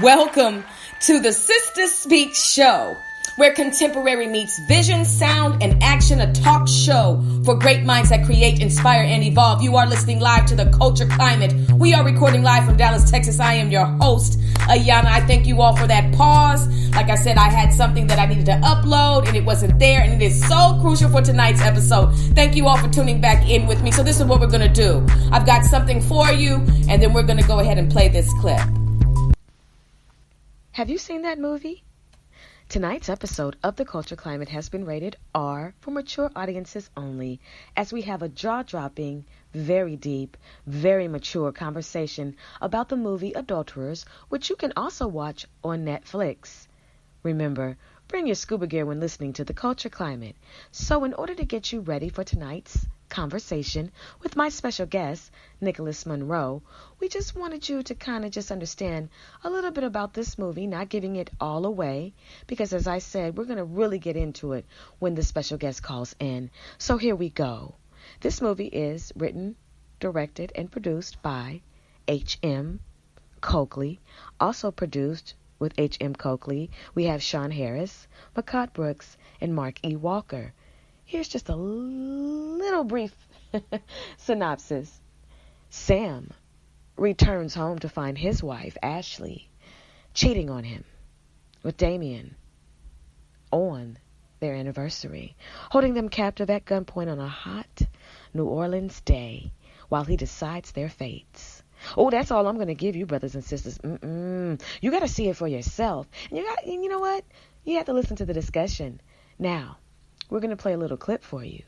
Welcome to the Sister Speak Show, where contemporary meets vision, sound, and action, a talk show for great minds that create, inspire, and evolve. You are listening live to the Culture Climate. We are recording live from Dallas, Texas. I am your host, Ayana. I thank you all for that pause. Like I said, I had something that I needed to upload, and it wasn't there, and it is so crucial for tonight's episode. Thank you all for tuning back in with me. So this is what we're going to do. I've got something for you, and then we're going to go ahead and play this clip. Have you seen that movie? Tonight's episode of The Culture Climate has been rated R for mature audiences only, as we have a jaw-dropping, very deep, very mature conversation about the movie Adulterers, which you can also watch on Netflix. Remember, bring your scuba gear when listening to The Culture Climate. So in order to get you ready for tonight's conversation with my special guest, Nicolas Monroe, we just wanted you to kind of just understand a little bit about this movie, not giving it all away, because as I said, we're going to really get into it when the special guest calls in. So here we go. This movie is written, directed, and produced by H.M. Coakley. Also produced with H.M. Coakley, we have Sean Harris, McCott Brooks, and Mark E. Walker. Here's just a little brief synopsis. Sam returns home to find his wife, Ashley, cheating on him with Damien on their anniversary, holding them captive at gunpoint on a hot New Orleans day while he decides their fates. Oh, that's all I'm going to give you, brothers and sisters. You got to see it for yourself. And you know what? You have to listen to the discussion. Now, we're going to play a little clip for you.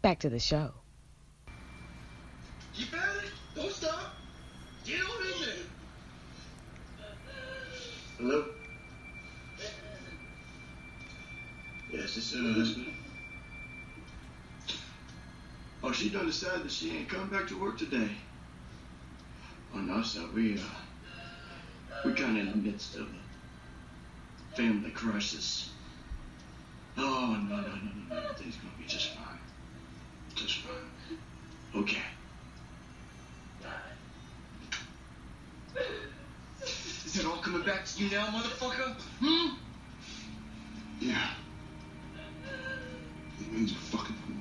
Back to the show. You found it? Don't stop. Get on in there. Hello? Yes, this is her husband. Oh, she done decided that she ain't coming back to work today. Oh, no, sir. We're kind of in the midst of a family crisis. Oh, no. Everything's going to be just fine. Just fine. Okay. Is it all coming back to you now, motherfucker? Yeah. It means you're fucking fool.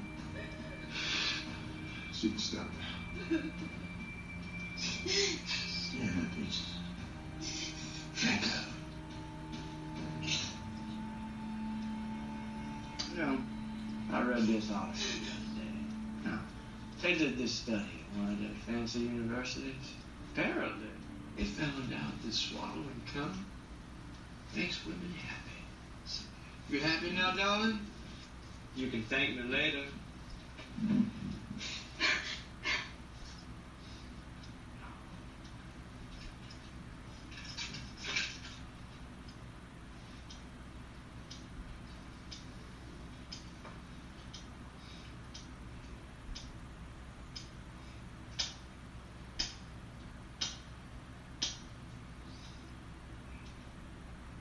She can stop now. Yeah, bitch. Thank God. You know, I read this article yesterday. Now, they did this study at one of the fancy universities. Apparently, they found out that swallowing cum makes women happy. So, you happy now, darling? You can thank me later.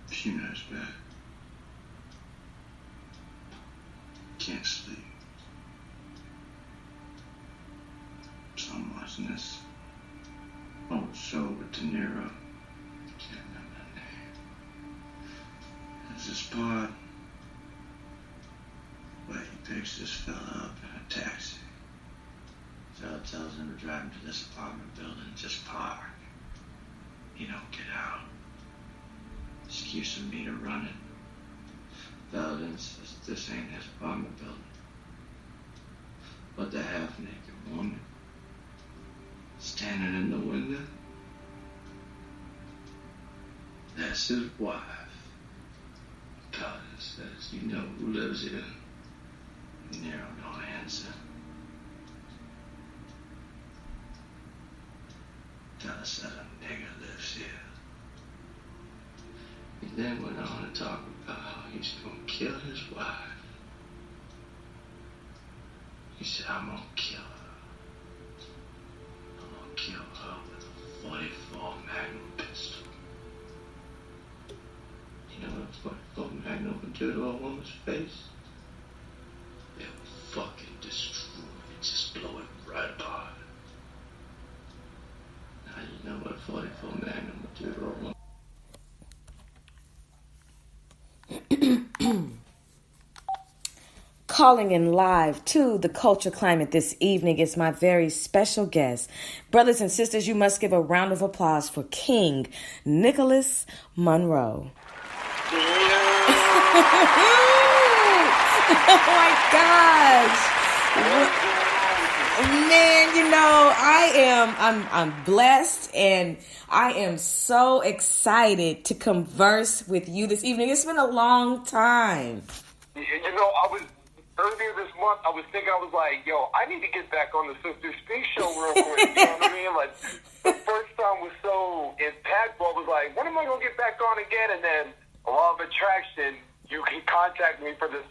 Few nights back. Can't sleep. So I'm watching this old show with De Niro. Can't remember the name. There's this part where he picks this fella up in a taxi. Fella tells him to drive him to this apartment building, just park. He don't get out. Excuse of me to run it. Fella then says this ain't his apartment building, but the half-naked woman standing in the window, that's his wife. Carter says, you know who lives here? Nero don't answer. Carter said a nigger lives here. He then went on to talk about how he's gonna kill his wife. He said, I'm gonna kill her. I'm gonna kill her with a 44 Magnum pistol. You know what a 44 Magnum would do to a woman's face? It would fucking destroy it, just blow it right apart. Now you know what 44 Magnum with 2 Calling in live to the Culture Climate this evening is my very special guest. Brothers and sisters, you must give a round of applause for King Nicolas Monroe. Oh my gosh. Man, you know, I'm blessed, and I am so excited to converse with you this evening. It's been a long time. You know, earlier this month, I was like, yo, I need to get back on the Sister Speak show real quick. You know what I mean? Like, the first time was so impactful. I was like, when am I going to get back on again? And then, a law of attraction, you can contact me for this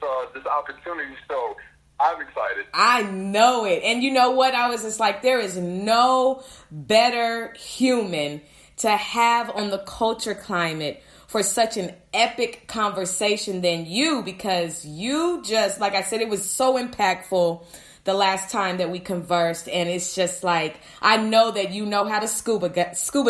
opportunity. So, I'm excited. I know it. And you know what? I was just like, there is no better human to have on the Culture Climate for such an epic conversation than you, because you just, like I said, it was so impactful the last time that we conversed, and it's just like, I know that you know how to scuba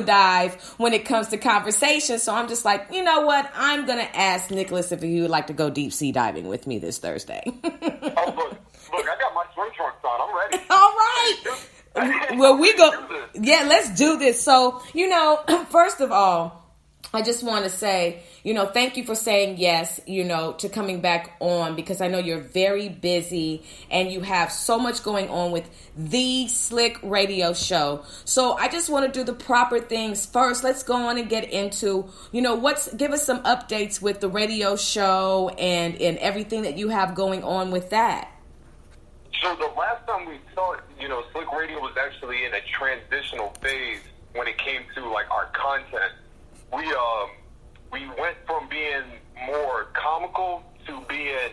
dive when it comes to conversation, so I'm just like, you know what, I'm going to ask Nicolas if he would like to go deep sea diving with me this Thursday. Look, I got my swim trunks on, I'm ready. All right. Well, let's do this. So, you know, first of all, I just want to say, you know, thank you for saying yes, you know, to coming back on, because I know you're very busy and you have so much going on with the Slick Radio Show. So I just want to do the proper things first. Let's go on and get into, you know, give us some updates with the radio show and everything that you have going on with that. So the last time we saw it, you know, Slick Radio was actually in a transitional phase when it came to, like, our content. We went from being more comical to being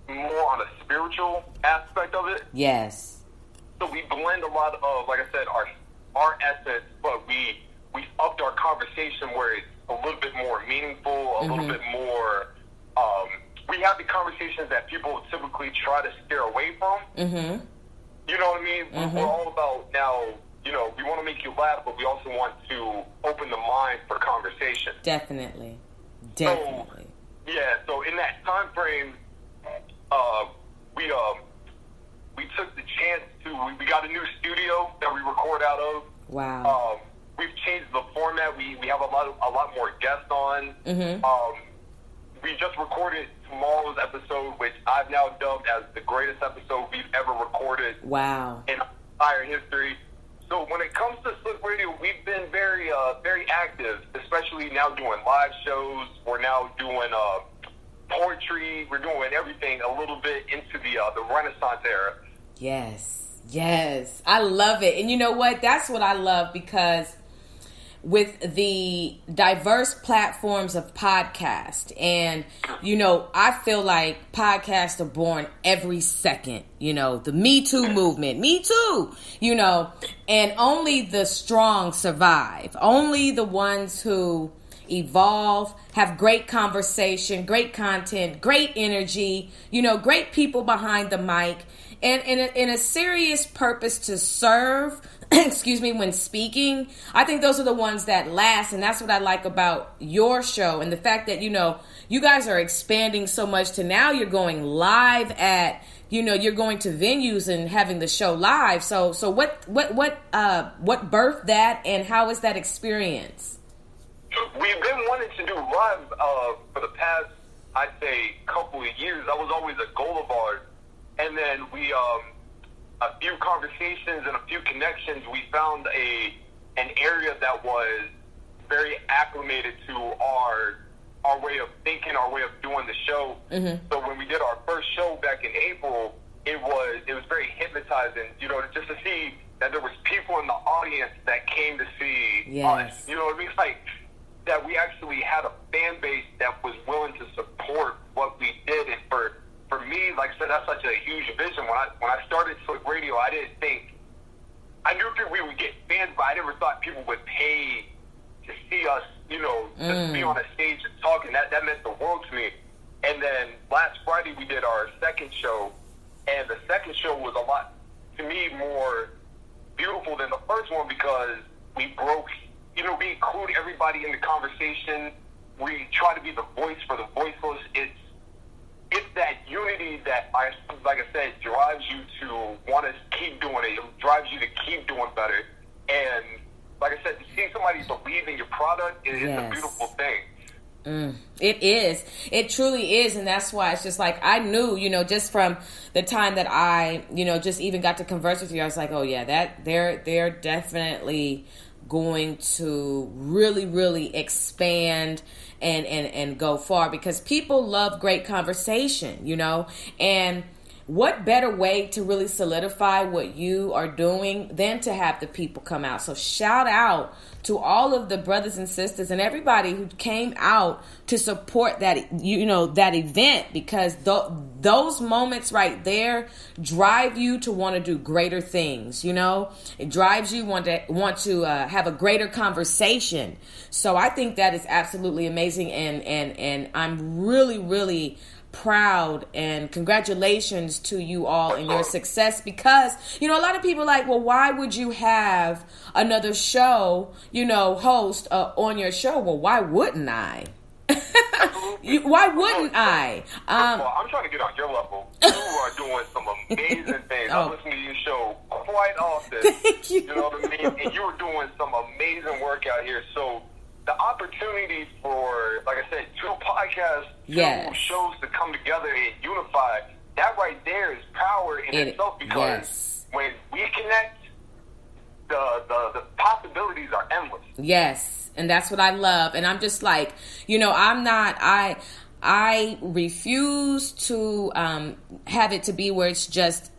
more on a spiritual aspect of it. Yes. So we blend a lot of, like I said, our essence, but we upped our conversation where it's a little bit more meaningful, a little bit more. We have the conversations that people typically try to steer away from. Mm-hmm. You know what I mean? Mm-hmm. We're all about now. You know, we want to make you laugh, but we also want to open the mind for conversation. Definitely. So in that time frame, we took the chance we got a new studio that we record out of. Wow. We've changed the format. We have a lot more guests on. Mm-hmm. We just recorded tomorrow's episode, which I've now dubbed as the greatest episode we've ever recorded. Wow. In entire history. So when it comes to Slick Radio, we've been very active, especially now doing live shows. We're now doing poetry. We're doing everything a little bit into the Renaissance era. Yes. I love it. And you know what? That's what I love, because with the diverse platforms of podcast, and, you know, I feel like podcasts are born every second, you know, the Me Too movement, me too, you know, and only the strong survive, only the ones who evolve, have great conversation, great content, great energy, you know, great people behind the mic, and in a serious purpose to serve, when speaking. I think those are the ones that last, and that's what I like about your show, and the fact that, you know, you guys are expanding so much to now you're going live at, you know, you're going to venues and having the show live. So what birthed that, and how is that experience? We've been wanting to do live for the past, I'd say, couple of years. That was always a goal of ours. And then a few conversations and a few connections, we found an area that was very acclimated to our way of thinking, our way of doing the show. Mm-hmm. So when we did our first show back in April, it was very hypnotizing, you know, just to see that there was people in the audience that came to see us. You know what I mean? Like, that we actually had a fan base that was willing to support what we did. And for me, like I said, that's such a huge vision. When I started Slick Radio, I knew we would get fans, but I never thought people would pay to see us, you know, to be on a stage and talk, and that meant the world to me. And then last Friday we did our second show, and the second show was a lot, to me, more beautiful than the first one, because we broke we include everybody in the conversation. We try to be the voice for the voiceless. It's that unity that, like I said, drives you to want to keep doing it. It drives you to keep doing better. And like I said, to see somebody believe in your product is a beautiful thing. It is. It truly is. And that's why it's just like, I knew, just from the time that I, just even got to converse with you, I was like, oh yeah, that they're definitely going to really, really expand and go far, because people love great conversation, and what better way to really solidify what you are doing than to have the people come out. So shout out to all of the brothers and sisters and everybody who came out to support that, that event, because those moments right there drive you to want to do greater things. It drives you want to have a greater conversation. So I think that is absolutely amazing, and I'm really, really proud, and congratulations to you all and your success, because a lot of people are like, well, why would you have another show host on your show? Well, why wouldn't I? Why wouldn't I? Well, I'm trying to get on your level. You are doing some amazing things. I listen to your show quite often. Thank you. You know what I mean? And you're doing some amazing work out here. So the opportunity for, like I said, 2 podcasts, 2 shows to come together and unify, that right there is power in itself, because when we connect, the possibilities are endless. Yes, and that's what I love. And I'm just like, I refuse to have it to be where it's just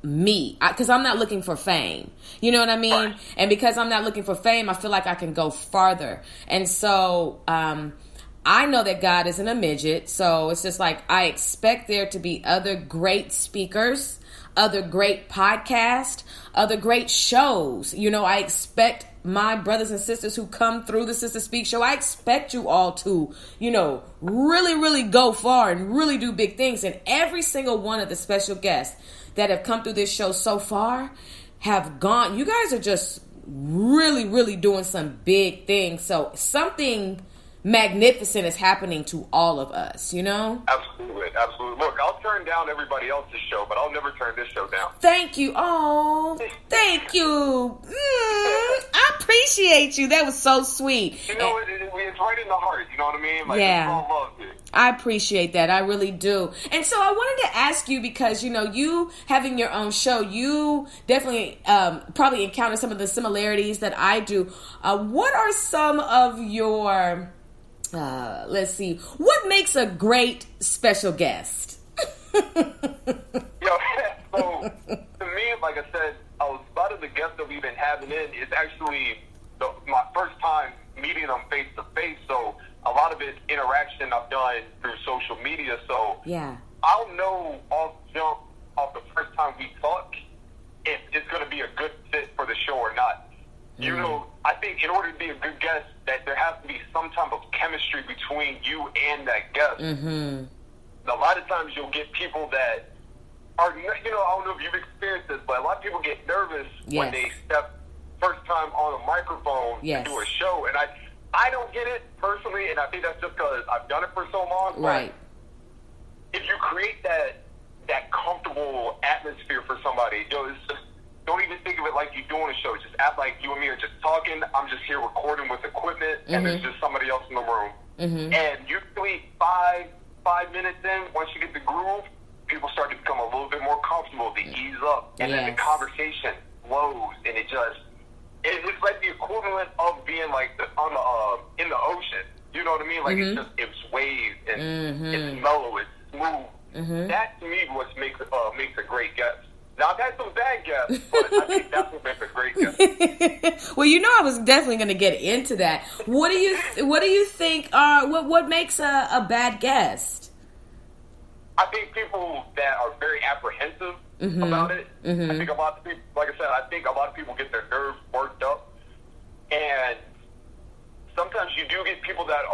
me, because I'm not looking for fame, you know what I mean? Right. And because I'm not looking for fame, I feel like I can go farther. And so I know that God isn't a midget, so it's just like, I expect there to be other great speakers, other great podcasts, other great shows. I expect my brothers and sisters who come through the Sister Speak show, I expect you all to, really, really go far and really do big things. And every single one of the special guests that have come through this show so far have gone, you guys are just really, really doing some big things. So something magnificent is happening to all of us, Absolutely, absolutely. Look, I'll turn down everybody else's show, but I'll never turn this show down. Thank you. Oh, thank you. I appreciate you. That was so sweet. It's right in the heart, you know what I mean? Like, it's all love, dude. I appreciate that. I really do. And so I wanted to ask you, because, you having your own show, you definitely probably encounter some of the similarities that I do. What are some of your... let's see. What makes a great special guest? So to me, like I said, a lot of the guests that we've been having in is actually my first time meeting them face to face. So a lot of it's interaction I've done through social media. So I'll know off the first time we talk if it's going to be a good fit for the show or not. I think in order to be a good guest, that there has to be some type of chemistry between you and that guest. Mm-hmm. A lot of times you'll get people that are, I don't know if you've experienced this, but a lot of people get nervous when they step first time on a microphone to do a show. And I don't get it personally, and I think that's just because I've done it for so long. Right. But if you create that comfortable atmosphere for somebody, it's just, don't even think of it like you're doing a show. Just act like you and me are just talking. I'm just here recording with equipment, and there's just somebody else in the room. Mm-hmm. And usually 5 minutes in, once you get the groove, people start to become a little bit more comfortable. They ease up, and then the conversation flows, and it's like the equivalent of being like in the ocean. You know what I mean? Like it's waves, and it's mellow, it's smooth. Mm-hmm. That to me what makes a great guest. Now, I've had some bad guests, but I think that's what makes a great guest. Well, I was definitely going to get into that. What do you think what makes a bad guest? I think people that are very apprehensive about it. Mm-hmm. I think a lot of people, like I said, a lot of people get their nerves worked up, and sometimes you do get people that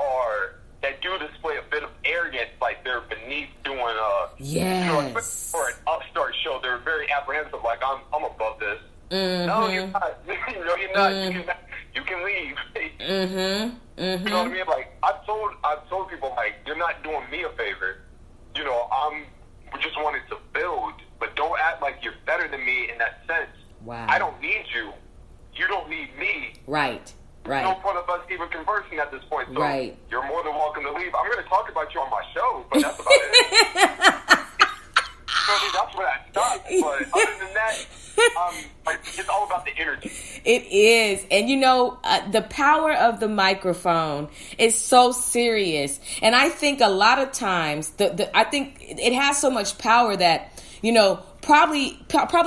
do display a bit of arrogance, like they're beneath doing for an upstart show. They're very apprehensive, like I'm above this. Mm-hmm. No, you're not. You're not. You can leave. Mm-hmm. Mm-hmm. You know what I mean? Like, I've told people, like, you're not doing me a favor. You know, we just wanted to build, but don't act like you're better than me in that sense. Wow. I don't need you. You don't need me. Right. Right. No point of us even conversing at this point. So right. You're more than welcome to leave. I'm going to talk about you on my show, but that's about it. That's where I stopped. But other than that, it's all about the energy. It is. And you know, the power of the microphone is so serious. And I think a lot of times, I think it has so much power that, you know, probably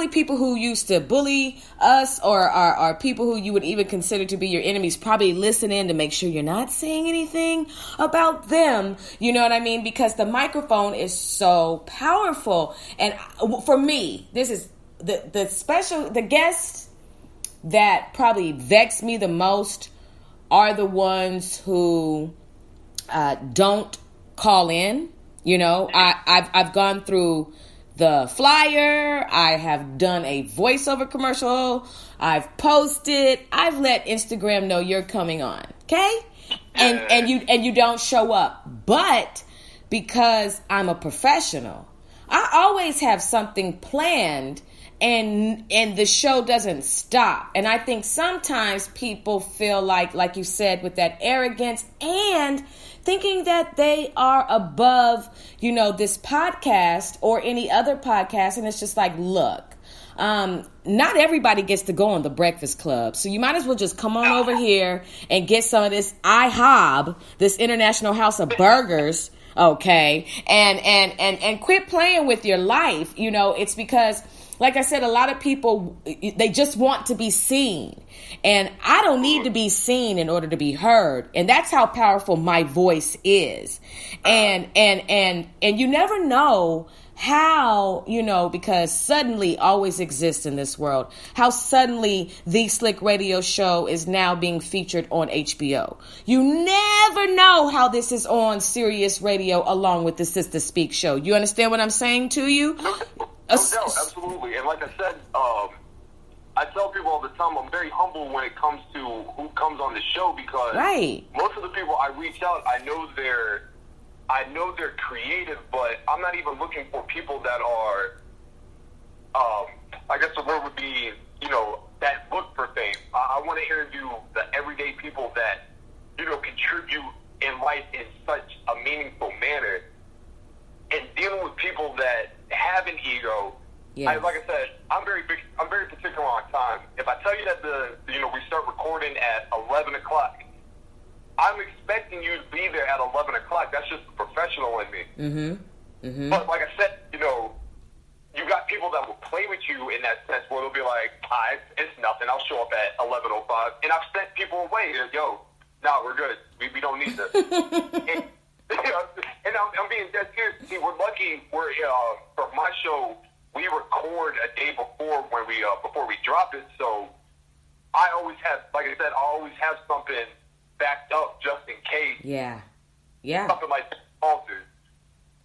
people who used to bully us or are people who you would even consider to be your enemies probably listen in to make sure you're not saying anything about them. You know what I mean? Because the microphone is so powerful. And for me, this is the guests that probably vex me the most are the ones who don't call in. You know, I've gone through the flyer, I have done a voiceover commercial, I've posted, I've let Instagram know you're coming on, okay? And you don't show up. But because I'm a professional, I always have something planned, and the show doesn't stop. And I think sometimes people feel like you said, with that arrogance and thinking that they are above, you know, this podcast or any other podcast. And it's just like, look, not everybody gets to go on the Breakfast Club. So you might as well just come on over here and get some of this IHOB, this International House of Burgers. Okay. And quit playing with your life. You know, it's because, like I said, a lot of people, they just want to be seen. And I don't need to be seen in order to be heard. And that's how powerful my voice is. And you never know how, you know, because suddenly always exists in this world, how suddenly the Slick Radio Show is now being featured on HBO. You never know how this is on Sirius Radio along with the Sister Speak Show. You understand what I'm saying to you? No, absolutely. And like I said, I tell people all the time, I'm very humble when it comes to who comes on the show, because most of the people I reach out, I know they're creative, but I'm not even looking for people that are, I guess the word would be, you know, that look for fame. I want to interview the everyday people that, you know, contribute in life in such a meaningful manner, and dealing with people that have an ego. Yes. Like I said, I'm very particular on time. If I tell you that we start recording at 11 o'clock, I'm expecting you to be there at 11 o'clock. That's just the professional in me. Mm-hmm. Mm-hmm. But like I said, you know, you got people that will play with you in that sense, where they'll be like, it's nothing, I'll show up at 11:05. And I've sent people away. Yo, no, we're good. We don't need this. and I'm being dead serious. See, we're lucky. For my show, we record a day before before we drop it. So I always have, like I said, something backed up just in case. Yeah. Something like that alters.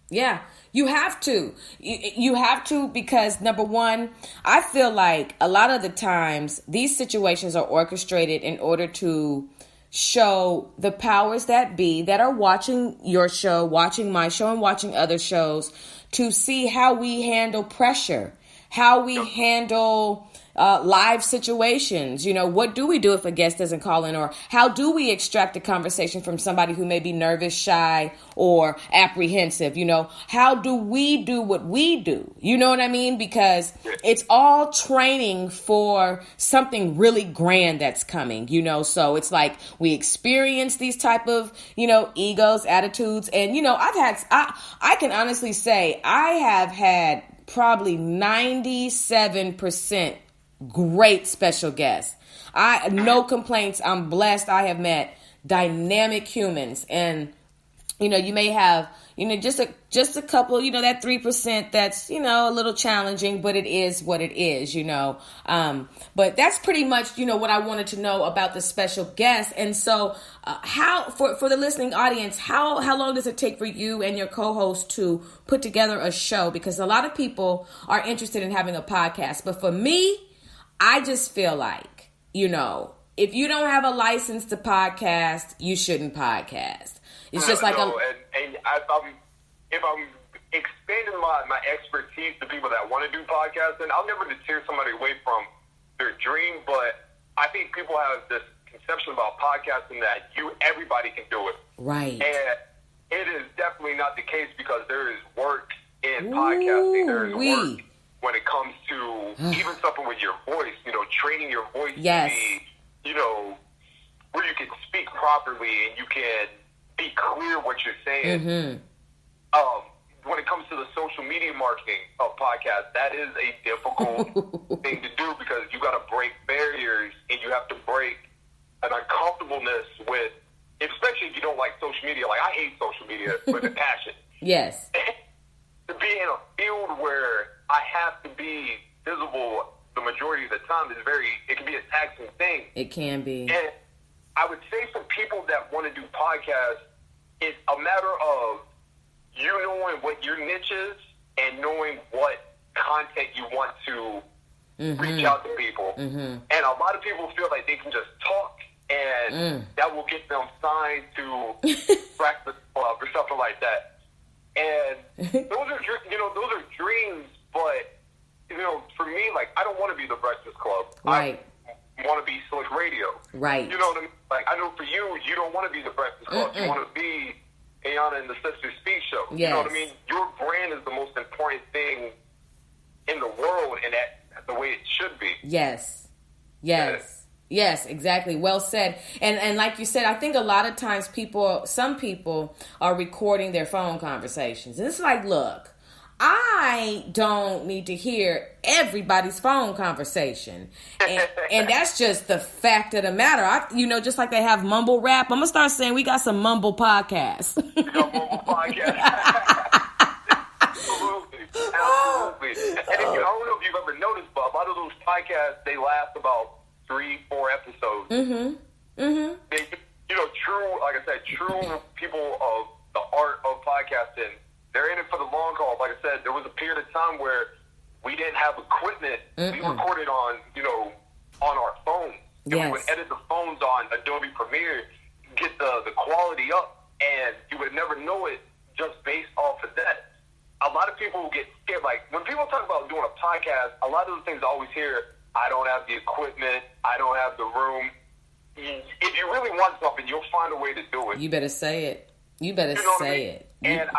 Yeah, you have to. You have to, because number one, I feel like a lot of the times these situations are orchestrated in order to show the powers that be that are watching your show, watching my show, and watching other shows, to see how we handle pressure, how we handle live situations. You know, what do we do if a guest doesn't call in, or how do we extract a conversation from somebody who may be nervous, shy, or apprehensive? You know, how do we do what we do? You know what I mean? Because it's all training for something really grand that's coming, you know? So it's like we experience these type of, you know, egos, attitudes. And, you know, I can honestly say I have had probably 97% great special guests. No complaints. I'm blessed. I have met dynamic humans, and you know, you may have, you know, just a couple, you know, that 3% that's, you know, a little challenging, but it is what it is, you know. But that's pretty much, you know, what I wanted to know about the special guest. And so how, for the listening audience, how long does it take for you and your co-host to put together a show? Because a lot of people are interested in having a podcast, but for me, I just feel like, you know, if you don't have a license to podcast, you shouldn't podcast. It's just like and if I'm expanding my expertise to people that want to do podcasting, I'll never deter somebody away from their dream, but I think people have this conception about podcasting that everybody can do it. Right. And it is definitely not the case, because there is work in podcasting. There is work when it comes to even something with your voice, training your voice to be, where you can speak properly and you can be clear what you're saying. Mm-hmm. When it comes to the social media marketing of podcasts, that is a difficult thing to do, because you got to break barriers and you have to break an uncomfortableness with, especially if you don't like social media. Like, I hate social media with a passion. Yes. To be in a field where I have to be visible the majority of the time it can be a taxing thing. It can be. And I would say for people that want to do podcasts, it's a matter of you knowing what your niche is and knowing what content you want to reach out to people. And a lot of people feel like they can just talk and that will get them signed to Breakfast Club or something like that. And those are dreams, but for me, like, I don't want to be the Breakfast Club. Right. I want to be Slick Radio. Right. You know what I mean? Like, I know for you, you don't want to be the Breakfast Club. You want to be Ayana and the Sister Speak Show. Yes. You know what I mean? Your brand is the most important thing in the world, and that's the way it should be. Yes, exactly. Well said. And like you said, I think a lot of times some people are recording their phone conversations. And it's like, look, I don't need to hear everybody's phone conversation. And that's just the fact of the matter. Just like they have mumble rap, I'm going to start saying we got some mumble podcasts. Mumble podcasts. Absolutely. And I don't know if you've ever noticed, but a lot of those podcasts, they last about 3-4 episodes. They, like I said, true people of the art of podcasting, they're in it for the long haul. Like I said, there was a period of time where we didn't have equipment. We recorded on our phones. And we would edit the phones on Adobe Premiere, get the quality up, and you would never know it just based off of that. A lot of people get scared. Like, when people talk about doing a podcast, a lot of the things I always hear, I don't have the equipment, I don't have the room. If you really want something, you'll find a way to do it. You better say it. You better say it. And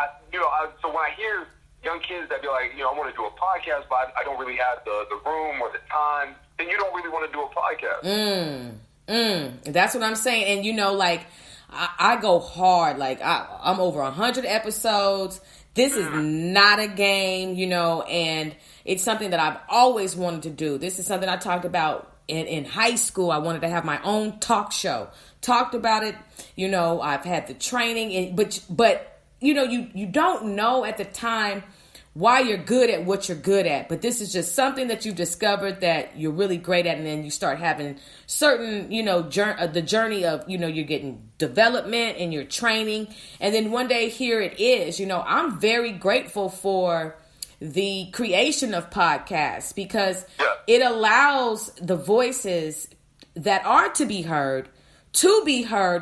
so when I hear young kids that be like, I want to do a podcast, but I don't really have the room or the time, then you don't really want to do a podcast. That's what I'm saying. And like, I go hard. Like, I'm over 100 episodes. This is not a game, and it's something that I've always wanted to do. This is something I talked about in high school. I wanted to have my own talk show. Talked about it. I've had the training, but you don't know at the time why you're good at what you're good at. But this is just something that you've discovered that you're really great at. And then you start having certain, the journey of, you're getting development and you're training. And then one day here it is, I'm very grateful for the creation of podcasts, because it allows the voices that are to be heard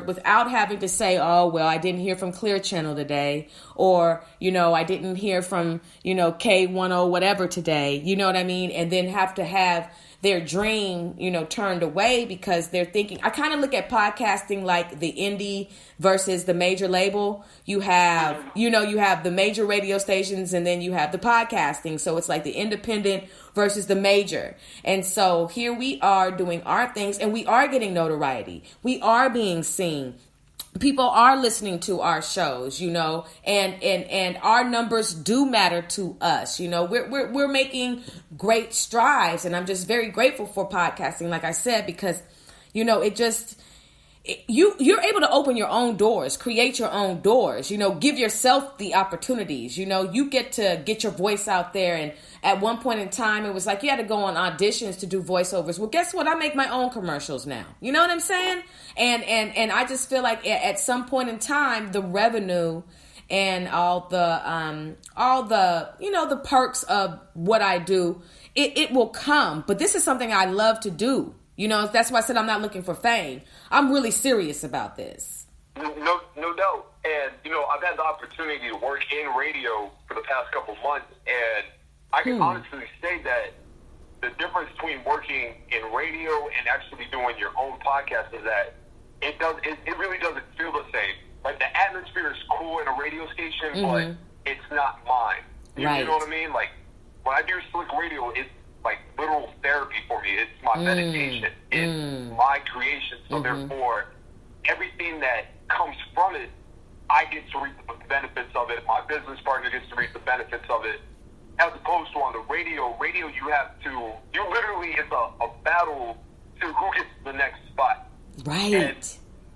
without having to say, oh, well, I didn't hear from Clear Channel today, or, I didn't hear from, K10 whatever today, you know what I mean? And then have to have their dream, turned away because they're thinking, I kind of look at podcasting like the indie versus the major label. You have, you have the major radio stations, and then you have the podcasting. So it's like the independent versus the major. And so here we are doing our things, and we are getting notoriety. We are being seen. People are listening to our shows, and our numbers do matter to us. We're making great strides, and I'm just very grateful for podcasting, like I said, because, you're able to open your own doors, create your own doors, give yourself the opportunities, you get to get your voice out there. And at one point in time, it was like you had to go on auditions to do voiceovers. Well, guess what? I make my own commercials now. You know what I'm saying? And I just feel like at some point in time, the revenue and all the the perks of what I do, it will come. But this is something I love to do. You know, that's why I said I'm not looking for fame. I'm really serious about this. No doubt. And, you know, I've had the opportunity to work in radio for the past couple months, and I can honestly say that the difference between working in radio and actually doing your own podcast is that it really doesn't feel the same. Like, the atmosphere is cool in a radio station, but it's not mine. You know what I mean? Like, when I do Slick Radio, it's like literal therapy for me. It's my meditation. It's my creation. So therefore, everything that comes from it, I get to reap the benefits of it. My business partner gets to reap the benefits of it. As opposed to on the radio, you literally, it's a battle to who gets the next spot. Right. And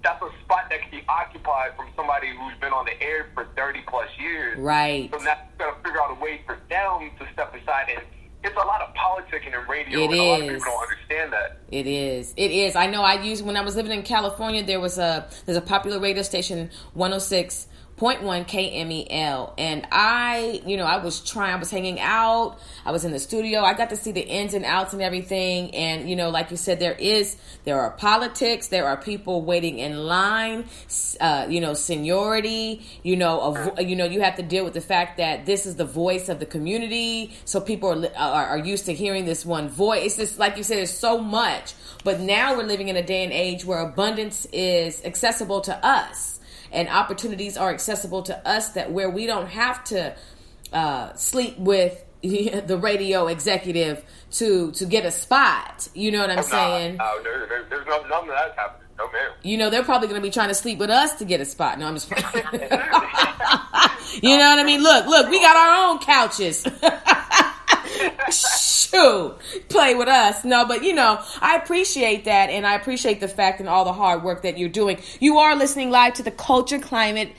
that's a spot that can be occupied from somebody who's been on the air for 30 plus years. Right. So now you've got to figure out a way for them to step aside. And it's a lot of politicking in radio. It and is. A lot of people don't understand that. It is. I know when I was living in California, there's a popular radio station, 106.1 KMEL, and I was hanging out, I was in the studio, I got to see the ins and outs and everything, and, you know, like you said, there are politics, there are people waiting in line, seniority, you have to deal with the fact that this is the voice of the community, so people are used to hearing this one voice. It's just, like you said, there's so much, but now we're living in a day and age where abundance is accessible to us. And opportunities are accessible to us that where we don't have to sleep with the radio executive to get a spot. You know what I'm saying? No, there's none of that happening. No, ma'am. You know, they're probably going to be trying to sleep with us to get a spot. No, I'm just playing. You know what I mean? Look, we got our own couches. Shoot, play with us. No, but, you know, I appreciate that, and I appreciate the fact and all the hard work that you're doing. You are listening live to the Culture Climate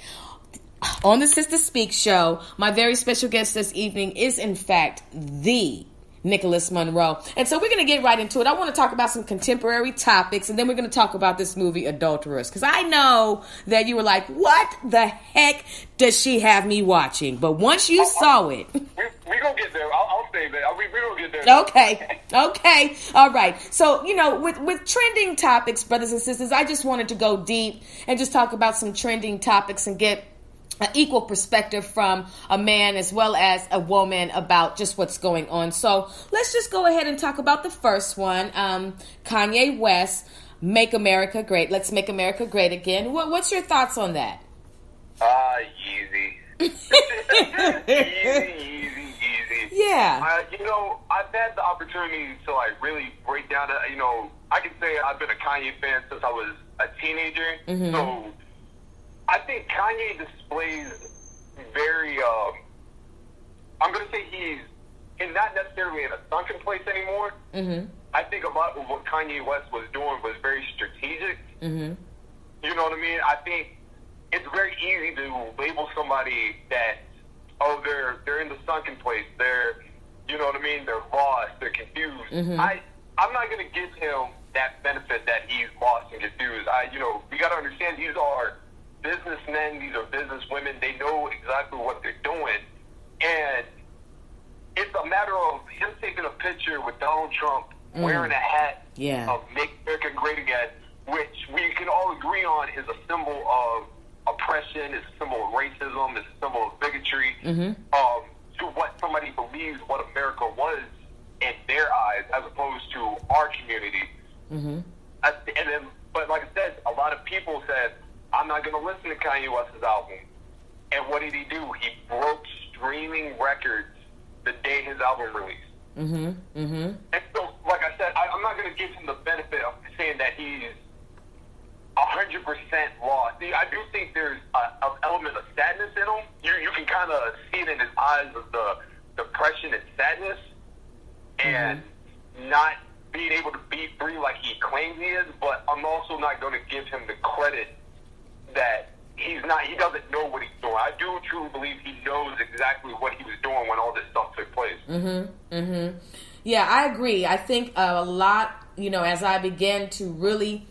on the Sister Speak show. My very special guest this evening is, in fact, the Nicolas Monroe. And so we're going to get right into it. I want to talk about some contemporary topics, and then we're going to talk about this movie, Adulterers. Because I know that you were like, what the heck does she have me watching? But once you saw it... We're going to get there. I'll say that. We're going to get there. Okay. All right. So, you know, with trending topics, brothers and sisters, I just wanted to go deep and just talk about some trending topics and get an equal perspective from a man as well as a woman about just what's going on. So let's just go ahead and talk about the first one. Kanye West, Make America Great. Let's make America great again. What's your thoughts on that? Easy. Easy. Yeah. I've had the opportunity to, like, really break down, I can say I've been a Kanye fan since I was a teenager. Mm-hmm. So I think Kanye displays very, I'm going to say he's not necessarily in a sunken place anymore. Mm-hmm. I think a lot of what Kanye West was doing was very strategic. Mm-hmm. You know what I mean? I think it's very easy to label somebody that, they're in the sunken place. They're, you know what I mean? They're lost. They're confused. Mm-hmm. I'm not going to give him that benefit that he's lost and confused. We got to understand these are businessmen, these are businesswomen. They know exactly what they're doing. And it's a matter of him taking a picture with Donald Trump wearing a hat of Make America Great Again, which we can all agree on is a symbol of oppression, is a symbol of racism, is a symbol of bigotry, to what somebody believes what America was in their eyes as opposed to our community. Mm-hmm. But like I said, a lot of people said, I'm not going to listen to Kanye West's album. And what did he do? He broke streaming records the day his album released. Mm-hmm. Mm-hmm. And so, like I said, I'm not going to give him the benefit of saying that he's 100% lost. See, I do think there's an element of sadness in him. You can kind of see it in his eyes of the depression and sadness, and not being able to be free like he claims he is. But I'm also not going to give him the credit that he doesn't know what he's doing. I do truly believe he knows exactly what he was doing when all this stuff took place. Mm-hmm. Mm-hmm. Yeah, I agree. I think a lot, as I began to really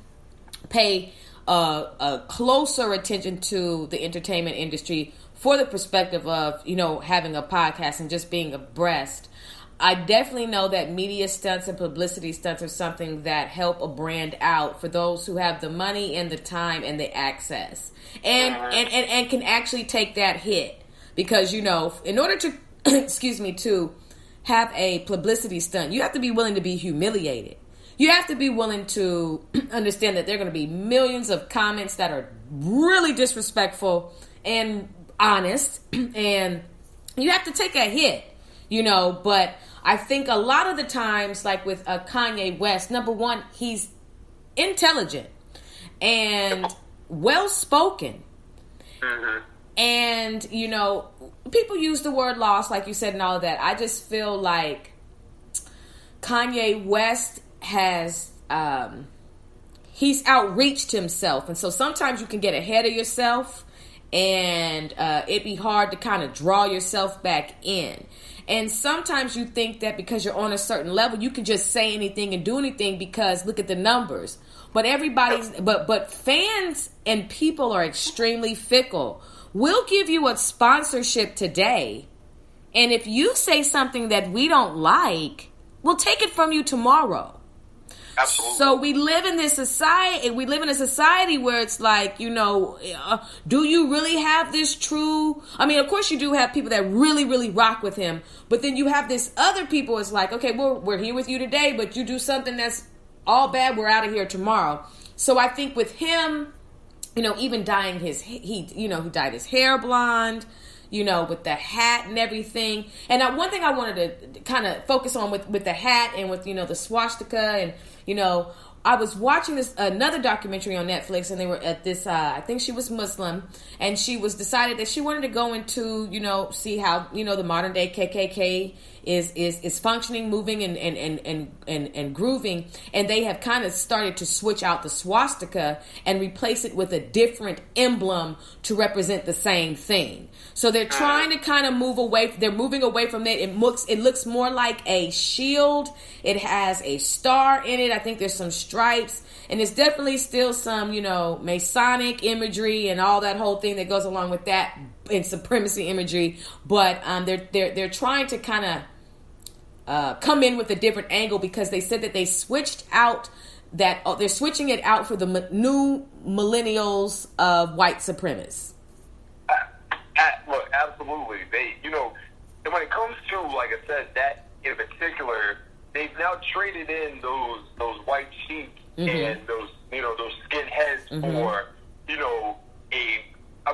pay a closer attention to the entertainment industry for the perspective of, having a podcast and just being abreast, I definitely know that media stunts and publicity stunts are something that help a brand out for those who have the money and the time and the access, and can actually take that hit, because, you know, in order to excuse me, to have a publicity stunt, you have to be willing to be humiliated. You have to be willing to understand that there are going to be millions of comments that are really disrespectful and honest, and you have to take a hit, you know. But I think a lot of the times, like with Kanye West, number one, he's intelligent and well-spoken. And, you know, people use the word lost, like you said, and all of that. I just feel like Kanye West has, he's outreached himself. And so sometimes you can get ahead of yourself, and it'd be hard to kind of draw yourself back in. And sometimes you think that because you're on a certain level, you can just say anything and do anything because look at the numbers. But but fans and people are extremely fickle. We'll give you a sponsorship today, and if you say something that we don't like, we'll take it from you tomorrow. Absolutely. So we live in this society. We live in a society where it's like, you know, do you really have this true? I mean, of course you do have people that really, really rock with him, but then you have this other people. It's like, okay, we're here with you today, but you do something that's all bad, we're out of here tomorrow. So I think with him, you know, even dyeing he dyed his hair blonde, you know, with the hat and everything. And one thing I wanted to kind of focus on with the hat and with, you know, the swastika, and, you know, I was watching another documentary on Netflix, and they were at this, I think she was Muslim, and she was decided that she wanted to go into, you know, see how, you know, the modern day KKK is functioning, moving, and grooving. And they have kind of started to switch out the swastika and replace it with a different emblem to represent the same thing. So they're trying to kind of move away. They're moving away from that. It looks more like a shield. It has a star in it. I think there's some stripes, and it's definitely still some, you know, Masonic imagery and all that whole thing that goes along with that, and supremacy imagery. But they're trying to kind of come in with a different angle, because they said that they switched out that they're switching it out for the new millennials of white supremacists. Look, absolutely. They, you know, and when it comes to, like I said, that in particular, they've now traded in those white sheep and those, you know, those skinheads for, you know, a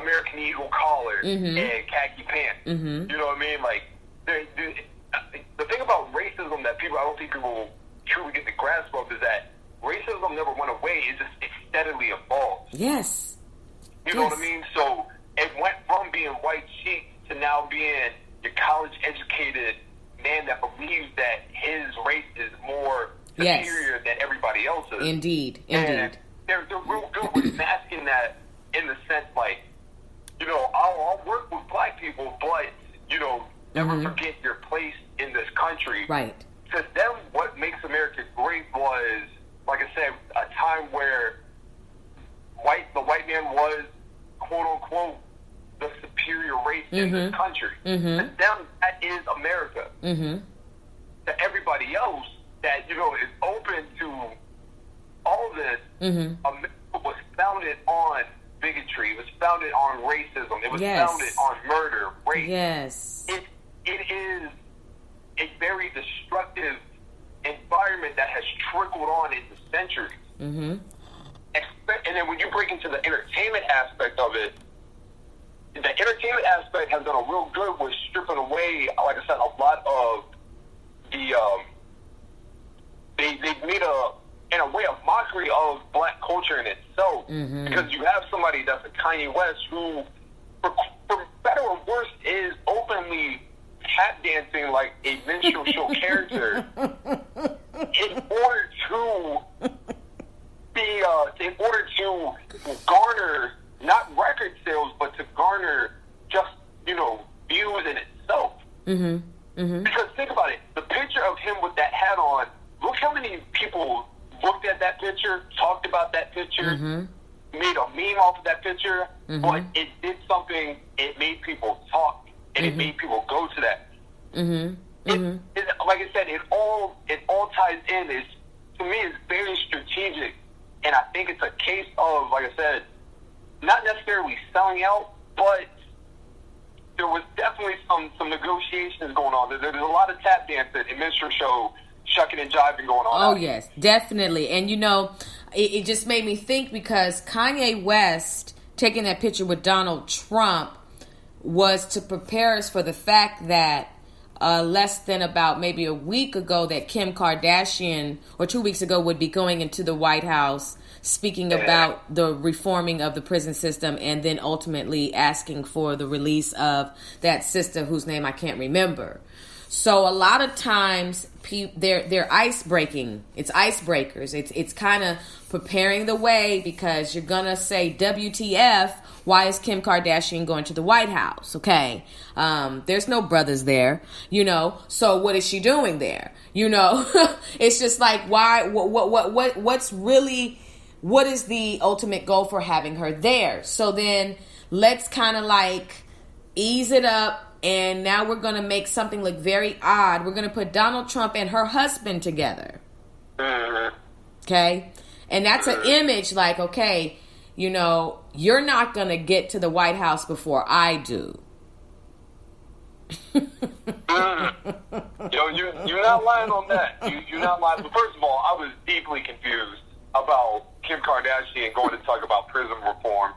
American Eagle collar and khaki pants. You know what I mean? Like, the thing about racism that I don't think people truly get the grasp of, is that racism never went away. It steadily evolved. Yes. You know what I mean? So it went from being white sheep to now being your college-educated man that believes that his race is more superior than everybody else's. Indeed. And they're real good with masking that, in the sense, like, you know, I'll work with black people, but, you know, never forget your place in this country. Right. To them, what makes America great was, like I said, a time where the white man was, quote unquote, the superior race in this country. To them, that is America. To everybody else that, you know, is open to all this, America was founded on bigotry. It was founded on racism. It was founded on murder, rape. Yes. It is a very destructive environment that has trickled on into centuries. And then when you break into the entertainment aspect of it, the entertainment aspect has done a real good with stripping away, like I said, a lot of the they've made in a way a mockery of black culture in itself, because you have somebody that's a Kanye West who, for better or worse, is openly tap dancing like a minstrel show character in order to garner not record sales, but to garner just, you know, views in itself. Because think about it, the picture of him with that hat on, look how many people looked at that picture, talked about that picture, made a meme off of that picture, but it did something. It made people talk, and it made people go to that. like I said, it all ties in. To me, it's very strategic, and I think it's a case of, like I said, not necessarily selling out, but there was definitely some negotiations going on. There's a lot of tap dancing and minstrel show, shucking and jiving going on. Oh, yes, definitely. And, it just made me think, because Kanye West taking that picture with Donald Trump was to prepare us for the fact that less than about maybe a week ago that Kim Kardashian, or 2 weeks ago, would be going into the White House speaking about the reforming of the prison system, and then ultimately asking for the release of that sister whose name I can't remember. So a lot of times they're ice breaking. It's icebreakers. It's kind of preparing the way, because you're gonna say, WTF, why is Kim Kardashian going to the White House? Okay, there's no brothers there, So what is she doing there? It's just like, why? What is the ultimate goal for having her there? So then let's kind of like ease it up. And now we're going to make something look very odd. We're going to put Donald Trump and her husband together. Okay? And that's an image like, okay, you're not going to get to the White House before I do. Yo, you're not lying on that. You're not lying. But first of all, I was deeply confused about Kim Kardashian going to talk about prison reform.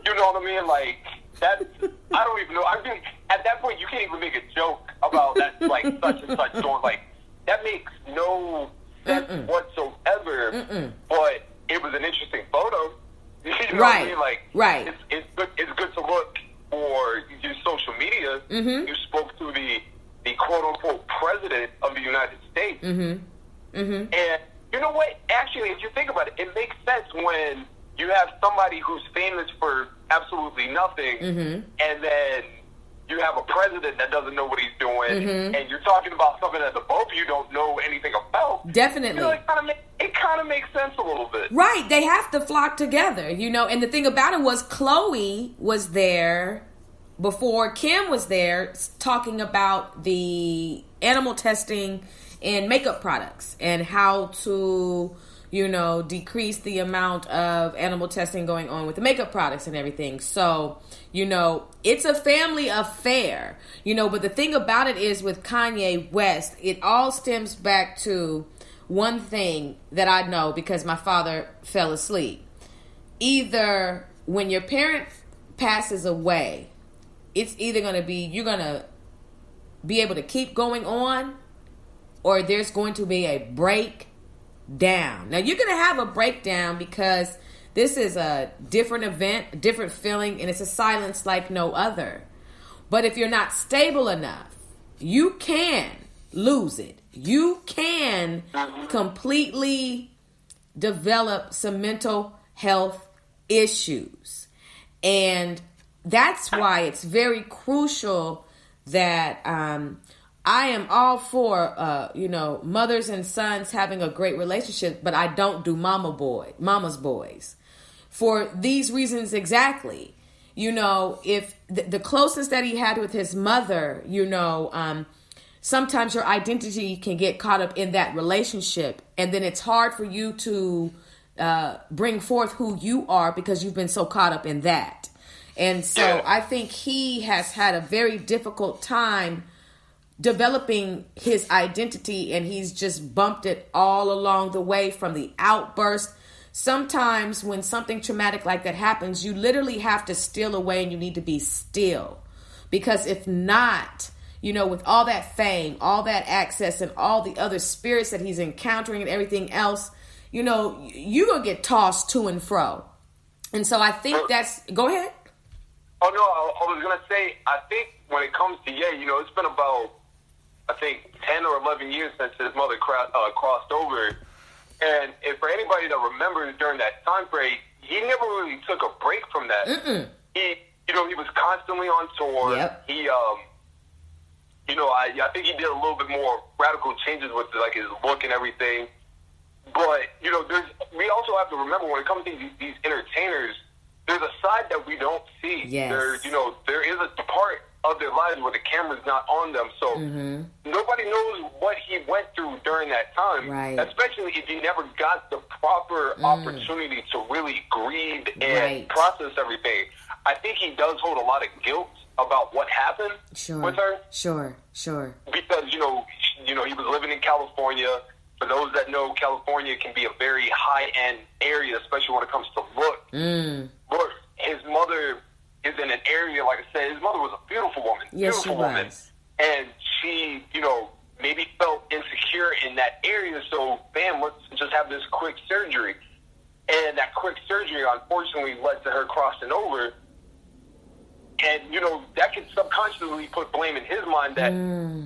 You know what I mean? Like, I don't even know. I mean, at that point, you can't even make a joke about that, like, such and such doing. Like, that makes no sense whatsoever. But it was an interesting photo. You know what I mean? Like, it's good to look for your social media. You spoke to the quote-unquote president of the United States. And you know what? Actually, if you think about it, it makes sense when you have somebody who's famous for absolutely nothing, and then you have a president that doesn't know what he's doing, and you're talking about something that the both of you don't know anything about. Definitely. It kind of makes sense a little bit. Right. They have to flock together, and the thing about it was Chloe was there before Kim was there, talking about the animal testing and makeup products and how to decrease the amount of animal testing going on with the makeup products and everything. So, it's a family affair, but the thing about it is with Kanye West, it all stems back to one thing that I know, because my father fell asleep. Either when your parent passes away, it's either going to be, you're going to be able to keep going on, or there's going to be a breakdown. Now, you're going to have a breakdown because this is a different event, a different feeling, and it's a silence like no other. But if you're not stable enough, you can lose it. You can completely develop some mental health issues. And that's why it's very crucial that I am all for, mothers and sons having a great relationship, but I don't do mama's boys. For these reasons exactly. If the closest that he had with his mother, sometimes your identity can get caught up in that relationship. And then it's hard for you to bring forth who you are because you've been so caught up in that. And so I think he has had a very difficult time developing his identity, and he's just bumped it all along the way from the outburst. Sometimes when something traumatic like that happens, you literally have to steal away and you need to be still. Because if not, with all that fame, all that access, and all the other spirits that he's encountering and everything else, you're going to get tossed to and fro. And so I think that's... Go ahead. Oh, no, I was going to say, I think when it comes to it's been about, 10 or 11 years since his mother crossed over. And if for anybody that remembers during that time frame, he never really took a break from that. He was constantly on tour. Yep. He, I think he did a little bit more radical changes with his look and everything. But, we also have to remember when it comes to these entertainers, there's a side that we don't see. Yes. There is a part of of their lives where the camera's not on them. So nobody knows what he went through during that time, right. especially if he never got the proper opportunity to really grieve and process everything. I think he does hold a lot of guilt about what happened with her. Sure. Because, you know, he was living in California. For those that know, California can be a very high-end area, especially when it comes to look. Look, his mother is in an area, like I said, his mother was a beautiful woman. Yes, beautiful woman. Was. And she, you know, maybe felt insecure in that area, so, bam, let's just have this quick surgery. And that quick surgery, unfortunately, led to her crossing over. And, you know, that could subconsciously put blame in his mind that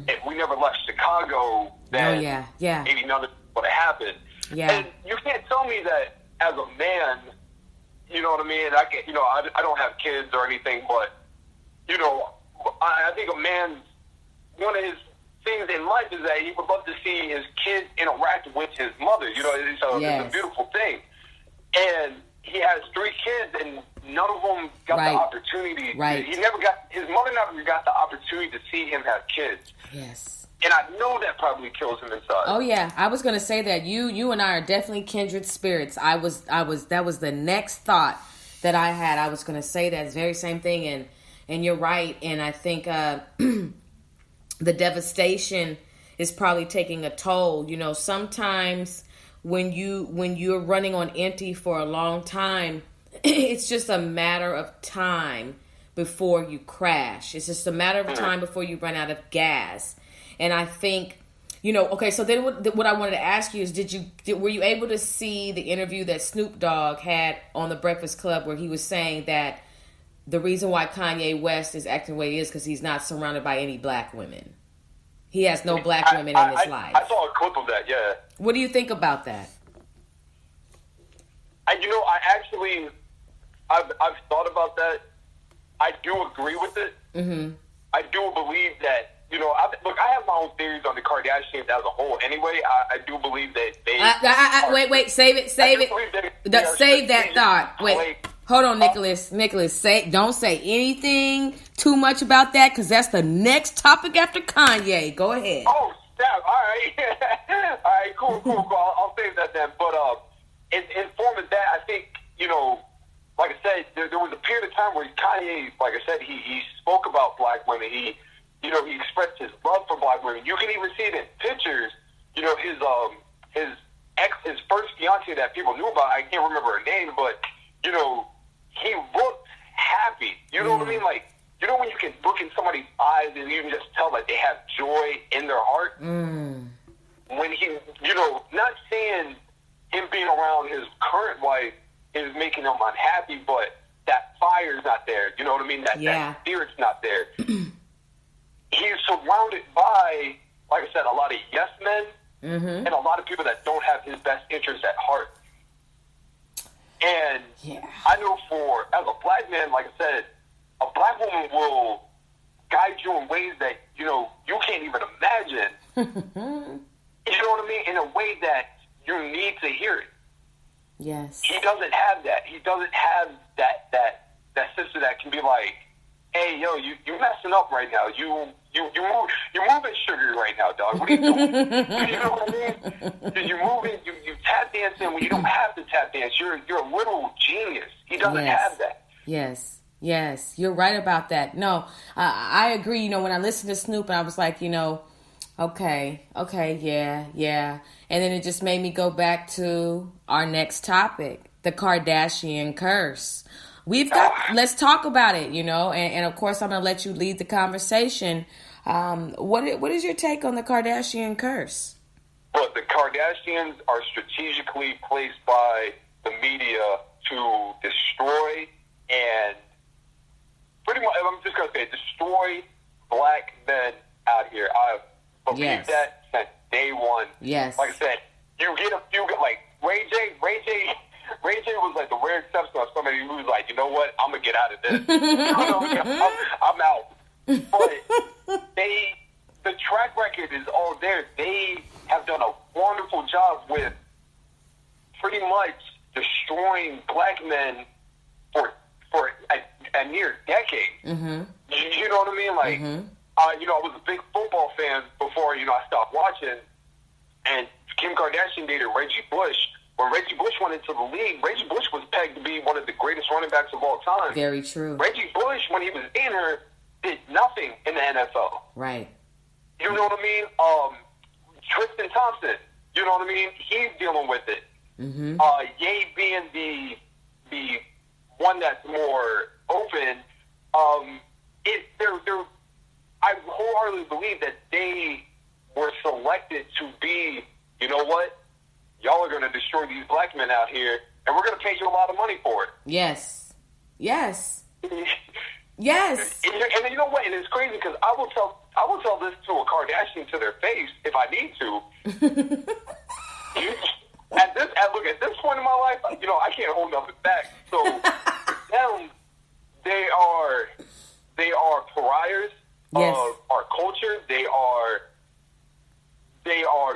if we never left Chicago, then maybe none of it would have happened. Yeah. And you can't tell me that as a man, you know what I mean? I don't have kids or anything, but, you know, I think a man's, one of his things in life is that he would love to see his kids interact with his mother. You know, it's a beautiful thing. And he has 3 kids, and none of them got the opportunity. Right. His mother never got the opportunity to see him have kids. Yes. And I know that probably kills him inside. Oh yeah, I was gonna say that you and I are definitely kindred spirits. That was the next thought that I had. I was gonna say that very same thing, and you're right. And I think the devastation is probably taking a toll. You know, sometimes when you're running on empty for a long time, it's just a matter of time before you crash. It's just a matter of time before you run out of gas. And I think, you know, okay, so then what I wanted to ask you is, were you able to see the interview that Snoop Dogg had on The Breakfast Club where he was saying that the reason why Kanye West is acting the way he is because he's not surrounded by any black women? He has no black women in his life. I saw a clip of that, yeah. What do you think about that? I've thought about that. I do agree with it. Mm-hmm. I do believe that, you know, I have my own theories on the Kardashians as a whole. Anyway, I do believe that they... Wait, save it. Save that thought. Wait, hold on, Nicholas. Don't say anything too much about that, because that's the next topic after Kanye. Go ahead. Oh, snap. All right. All right, cool. I'll save that then. But in form of that, I think, you know, like I said, there was a period of time where Kanye, like I said, he spoke about black women. He expressed his love for black women. You can even see it in pictures. You know, his first fiance that people knew about, I can't remember her name, but, you know, he looked happy. You know what I mean? Like, you know when you can look in somebody's eyes and you can just tell that they have joy in their heart? When he, you know, not saying him being around his current wife is making him unhappy, but that fire's not there. You know what I mean? That spirit's not there. He's surrounded by, like I said, a lot of yes men and a lot of people that don't have his best interests at heart. And I know as a black man, like I said, a black woman will guide you in ways that, you know, you can't even imagine. You know what I mean? In a way that you need to hear it. Yes. He doesn't have that. He doesn't have that sister that can be like, hey, yo, you messing up right now. You're moving sugar right now, dog. What are you doing? You know what I mean? You're moving, you tap dancing when you don't have to tap dance. You're a little genius. He doesn't have that. Yes, you're right about that. No, I agree. You know, when I listened to Snoop, I was like, you know, okay, yeah. And then it just made me go back to our next topic, the Kardashian curse. Let's talk about it, you know, and of course I'm going to let you lead the conversation. What is your take on the Kardashian curse? Well, the Kardashians are strategically placed by the media to destroy and pretty much, I'm just going to say, destroy black men out here. I've believed that since day one. Yes. Like I said, you get like Ray J was like the rare exception of somebody who's like, you know what, I'm going to get out of this. I'm out. But the track record is all there. They have done a wonderful job with pretty much destroying black men for a near decade. Mm-hmm. You know what I mean? Like, you know, I was a big football fan before, you know, I stopped watching. And Kim Kardashian dated Reggie Bush. When Reggie Bush went into the league, Reggie Bush was pegged to be one of the greatest running backs of all time. Very true. Reggie Bush, when he was in her, did nothing in the NFL. Right. You know what I mean? Tristan Thompson, you know what I mean? He's dealing with it. Ye being the one that's more open. I wholeheartedly believe that they were selected to be, you know what? Y'all are going to destroy these black men out here, and we're going to pay you a lot of money for it. Yes. Yes. Yes. And you know what? And it's crazy because I will tell this to a Kardashian to their face if I need to. At this point in my life, you know, I can't hold nothing back. So them, they are pariahs of our culture. They are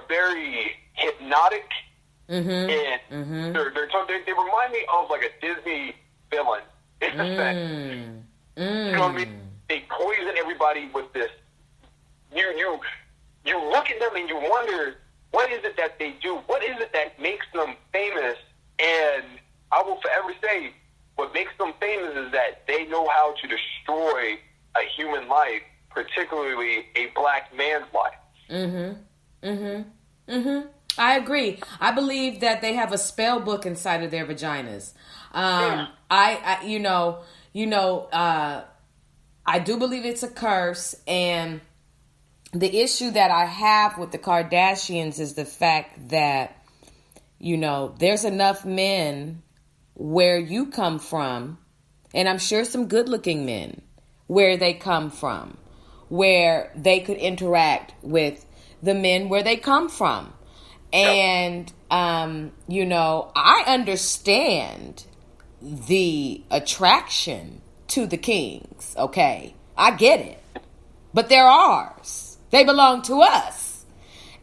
very hypnotic, and they remind me of like a Disney villain in a sense. You know what I mean? They poison everybody with this. You look at them and you wonder, what is it that they do? What is it that makes them famous? And I will forever say, what makes them famous is that they know how to destroy a human life, particularly a black man's life. I agree. I believe that they have a spell book inside of their vaginas. I do believe it's a curse, and the issue that I have with the Kardashians is the fact that, you know, there's enough men where you come from, and I'm sure some good-looking men where they come from, where they could interact with the men where they come from. And, you know, I understand the attraction to the kings, okay? I get it. But they're ours. They belong to us.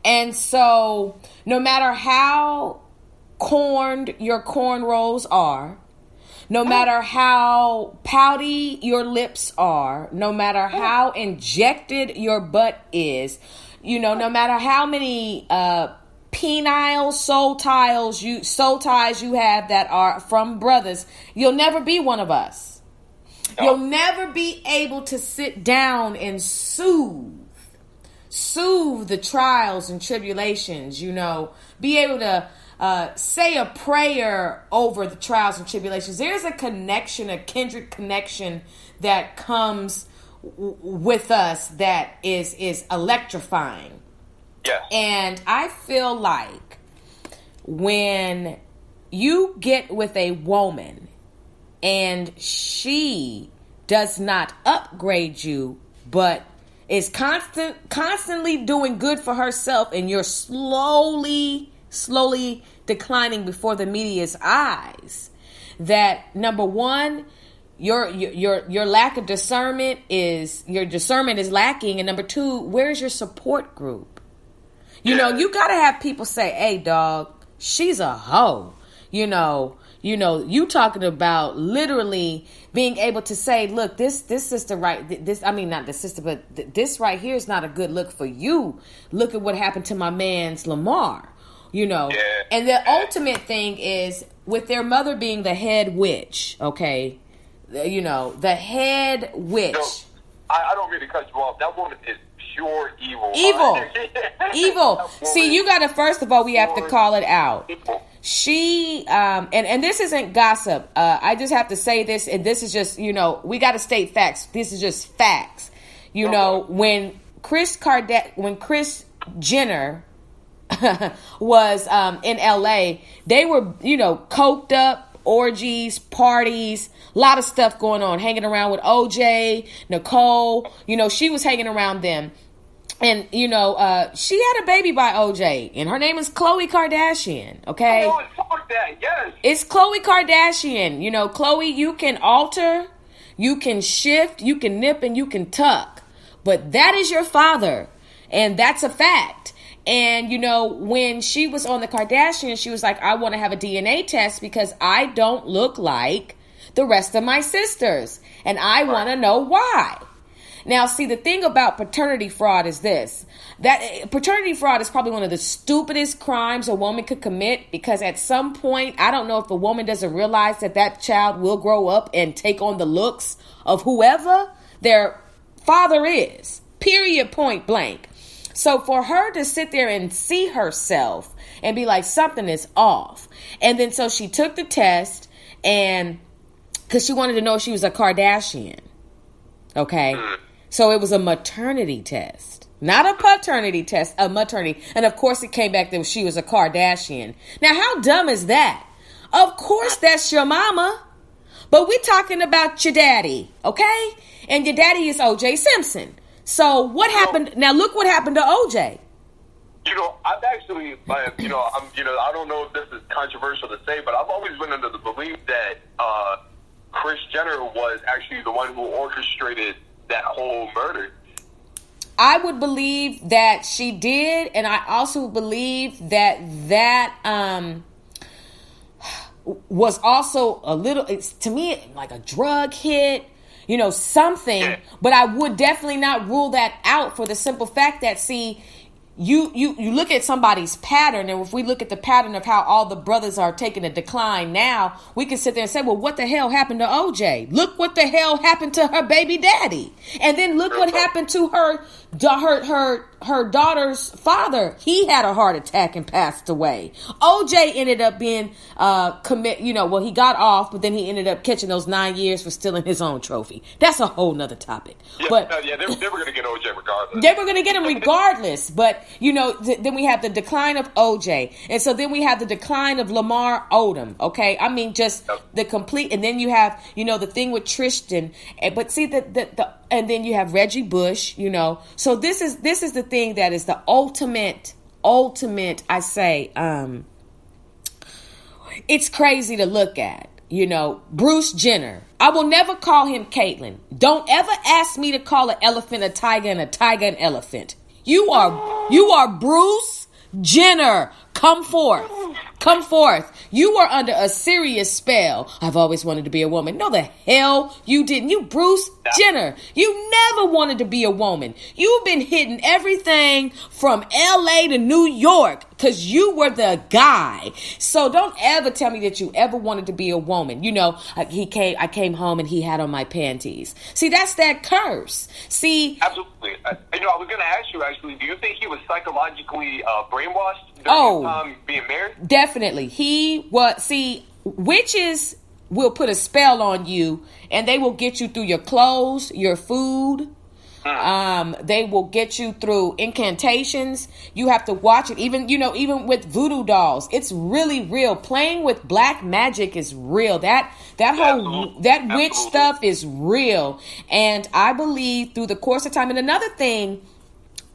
And so no matter how corned your cornrows are, no matter how pouty your lips are, no matter how injected your butt is, you know, no matter how many penile soul ties you have that are from brothers, you'll never be one of us. You'll never be able to sit down and soothe the trials and tribulations, you know, be able to say a prayer over the trials and tribulations. There's a connection, a kindred connection that comes with us that is electrifying. Yeah. And I feel like when you get with a woman and she does not upgrade you, but is constantly doing good for herself, and you're slowly declining before the media's eyes, that number one, your lack of discernment is lacking, and number two, where's your support group? You know, you gotta have people say, "Hey, dog, she's a hoe." You know, you talking about literally being able to say, "Look, this sister not the sister, but this right here is not a good look for you. Look at what happened to my man's Lamar." You know, and the ultimate thing is with their mother being the head witch. Okay, you know, the head witch. No, I don't mean to cut you off. That woman is pure evil. Evil. See, you gotta, first of all, we have to call it out. She, and this isn't gossip. I just have to say this, and this is just, you know, we gotta state facts. This is just facts. You know, when Kris Jenner was in LA, they were, you know, coked up, orgies, parties, a lot of stuff going on, hanging around with OJ, Nicole, you know, she was hanging around them. And, you know, she had a baby by OJ, and her name is Khloe Kardashian, okay? Oh, fuck that, yes. It's Khloe Kardashian. You know, Khloe, you can alter, you can shift, you can nip, and you can tuck. But that is your father, and that's a fact. And, you know, when she was on the Kardashians, she was like, I want to have a DNA test because I don't look like the rest of my sisters. And I want to know why. Now, see, the thing about paternity fraud is this. That paternity fraud is probably one of the stupidest crimes a woman could commit, because at some point, I don't know if a woman doesn't realize that that child will grow up and take on the looks of whoever their father is. Period, point blank. So for her to sit there and see herself and be like, something is off. And then so she took the test, and because she wanted to know if she was a Kardashian. Okay. So it was a maternity test, not a paternity test, a maternity. And of course it came back that she was a Kardashian. Now, how dumb is that? Of course that's your mama, but we're talking about your daddy. Okay. And your daddy is O.J. Simpson. So what happened? Now look what happened to OJ. I've actually, I don't know if this is controversial to say, but I've always been under the belief that Kris Jenner was actually the one who orchestrated that whole murder. I would believe that she did, and I also believe that was also a little, it's to me like a drug hit. Something, yeah. But I would definitely not rule that out for the simple fact that, see, you look at somebody's pattern, and if we look at the pattern of how all the brothers are taking a decline now, we can sit there and say, well, what the hell happened to OJ? Look what the hell happened to her baby daddy. And then look what happened to her daughter's father. He had a heart attack and passed away. OJ ended up being he got off, but then he ended up catching those 9 years for stealing his own trophy. That's a whole nother topic. Yeah, but they were going to get OJ regardless. They were going to get him regardless. But, then we have the decline of OJ. And so then we have the decline of Lamar Odom. Okay. I mean, just the complete. And then you have, the thing with Tristan. But see, and then you have Reggie Bush, So this is the thing that is the ultimate, I say, it's crazy to look at. Bruce Jenner. I will never call him Caitlyn. Don't ever ask me to call an elephant a tiger and a tiger an elephant. You are Bruce Jenner. Come forth. You are under a serious spell. I've always wanted to be a woman. No, the hell you didn't. You Bruce Jenner. You never wanted to be a woman. You've been hitting everything from LA to New York because you were the guy. So don't ever tell me that you ever wanted to be a woman. I came home and he had on my panties. See, that's that curse. See, absolutely. I was going to ask you, actually, do you think he was psychologically brainwashed during his time being married? Definitely. Witches will put a spell on you, and they will get you through your clothes, your food. They will get you through incantations. You have to watch it. Even with voodoo dolls, it's really real. Playing with black magic is real. That witch stuff is real. And I believe through the course of time. And another thing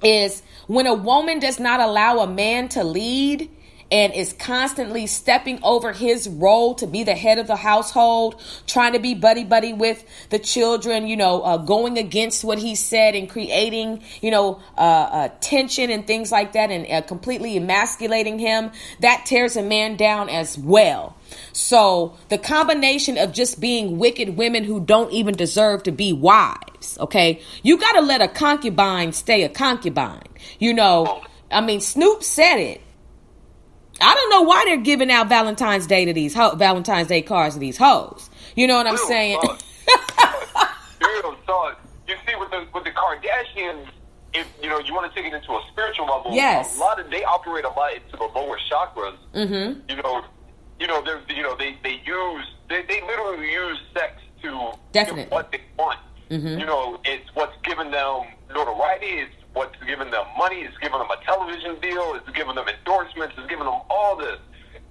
is when a woman does not allow a man to lead and is constantly stepping over his role to be the head of the household, trying to be buddy with the children, going against what he said and creating, tension and things like that, and completely emasculating him, that tears a man down as well. So the combination of just being wicked women who don't even deserve to be wives, okay? You got to let a concubine stay a concubine. Snoop said it. I don't know why they're giving out Valentine's Day Valentine's Day cards to these hoes. You know what I'm saying? Real thought. You see, with the Kardashians, if you want to take it into a spiritual level, yes, they operate a lot into the lower chakras. Mm-hmm. They literally use sex to definitely get what they want. Mm-hmm. It's what's giving them notoriety. It's what's giving them money. It's giving them a television deal. It's giving them endorsements. It's giving them all this.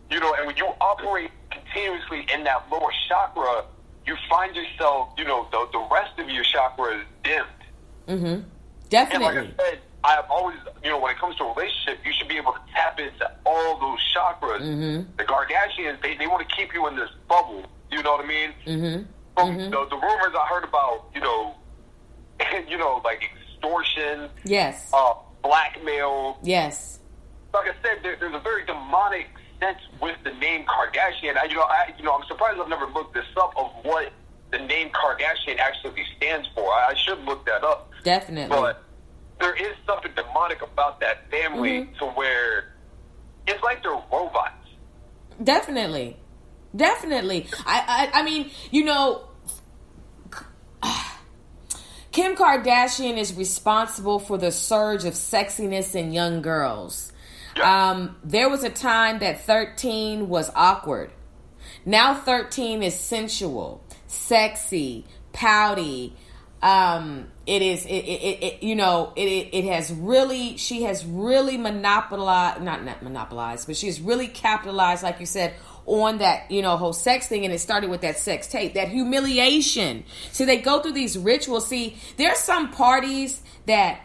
And when you operate continuously in that lower chakra, you find yourself, the rest of your chakra is dimmed. Mm-hmm. Definitely. And like I said, I've always, when it comes to a relationship, you should be able to tap into all those chakras. Mm-hmm. The Kardashians, they want to keep you in this bubble. You know what I mean? Mm-hmm. From the rumors I heard about, like extortion. Yes. Blackmail. Yes. Like I said, there's a very demonic sense with the name Kardashian. I'm surprised I've never looked this up of what the name Kardashian actually stands for. I should look that up. Definitely. But there is something demonic about that family to where it's like they're robots. Definitely. I mean, you know, Kim Kardashian is responsible for the surge of sexiness in young girls. Yeah. There was a time that 13 was awkward. Now 13 is sensual, sexy, pouty. She has really monopolized, not monopolized, but she's really capitalized, like you said, on that, whole sex thing. And it started with that sex tape, that humiliation. So they go through these rituals. See, there are some parties that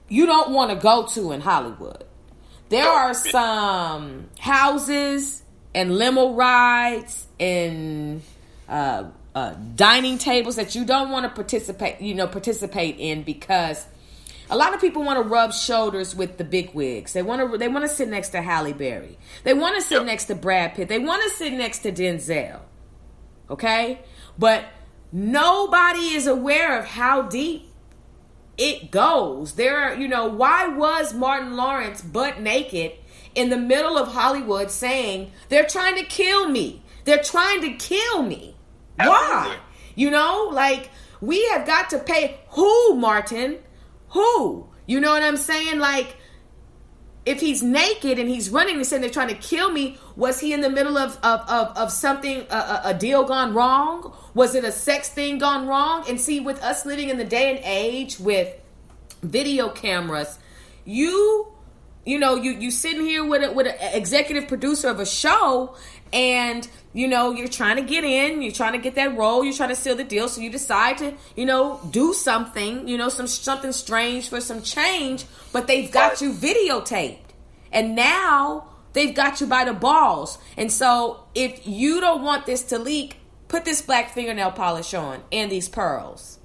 you don't want to go to in Hollywood. There are some houses and limo rides and dining tables that you don't want to participate in, because a lot of people want to rub shoulders with the big wigs. They want to sit next to Halle Berry. They want to sit next to Brad Pitt. They want to sit next to Denzel. Okay? But nobody is aware of how deep it goes. There are, why was Martin Lawrence butt naked in the middle of Hollywood saying, they're trying to kill me. They're trying to kill me. Why? Like, we have got to pay. Who, Martin? Who? You know what I'm saying? Like, if he's naked and he's running and saying they're trying to kill me, was he in the middle of something, a deal gone wrong? Was it a sex thing gone wrong? And see, with us living in the day and age with video cameras, you sitting here with an executive producer of a show, and you're trying to get in, you're trying to get that role, you're trying to seal the deal, so you decide to do something, something strange for some change, but they've got you videotaped, and now they've got you by the balls. And so if you don't want this to leak, put this black fingernail polish on and these pearls.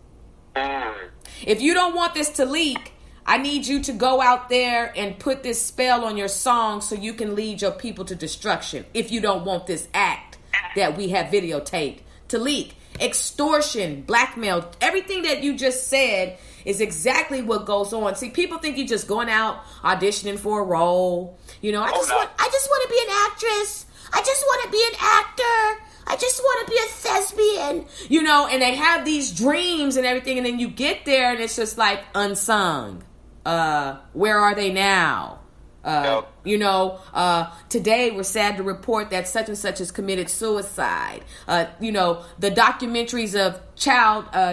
If you don't want this to leak, I need you to go out there and put this spell on your song so you can lead your people to destruction. If you don't want this act that we have videotaped to leak. Extortion, blackmail, everything that you just said is exactly what goes on. See, people think you're just going out auditioning for a role. I just want to be an actress. I just want to be an actor. I just want to be a thespian. And they have these dreams and everything, and then you get there and it's just like unsung. Where are they now? Today we're sad to report that such and such has committed suicide. The documentaries of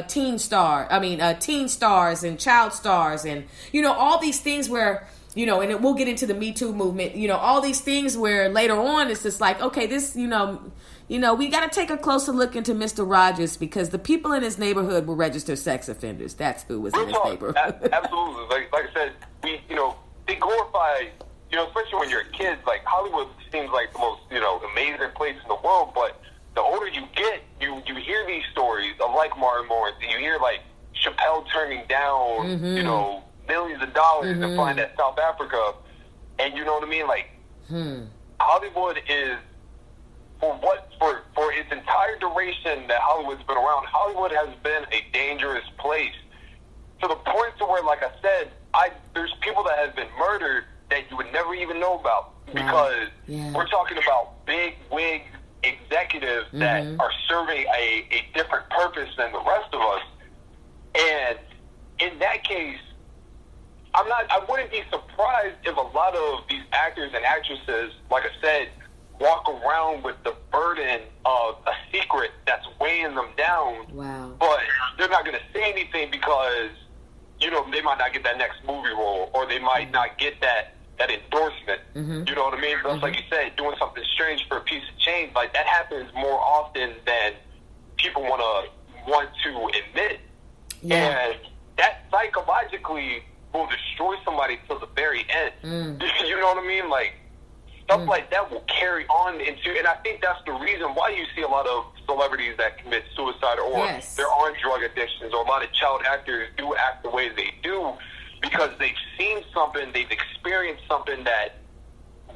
teen stars and child stars, and all these things where and we'll get into the Me Too movement. All these things where later on it's just like, okay, this we got to take a closer look into Mr. Rogers, because the people in his neighborhood were registered sex offenders. That's who was in his neighborhood. Absolutely. Like I said, they glorify, especially when you're a kid, like Hollywood seems like the most, amazing place in the world. But the older you get, you hear these stories of like Martin Lawrence, and you hear like Chappelle turning down, millions of dollars to find at South Africa. And you know what I mean? Like, Hollywood is, for its entire duration that Hollywood's been around, Hollywood has been a dangerous place, to the point to where, like I said, there's people that have been murdered that you would never even know about, because we're talking about big wig executives that are serving a different purpose than the rest of us. And in that case, I wouldn't be surprised if a lot of these actors and actresses, like I said, walk around with the burden of a secret that's weighing them down. Wow. But they're not going to say anything because, they might not get that next movie role, or they might not get that endorsement. You know what I mean? But like you said, doing something strange for a piece of change, like that happens more often than people want to admit. Yeah. And that psychologically will destroy somebody till the very end. You know what I mean? Like, stuff like that will carry on into, and I think that's the reason why you see a lot of celebrities that commit suicide, or they're on drug addictions, or a lot of child actors do act the way they do, because they've seen something, they've experienced something that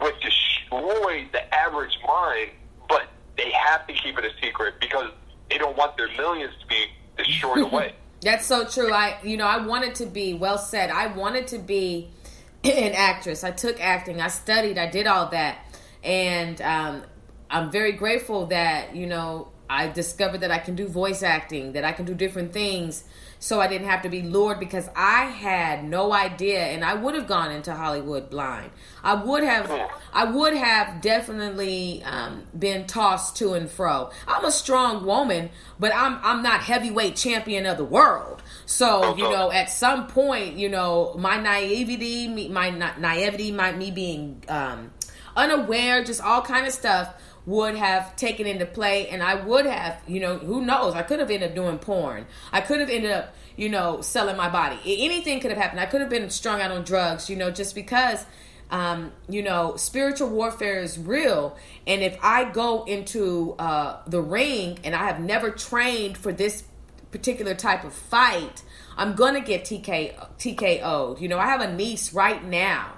would destroy the average mind, but they have to keep it a secret, because they don't want their millions to be destroyed away. That's so true. I wanted to be, well said, I wanted to be an actress. I took acting. I studied. I did all that. And I'm very grateful that, I discovered that I can do voice acting, that I can do different things, so I didn't have to be lured, because I had no idea, and I would have gone into Hollywood blind. I would have definitely been tossed to and fro. I'm a strong woman, but I'm not heavyweight champion of the world. So, at some point, my naivety, me being unaware, just all kind of stuff would have taken into play, and I would have, who knows, I could have ended up doing porn. I could have ended up, selling my body. Anything could have happened. I could have been strung out on drugs, just because, spiritual warfare is real. And if I go into the ring and I have never trained for this particular type of fight, I'm going to get TKO'd. I have a niece right now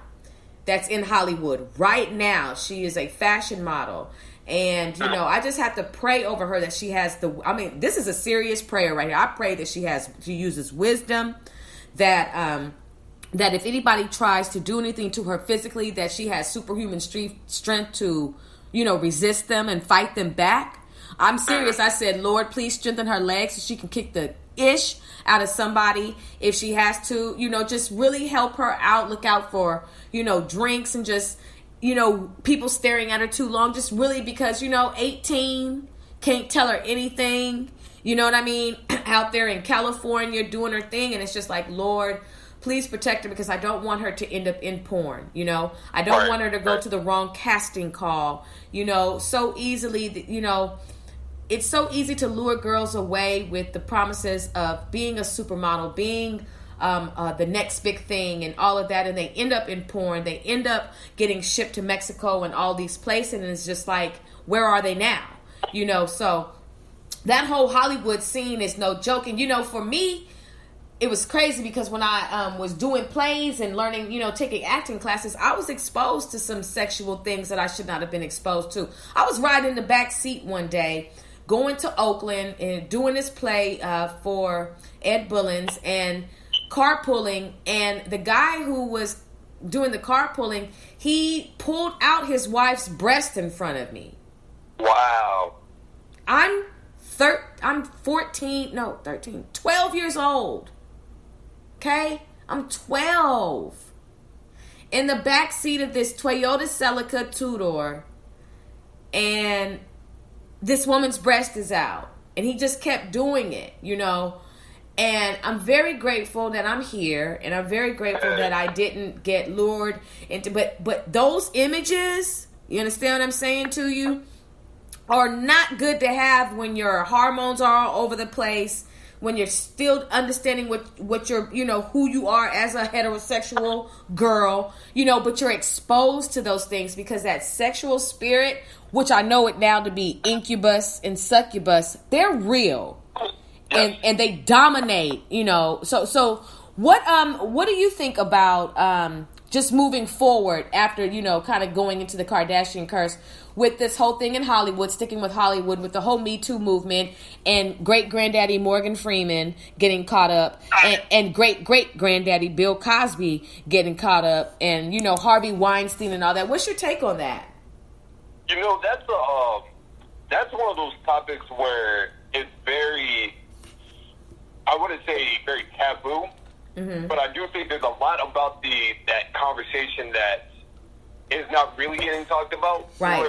that's in Hollywood right now. She is a fashion model. And, I just have to pray over her that she has this is a serious prayer right here. I pray that she uses wisdom, that if anybody tries to do anything to her physically, that she has superhuman strength to, resist them and fight them back. I'm serious. I said, Lord, please strengthen her legs so she can kick the ish out of somebody if she has to, just really help her out. Look out for, drinks and just, people staring at her too long, just really because, 18, can't tell her anything, you know what I mean, out there in California doing her thing, and it's just like, Lord, please protect her, because I don't want her to end up in porn, I don't want her to go to the wrong casting call, so easily, it's so easy to lure girls away with the promises of being a supermodel, being the next big thing and all of that, and they end up in porn. They end up getting shipped to Mexico and all these places, and it's just like, where are they now? So that whole Hollywood scene is no joke. And for me, it was crazy, because when I was doing plays and learning, taking acting classes, I was exposed to some sexual things that I should not have been exposed to. I was riding in the back seat one day, going to Oakland and doing this play for Ed Bullins, and carpooling, and the guy who was doing the carpooling, he pulled out his wife's breast in front of me. Wow. I'm 12 years old. Okay? I'm 12. In the back seat of this Toyota Celica two-door, and this woman's breast is out. And he just kept doing it, And I'm very grateful that I'm here, and I'm very grateful that I didn't get lured into, but those images, you understand what I'm saying to you, are not good to have when your hormones are all over the place, when you're still understanding what you're, who you are as a heterosexual girl, but you're exposed to those things, because that sexual spirit, which I know it now to be incubus and succubus, they're real. And they dominate, So what do you think about just moving forward after, kind of going into the Kardashian curse with this whole thing in Hollywood, sticking with Hollywood, with the whole Me Too movement, and great-granddaddy Morgan Freeman getting caught up, and great-great-granddaddy Bill Cosby getting caught up, and, Harvey Weinstein and all that? What's your take on that? That's one of those topics where it's very, I wouldn't say very taboo, but I do think there's a lot about that conversation that is not really getting talked about. Right.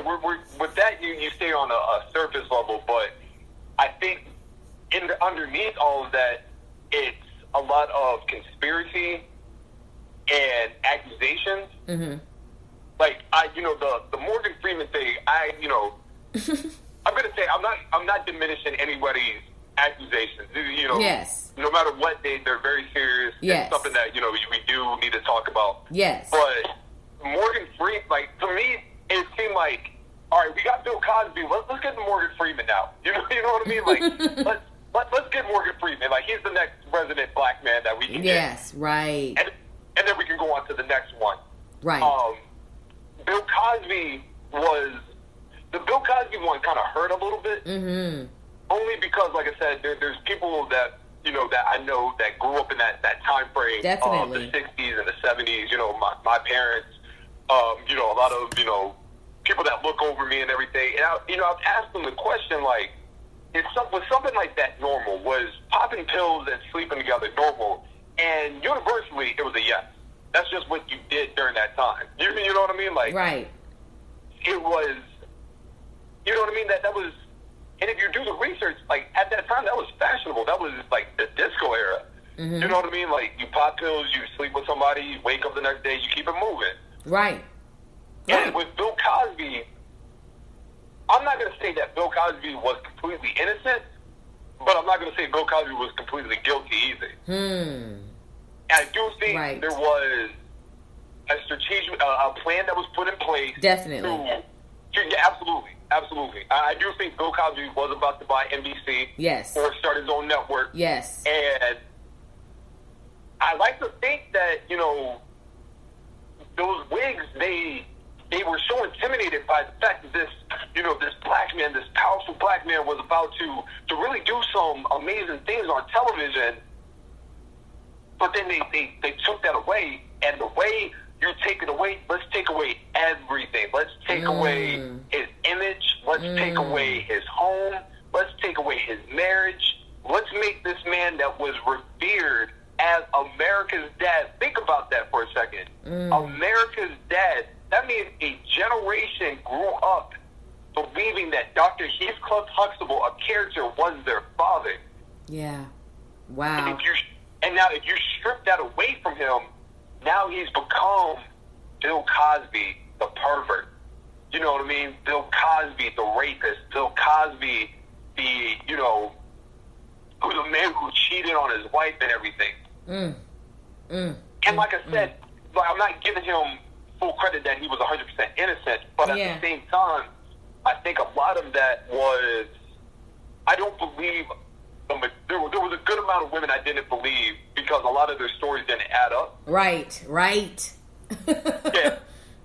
With that, you stay on a surface level, but I think underneath all of that, it's a lot of conspiracy and accusations. Like the Morgan Freeman thing. I'm gonna say I'm not diminishing anybody's accusations. Yes. No matter what, they're very serious. Yes. It's something that we do need to talk about. Yes. But Morgan Freeman, to me, it seemed like, all right, we got Bill Cosby. Let's get Morgan Freeman now. You know what I mean? Like let's get Morgan Freeman. Like, he's the next resident black man that we can get. Yes. Right. And then we can go on to the next one. Right. Bill Cosby one kind of hurt a little bit. only because, like I said, there's people that that I know that grew up in that time frame of the 60s and the 70s. My parents, a lot of people that look over me and everything. And I've asked them the question, like, was something like that normal? Was popping pills and sleeping together normal? And universally, it was a yes. That's just what you did during that time. You know what I mean? Like, right. It was, you know what I mean? That was, and if you do the research, like, at that time, that was fashionable. That was, like, the disco era. Mm-hmm. You know what I mean? Like, you pop pills, you sleep with somebody, you wake up the next day, you keep it moving. Right. And with Bill Cosby, I'm not going to say that Bill Cosby was completely innocent, but I'm not going to say Bill Cosby was completely guilty either. And I do think there was a strategic, a plan that was put in place. Definitely. Yeah, absolutely. I do think Bill Cosby was about to buy NBC. Yes. Or start his own network. Yes. And I like to think that, those wigs, they were so intimidated by the fact that this black man, this powerful black man was about to really do some amazing things on television. But then they took that away, and the way you take it away, let's take away everything. Let's take away his image. Let's take away his home. Let's take away his marriage. Let's make this man that was revered as America's dad. Think about that for a second. America's dad. That means a generation grew up believing that Dr. Heathcliff Huxtable, a character, was their father. Yeah. Wow. And now if you strip that away from him, now he's become Bill Cosby, the pervert. You know what I mean? Bill Cosby, the rapist. Bill Cosby, the man who cheated on his wife and everything. And like I said, I'm not giving him full credit that he was 100% innocent, but at the same time, I think a lot of that was, I don't believe, there was a good amount of women I didn't believe because a lot of their stories didn't add up. Right. Yeah.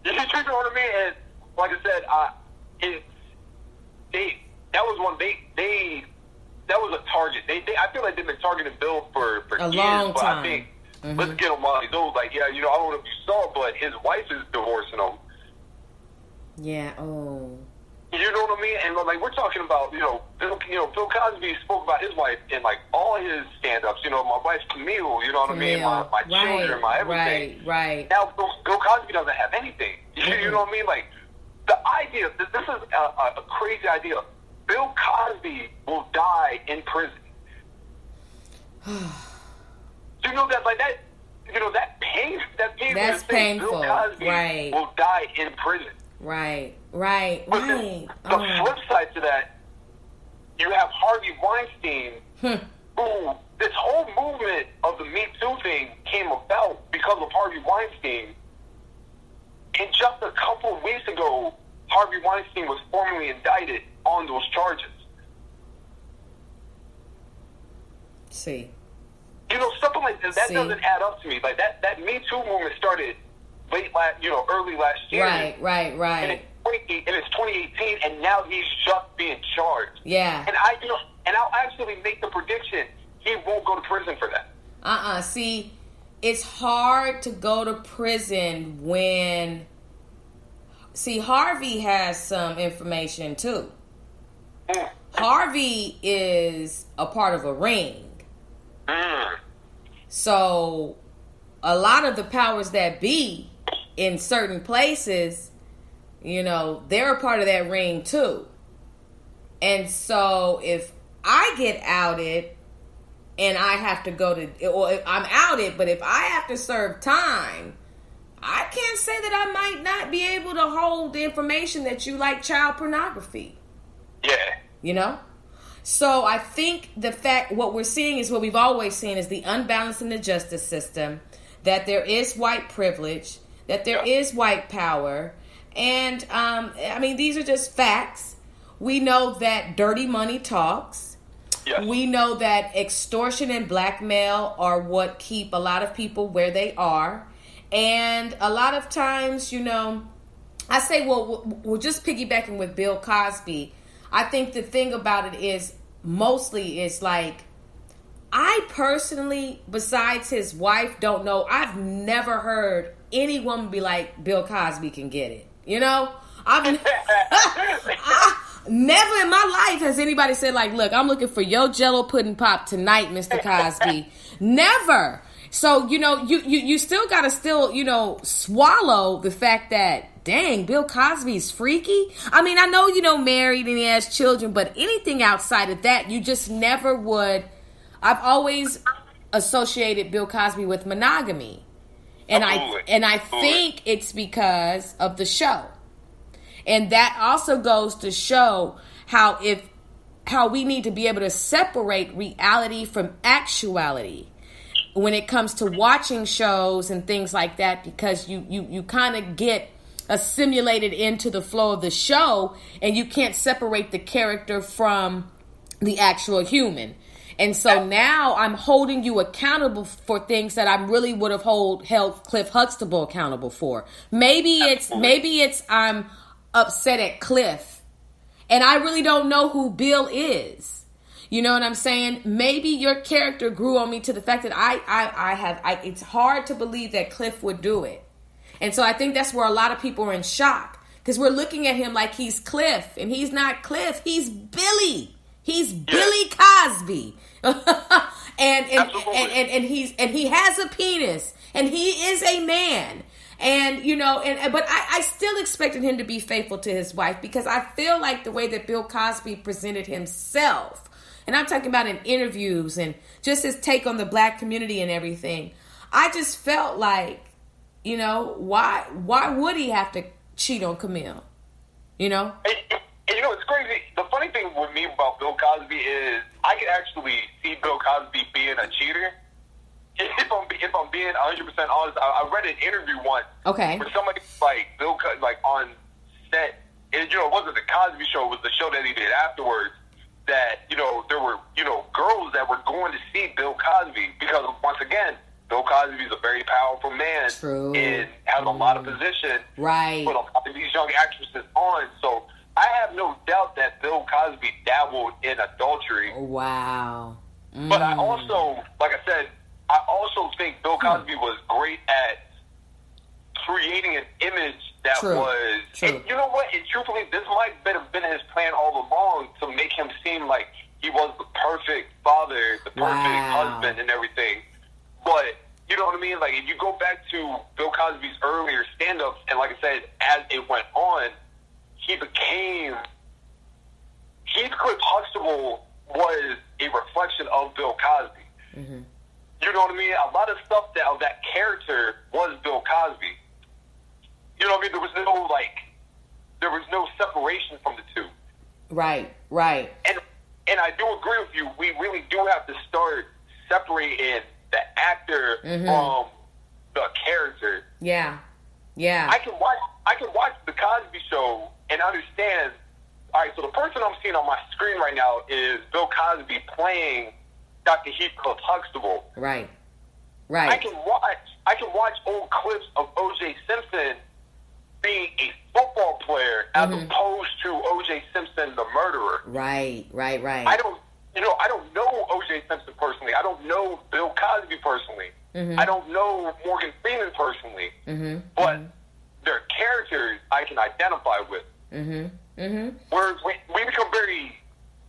You know what I mean? And like I said, that was a target. I feel like they've been targeting Bill for a years, long but time. I think, let's get him while he's old. Like, I don't know if you saw, but his wife is divorcing him. Yeah. Oh. You know what I mean? And like, we're talking about, Bill Cosby spoke about his wife in like all his stand-ups. My wife's Camille. You know what I mean? My children, my everything. Right. Now Bill Cosby doesn't have anything. You know what I mean? Like, the idea. This is a crazy idea. Bill Cosby will die in prison. You know that, like that. That pain. That's painful. Bill Cosby will die in prison. Right. But the flip side to that, you have Harvey Weinstein, who this whole movement of the Me Too thing came about because of Harvey Weinstein. And just a couple of weeks ago, Harvey Weinstein was formally indicted on those charges. See. Something like this, that doesn't add up to me. Like, that Me Too movement started early last year. Right. And it's 2018, and now he's just being charged. Yeah. And I'll actually make the prediction he won't go to prison for that. See, it's hard to go to prison when... See, Harvey has some information, too. Harvey is a part of a ring. So, a lot of the powers that be in certain places, they're a part of that ring too. And so if I get outed and I have to go to, or if I'm outed, but if I have to serve time, I can't say that I might not be able to hold the information that you like child pornography. Yeah. So I think what we're seeing is what we've always seen is the unbalance in the justice system, that there is white privilege, that there is white power. And, these are just facts. We know that dirty money talks. Yes. We know that extortion and blackmail are what keep a lot of people where they are. And a lot of times, I say, we're just piggybacking with Bill Cosby. I think the thing about it is mostly is like, I personally, besides his wife, don't know. I've never heard any woman be like, Bill Cosby can get it. You know? Never in my life has anybody said like, look, I'm looking for your Jello pudding pop tonight, Mr. Cosby. Never. So, you still got to swallow the fact that, dang, Bill Cosby's freaky. I mean, I know, married and he has children, but anything outside of that, you just never would. I've always associated Bill Cosby with monogamy. And I think it's because of the show. And that also goes to show how we need to be able to separate reality from actuality when it comes to watching shows and things like that, because you kind of get assimilated into the flow of the show and you can't separate the character from the actual human. And so now I'm holding you accountable for things that I really would have held Cliff Huxtable accountable for. Maybe it's I'm upset at Cliff and I really don't know who Bill is. You know what I'm saying? Maybe your character grew on me to the fact that it's hard to believe that Cliff would do it. And so I think that's where a lot of people are in shock, because we're looking at him like he's Cliff, and he's not Cliff. He's Billy. He's Billy Cosby. and he has a penis, and he is a man. And, but I still expected him to be faithful to his wife, because I feel like the way that Bill Cosby presented himself, and I'm talking about in interviews and just his take on the black community and everything, I just felt like, why would he have to cheat on Camille? And it's crazy. The funny thing with me about Bill Cosby is I can actually see Bill Cosby being a cheater. If I'm being 100% honest, I read an interview once. Okay. Where somebody like Bill, like on set, and it wasn't the Cosby Show, it was the show that he did afterwards. That there were girls that were going to see Bill Cosby because once again, Bill Cosby is a very powerful man. True. And has a lot of position. Right. Put a lot of these young actresses on. So I have no doubt that Bill Cosby dabbled in adultery. Wow. But I also, like I said, I also think Bill Cosby was great at creating an image that was... True. And you know what? And truthfully, this might have been his plan all along, to make him seem like he was the perfect father, the perfect husband and everything. But, you know what I mean? Like, if you go back to Bill Cosby's earlier stand-ups, and like I said, as it went on, he became... Heathcliff Huxtable was a reflection of Bill Cosby. Mm-hmm. You know what I mean? A lot of stuff of that character was Bill Cosby. You know what I mean? There was no separation from the two. Right. And I do agree with you. We really do have to start separating the actor from the character. Yeah. I can watch the Cosby Show and understand. All right, so the person I'm seeing on my screen right now is Bill Cosby playing Dr. Heathcliff Huxtable. Right. I can watch old clips of O.J. Simpson being a football player as opposed to O.J. Simpson, the murderer. Right. I don't know O.J. Simpson personally. I don't know Bill Cosby personally. I don't know Morgan Freeman personally. But their characters I can identify with. Whereas we become very,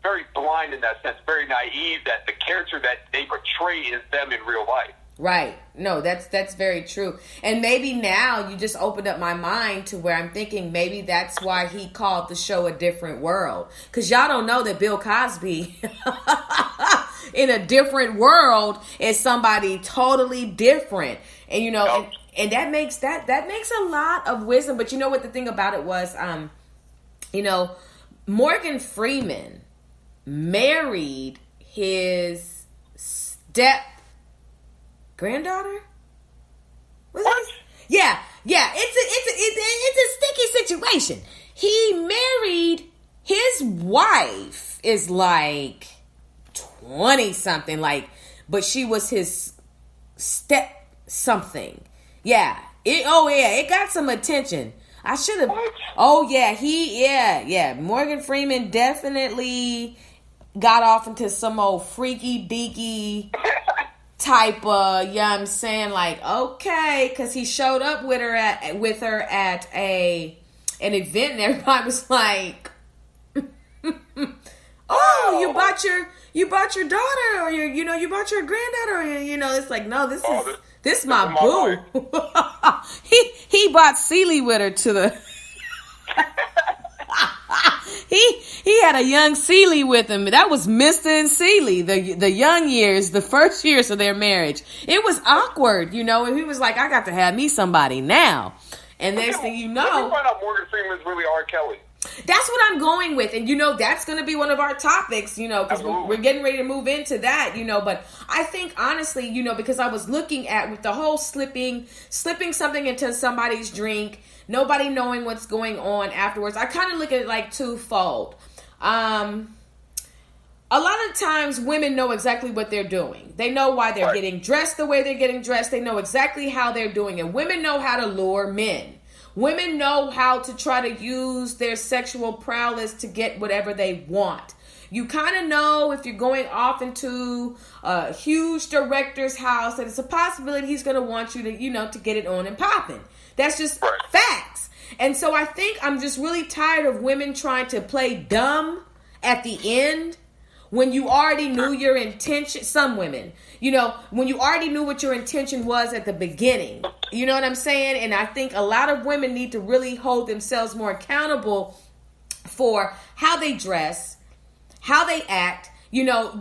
very blind in that sense, very naive that the character that they portray is them in real life. Right. No, that's very true. And maybe now you just opened up my mind to where I'm thinking maybe that's why he called the show A Different World. Because y'all don't know that Bill Cosby in a different world is somebody totally different. And, and that makes a lot of wisdom. But you know what the thing about it was, Morgan Freeman married his step granddaughter. What? Yeah. It's a sticky situation. He married his wife is like 20 something, but she was his step something. Yeah. It got some attention. I should have. Oh yeah, Morgan Freeman definitely got off into some old freaky deaky type of, you know what I'm saying, like, okay, because he showed up with her at an event, and everybody was like, oh, you bought your daughter, or you bought your granddaughter, or, it's like, no, this is my boo. he bought Celie with her to the he had a young Celie with him. That was Mr. and Celie, the young years, the first years of their marriage. It was awkward, and he was like, I got to have me somebody now. And next thing you know, let me find out Morgan Freeman's really R. Kelly. That's what I'm going with. And, that's going to be one of our topics, because we're getting ready to move into that, But I think, honestly, because I was looking at with the whole slipping something into somebody's drink, nobody knowing what's going on afterwards, I kind of look at it like twofold. A lot of times women know exactly what they're doing. They know why they're getting dressed the way they're getting dressed. They know exactly how they're doing it. Women know how to lure men. Women know how to try to use their sexual prowess to get whatever they want. You kind of know if you're going off into a huge director's house that it's a possibility he's going to want you to, to get it on and popping. That's just facts. And so I think I'm just really tired of women trying to play dumb at the end when you already knew your intention. Some women, when you already knew what your intention was at the beginning. You know what I'm saying? And I think a lot of women need to really hold themselves more accountable for how they dress, how they act. You know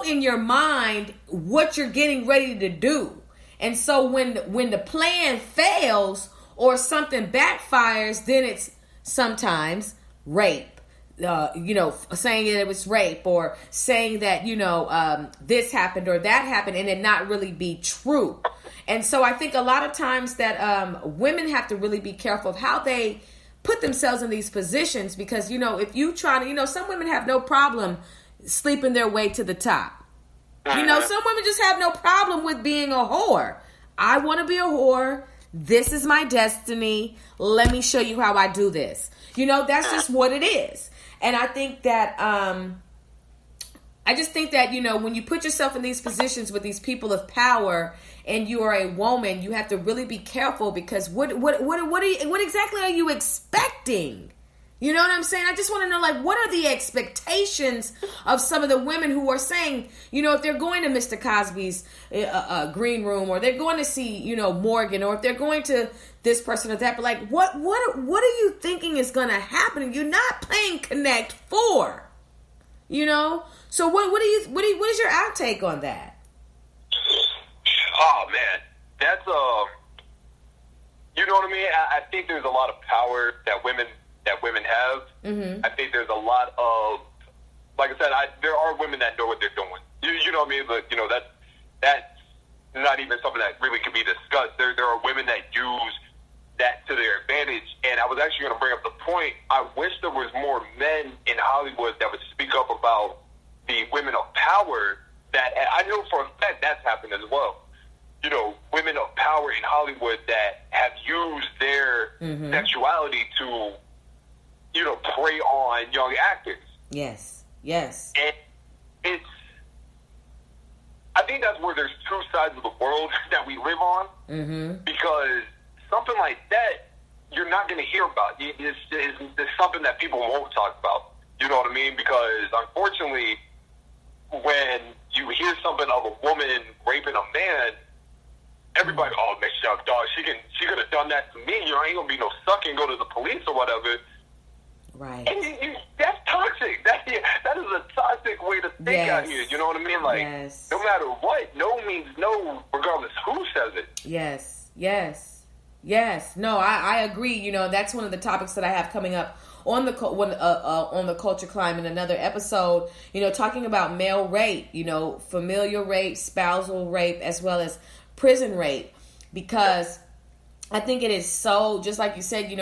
in your mind what you're getting ready to do. And so when the plan fails or something backfires, then it's sometimes rape. Saying that it was rape, or saying that, this happened or that happened, and it not really be true. And so I think a lot of times that women have to really be careful of how they put themselves in these positions, because, if you try to, some women have no problem sleeping their way to the top. Some women just have no problem with being a whore. I want to be a whore. This is my destiny. Let me show you how I do this. That's just what it is. And I think that, when you put yourself in these positions with these people of power and you are a woman, you have to really be careful, because what exactly are you expecting? You know what I'm saying? I just want to know, what are the expectations of some of the women who are saying, if they're going to Mr. Cosby's green room, or they're going to see, Morgan, or if they're going to this person or that, but what are you thinking is going to happen? You're not playing Connect 4, So what is your outtake on that? Oh man, that's you know what I mean? I think there's a lot of power that women have. Mm-hmm. I think there's a lot of, like I said, there are women that know what they're doing. You know what I mean? But that's not even something that really can be discussed. There are women that use that to their advantage. And I was actually going to bring up the point. I wish there was more men in Hollywood that would speak up about the women of power. That I know for a fact that's happened as well. Women of power in Hollywood that have used their sexuality to, prey on young actors. Yes. And I think that's where there's two sides of the world that we live on. Mm-hmm. Because something like that, you're not going to hear about. It's something that people won't talk about. You know what I mean? Because unfortunately, when you hear something of a woman raping a man, everybody, oh, man, dog, she could have done that to me. Ain't gonna be no sucking, go to the police or whatever. Right. And that's toxic. That is a toxic way to think out here. You know what I mean? No matter what, no means no, regardless who says it. Yes. No, I agree. That's one of the topics that I have coming up on the Culture Climate, another episode, talking about male rape, familial rape, spousal rape, as well as prison rape, because I think it is so, just like you said,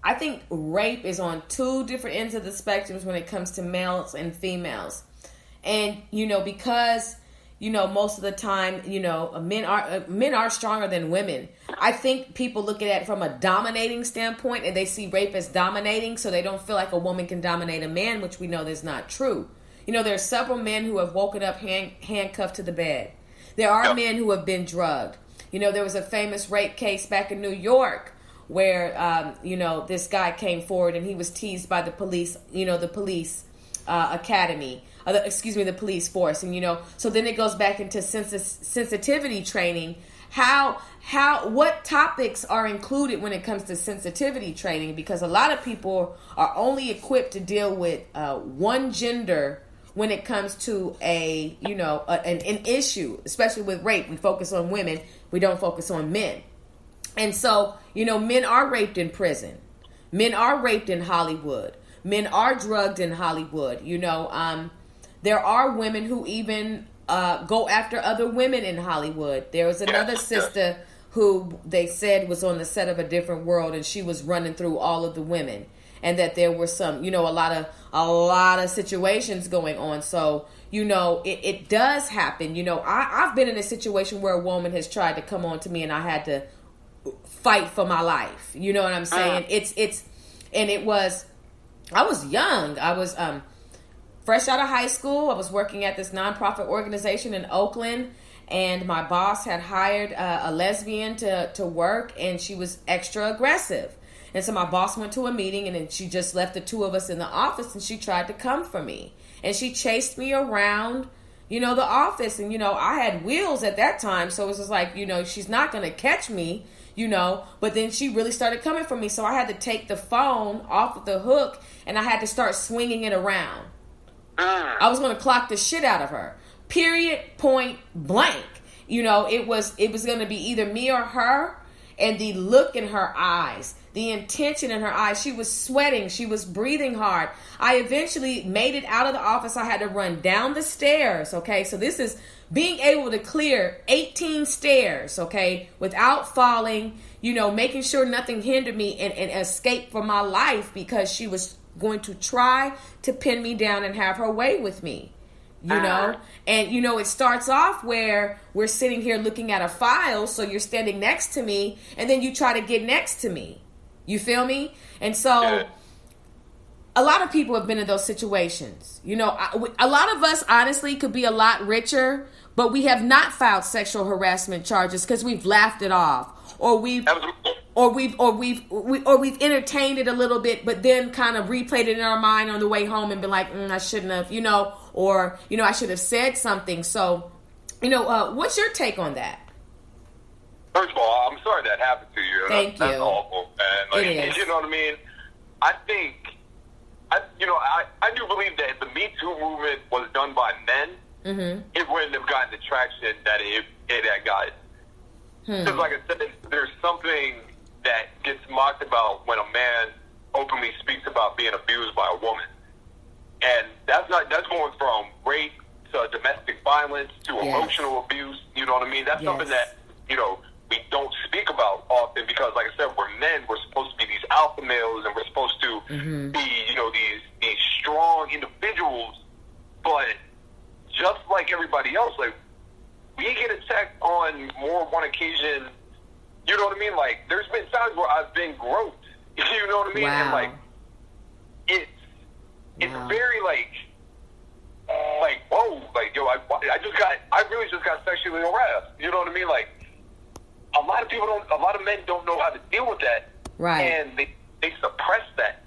I think rape is on two different ends of the spectrums when it comes to males and females. And, because, most of the time, men are stronger than women. I think people look at it from a dominating standpoint, and they see rape as dominating, so they don't feel like a woman can dominate a man, which we know that's not true. There are several men who have woken up handcuffed to the bed. There are men who have been drugged. There was a famous rape case back in New York where, this guy came forward and he was teased by the police, the police academy, the police force. And, so then it goes back into sensitivity training. What topics are included when it comes to sensitivity training? Because a lot of people are only equipped to deal with one gender when it comes to an issue, especially with rape. We focus on women. We don't focus on men. And so, men are raped in prison. Men are raped in Hollywood. Men are drugged in Hollywood. There are women who even go after other women in Hollywood. There was another sister who they said was on the set of A Different World, and she was running through all of the women, and that there were some, a lot of situations going on. So, it does happen. I've been in a situation where a woman has tried to come on to me, and I had to fight for my life. You know what I'm saying? I was young. I was fresh out of high school. I was working at this nonprofit organization in Oakland, and my boss had hired a lesbian to work, and she was extra aggressive. And so my boss went to a meeting, and then she just left the two of us in the office, and she tried to come for me. And she chased me around, the office. And, I had wheels at that time, so it was just like, she's not going to catch me, But then she really started coming for me, so I had to take the phone off of the hook, and I had to start swinging it around. I was going to clock the shit out of her. Period, point blank. It was going to be either me or her, and the look in her eyes, the intention in her eyes. She was sweating. She was breathing hard. I eventually made it out of the office. I had to run down the stairs, okay? So this is being able to clear 18 stairs, okay, without falling, making sure nothing hindered me, and escape for my life, because she was going to try to pin me down and have her way with me, And, it starts off where we're sitting here looking at a file, so you're standing next to me, and then you try to get next to me. You feel me? And so a lot of people have been in those situations. A lot of us, honestly, could be a lot richer, but we have not filed sexual harassment charges because we've laughed it off, or we've entertained it a little bit, but then kind of replayed it in our mind on the way home and been like, I shouldn't have, or I should have said something. So, what's your take on that? First of all, I'm sorry that happened to you. Thank you. That's awful, man. It is. You know what I mean? I think, I do believe that if the Me Too movement was done by men, it wouldn't have gotten the traction that it had gotten. Because, like I said, there's something that gets mocked about when a man openly speaks about being abused by a woman, and that's going from rape to domestic violence to emotional abuse. You know what I mean? That's something that we don't speak about often, because, like I said, we're men. We're supposed to be these alpha males, and we're supposed to be, these strong individuals. But just like everybody else, like, we get attacked on more one occasion. You know what I mean? Like, there's been times where I've been groped. You know what I mean? Wow. And like, it's very like, whoa, like, yo, I really just got sexually harassed. You know what I mean? Like, a lot of men don't know how to deal with that. Right. And they suppress that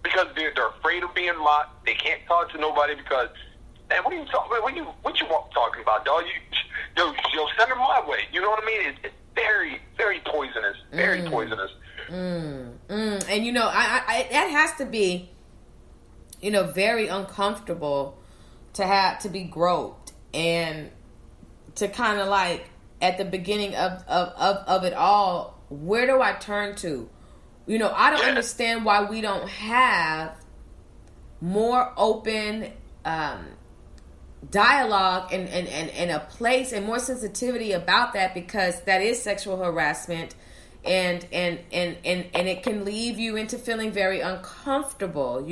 because they're afraid of being mocked. They can't talk to nobody because, man, what are you talking about? What you talking about, dog? Yo, send them my way. You know what I mean? It's very, very poisonous. Very poisonous. And that has to be, very uncomfortable to be groped, and to kind of like at the beginning of it all, where do I turn to? I don't understand why we don't have more open dialogue and a place and more sensitivity about that, because that is sexual harassment, and it can leave you into feeling very uncomfortable.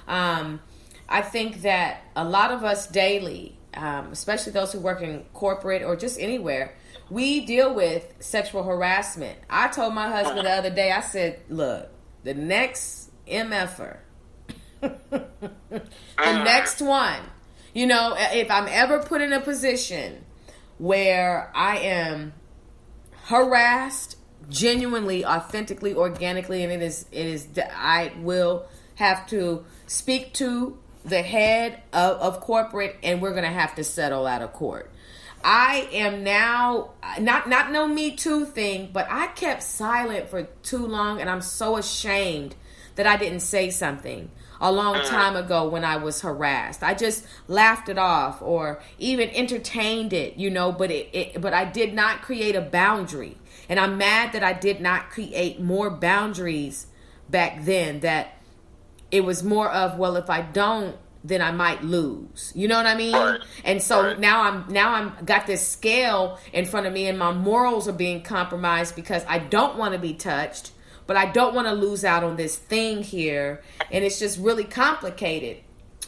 I think that a lot of us daily especially those who work in corporate or just anywhere, we deal with sexual harassment. I told my husband the other day, I said, look, the next MFer, the next one, you know, if I'm ever put in a position where I am harassed genuinely, authentically, organically, and it is I will have to speak to the head of corporate, and we're going to have to settle out of court. I am now, not no Me Too thing, but I kept silent for too long, and I'm so ashamed that I didn't say something a long time ago when I was harassed. I just laughed it off or even entertained it, you know, but but I did not create a boundary. And I'm mad that I did not create more boundaries back then, that it was more of, well, if I don't, then I might lose. You know what I mean? Right. And so Right. now I'm got this scale in front of me, and my morals are being compromised because I don't want to be touched, but I don't want to lose out on this thing here. And it's just really complicated.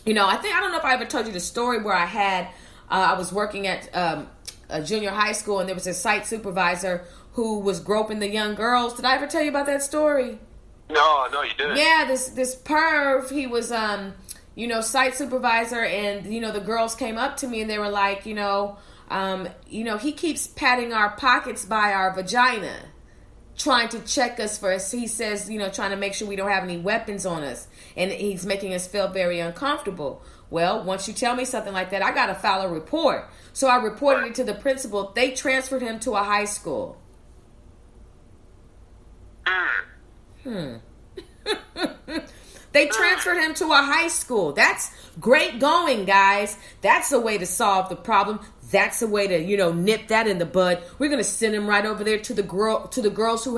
You know, I don't know if I ever told you the story where I was working at a junior high school, and there was a site supervisor who was groping the young girls. Did I ever tell you about that story? No, you didn't. Yeah, this perv, he was, site supervisor, and, the girls came up to me and they were like, he keeps patting our pockets by our vagina, trying to check us for us. He says, trying to make sure we don't have any weapons on us, and he's making us feel very uncomfortable. Well, once you tell me something like that, I got to file a report. So I reported it to the principal. They transferred him to a high school. They transferred him to a high school. That's great going, guys. That's a way to solve the problem. That's a way to, nip that in the bud. We're going to send him right over there to the girls who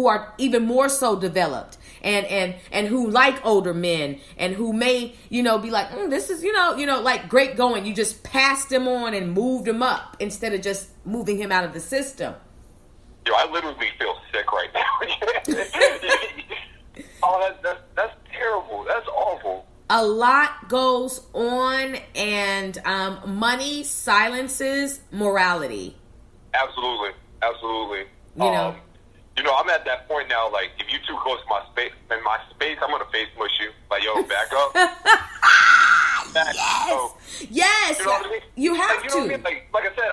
are even more so developed and who like older men, and who may, be like, this is, like great going. You just passed him on and moved him up instead of just moving him out of the system. Yo, I literally feel sick right now. Oh, that's terrible. That's awful. A lot goes on, and money silences morality. Absolutely. I'm at that point now. Like, if you too close to my space, I'm gonna face mush you. Like, yo, back up. Yes. You know what I mean? You have like, to. Know what I mean? Like I said,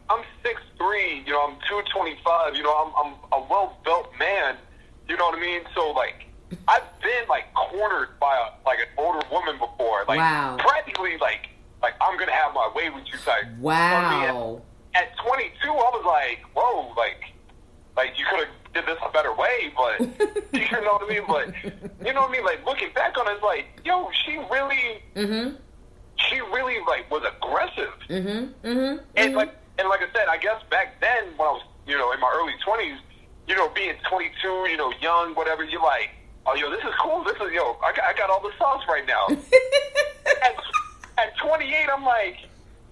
I'm 6'3". I'm 225. I'm a well-built man. You know what I mean? So like, I've been like cornered by an older woman before. Like, wow. Practically like I'm gonna have my way with you type. Wow. You know what I mean? At 22, I was like, whoa, like you could have did this a better way, but you know what I mean? But you know what I mean? Like, looking back on it, it's like, yo, she really like was aggressive. And like I said, I guess back then when I was, in my early 20s, being 22, young, whatever, you're like, oh, yo, this is cool. This is, I got all the sauce right now. At 28, I'm like,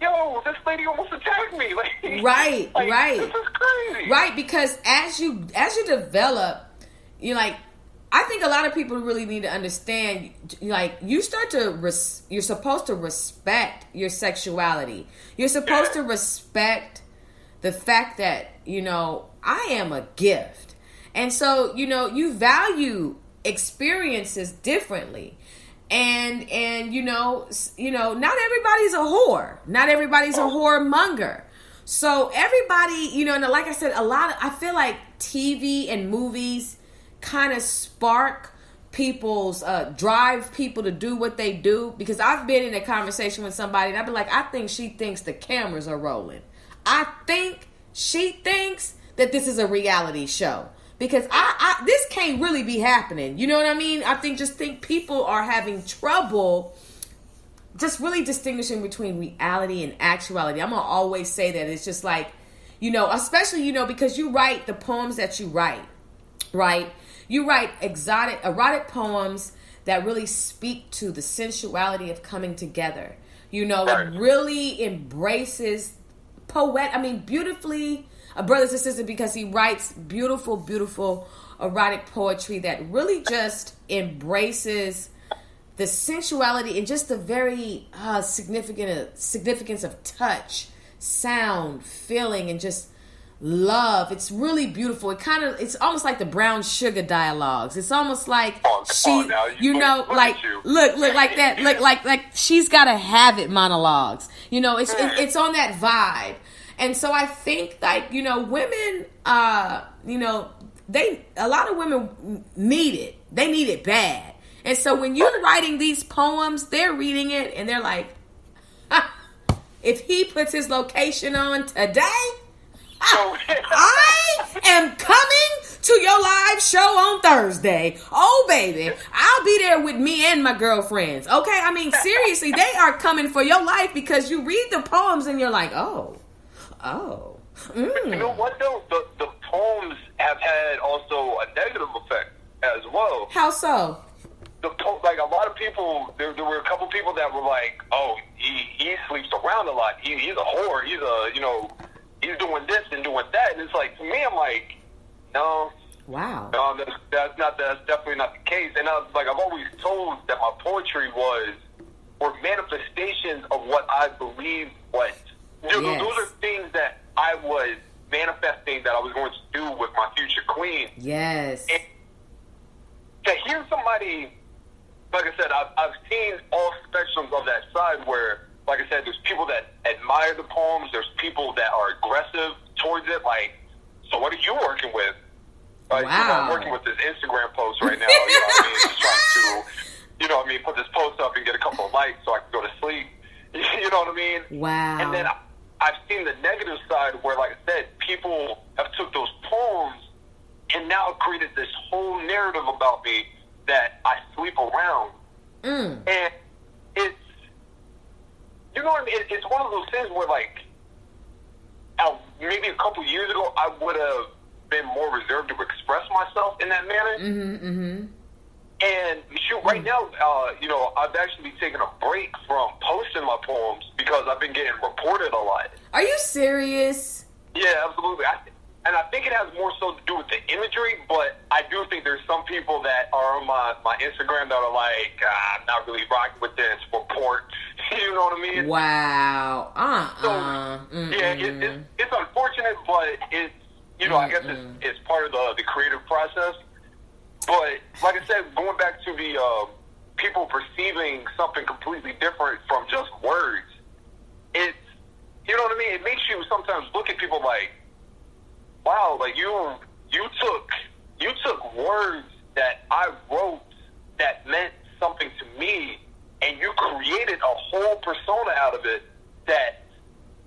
yo, this lady almost attacked me. Like, right. This is crazy. Right, because as you develop, you're like, I think a lot of people really need to understand, like, you're supposed to respect your sexuality. You're supposed to respect the fact that, I am a gift. And so, you value experiences differently. And not everybody's a whore. Not everybody's a whoremonger. So everybody, and like I said, I feel like TV and movies kind of spark people's, drive people to do what they do. Because I've been in a conversation with somebody and I've been like, I think she thinks the cameras are rolling. I think she thinks that this is a reality show. Because this can't really be happening. You know what I mean? I think people are having trouble just really distinguishing between reality and actuality. I'm going to always say that. It's just like, especially, because you write the poems that you write, right? You write erotic poems that really speak to the sensuality of coming together. It really embraces beautifully, brothers and sisters, because he writes beautiful, beautiful erotic poetry that really just embraces the sensuality and just the very significance of touch, sound, feeling, and just love. It's really beautiful. It's almost like the brown sugar dialogues. It's almost like look like that, look like she's gotta have it monologues. It's on that vibe. And so I think like, women, a lot of women need it. They need it bad. And so when you're writing these poems, they're reading it and they're like, if he puts his location on today, I am coming to your live show on Thursday. Oh, baby, I'll be there with me and my girlfriends. Okay? I mean, seriously, they are coming for your life because you read the poems and you're like, oh. You know what, though? The poems have had also a negative effect as well. How so? Like a lot of people, there were a couple people that were like, "Oh, he sleeps around a lot. He's a whore. He's doing this and doing that." And it's like, to me, I'm like, no, wow, no, that's definitely not the case. And I've always told that my poetry were manifestations of what I believe was. Those are things that I was manifesting that I was going to do with my future queen. Yes. And to hear somebody. Like I said, I've seen all spectrums of that side where, like I said, there's people that admire the poems. There's people that are aggressive towards it. Like, so what are you working with? Wow. I'm working with this Instagram post right now. You know what I mean? Just trying to, put this post up and get a couple of likes so I can go to sleep. You know what I mean? Wow. And then I've seen the negative side where, like I said, people have took those poems and now created this whole narrative about me that I sleep around. And it's, you know what I mean? It's one of those things where, like, maybe a couple years ago, I would have been more reserved to express myself in that manner. And right now, I've actually taken a break from posting my poems because I've been getting reported a lot. Are you serious? Yeah, absolutely. And I think it has more so to do with the imagery, but I do think there's some people that are on my Instagram that are like, I'm not really rocking with this report. You know what I mean? Wow. Yeah, it's unfortunate, but it's, I guess it's part of the creative process. But like I said, going back to the people perceiving something completely different from just words, it's, you know what I mean? It makes you sometimes look at people like, wow, like you took words that I wrote that meant something to me, and you created a whole persona out of it that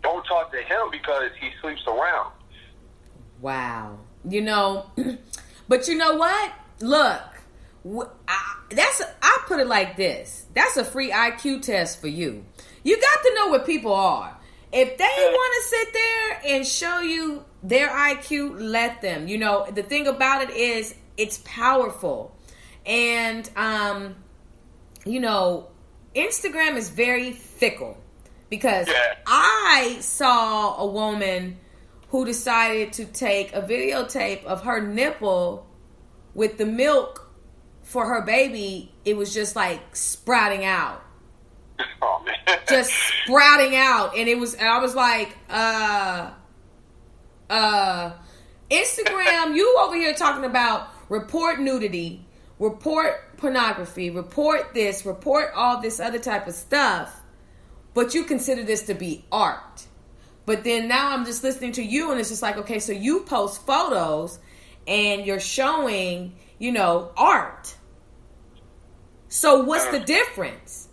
don't talk to him because he sleeps around. Wow. But you know what? Look, I put it like this. That's a free IQ test for you. You got to know what people are. If they want to sit there and show you their IQ, let them. The thing about it is it's powerful. And, Instagram is very fickle because I saw a woman who decided to take a videotape of her nipple with the milk for her baby. It was just like sprouting out. Oh, man. Just sprouting out. And I was like, Instagram, you over here talking about report nudity, report pornography, report this, report all this other type of stuff, but you consider this to be art. But then now I'm just listening to you and it's just like, okay, so you post photos and you're showing, art. So what's the difference?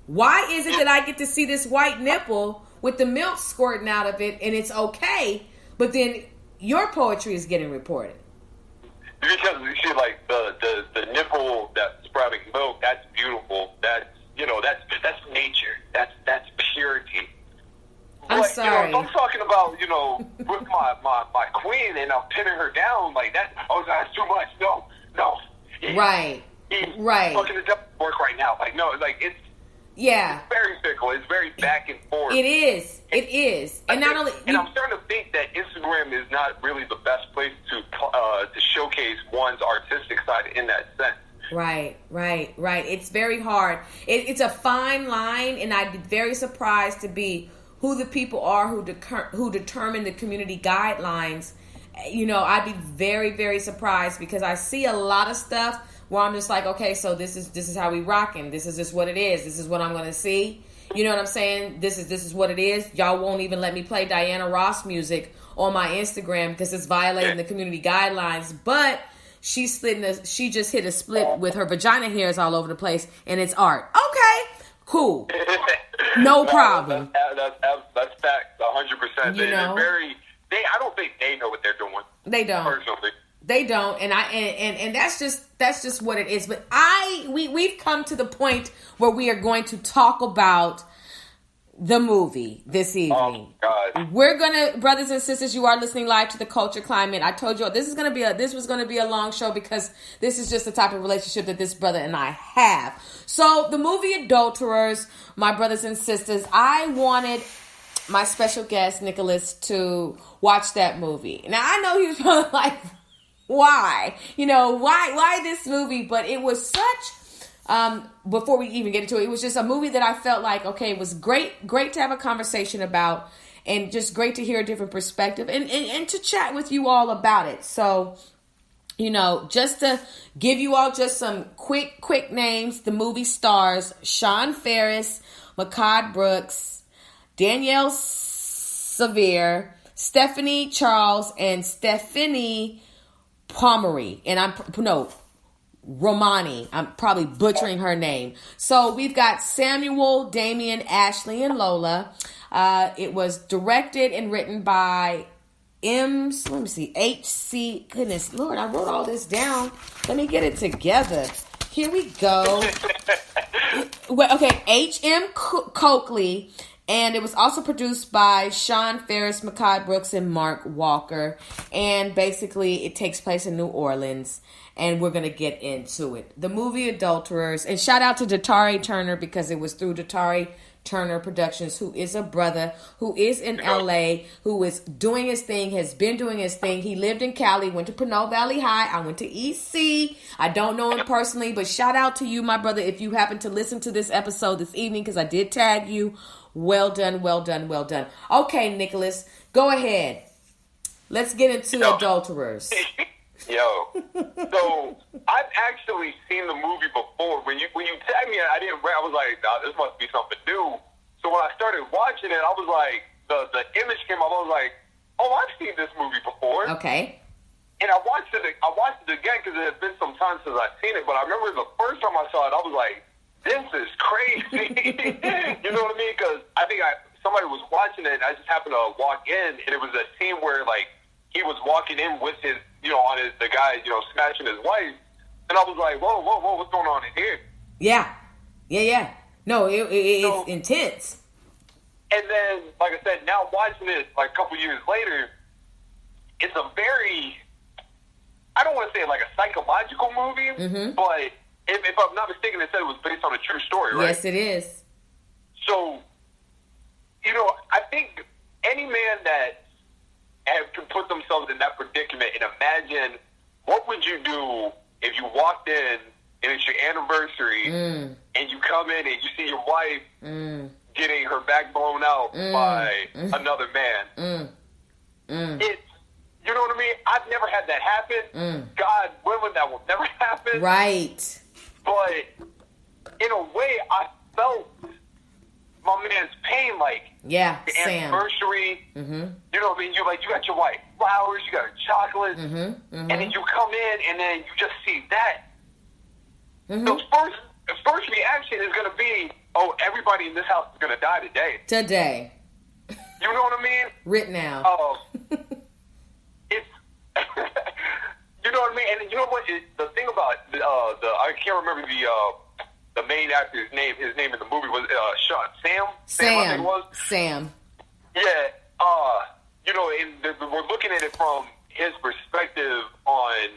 Why is it that I get to see this white nipple with the milk squirting out of it and it's okay, but then your poetry is getting reported? Because you see, like the nipple that's sprouting milk, that's beautiful. That's that's nature. That's purity. I'm sorry. If I'm talking about with my queen and I'm pinning her down like that. Oh, that's too much. No. Right. Right. Fucking the devil work right now. Like no, like it's. Yeah. It's very fickle. It's very back and forth. It is. It is. And not only... And I'm starting to think that Instagram is not really the best place to showcase one's artistic side in that sense. Right. It's very hard. It's a fine line, and I'd be very surprised to be who the people are who determine the community guidelines. I'd be very, very surprised, because I see a lot of stuff where I'm just like, okay, so this is how we rocking. This is just what it is. This is what I'm gonna see. You know what I'm saying? This is what it is. Y'all won't even let me play Diana Ross music on my Instagram because it's violating the community guidelines. But she just hit a split with her vagina hairs all over the place, and it's art. Okay, cool, no problem. That's facts, 100%. I don't think they know what they're doing. They don't. Personally. They don't, and that's just what it is. But we've come to the point where we are going to talk about the movie this evening. Oh God! We're gonna, brothers and sisters, you are listening live to the Culture Climate. I told you this was gonna be a long show, because this is just the type of relationship that this brother and I have. So the movie Adulterers, my brothers and sisters, I wanted my special guest Nicolas to watch that movie. Now I know he was probably like, why? Why this movie? But it was such, before we even get into it, it was just a movie that I felt like, okay, it was great to have a conversation about, and just great to hear a different perspective, and to chat with you all about it. So, just to give you all just some quick names, the movie stars Sean Ferris, Mehcad Brooks, Danielle Sevier, Stephanie Charles, and Stephanie Pomeroy, and Romani. I'm probably butchering her name. So we've got Samuel, Damien, Ashley, and Lola. It was directed and written by H.C. Goodness Lord, I wrote all this down. Let me get it together. Here we go. Okay, H.M. Coakley. And it was also produced by Sean Ferris, Mehcad Brooks, and Mark Walker. And basically, it takes place in New Orleans. And we're going to get into it. The movie Adulterers. And shout out to Datari Turner, because it was through Datari Turner Productions, who is a brother, who is in LA, who is doing his thing, has been doing his thing. He lived in Cali, went to Pinole Valley High. I went to EC. I don't know him personally, but shout out to you, my brother, if you happen to listen to this episode this evening, because I did tag you. Well done. Okay, Nicolas, go ahead. Let's get into Adulterers. Yo, so I've actually seen the movie before. When you tagged me, I was like, nah, this must be something new. So when I started watching it, I was like, the image came up. I was like, oh, I've seen this movie before. Okay. And I watched it again because it had been some time since I'd seen it. But I remember the first time I saw it, I was like, this is crazy. You know what I mean? Because I think somebody was watching it, and I just happened to walk in, and it was a scene where, like, he was walking in with his, the guy, smashing his wife. And I was like, whoa, what's going on in here? Yeah. No, it's intense. And then, like I said, now watching it, like, a couple years later, it's a very, I don't want to say like a psychological movie, but if I'm not mistaken, it said it was based on a true story, right? Yes, it is. So, I think any man that can put themselves in that predicament and imagine what would you do if you walked in and it's your anniversary and you come in and you see your wife getting her back blown out by another man. It's, you know what I mean? I've never had that happen. God willing, that will never happen. Right. But in a way, I felt my man's pain, like the anniversary. You know what I mean? You got your wife flowers, you got her chocolate, and then you come in and then you just see that. The first reaction is going to be, oh, everybody in this house is going to die today. You know what I mean? Written now. It's you know what I mean? And you know what? The thing about I can't remember the main actor's name. His name in the movie was Sean. Sam, I think it was. Sam. Yeah. We're looking at it from his perspective on,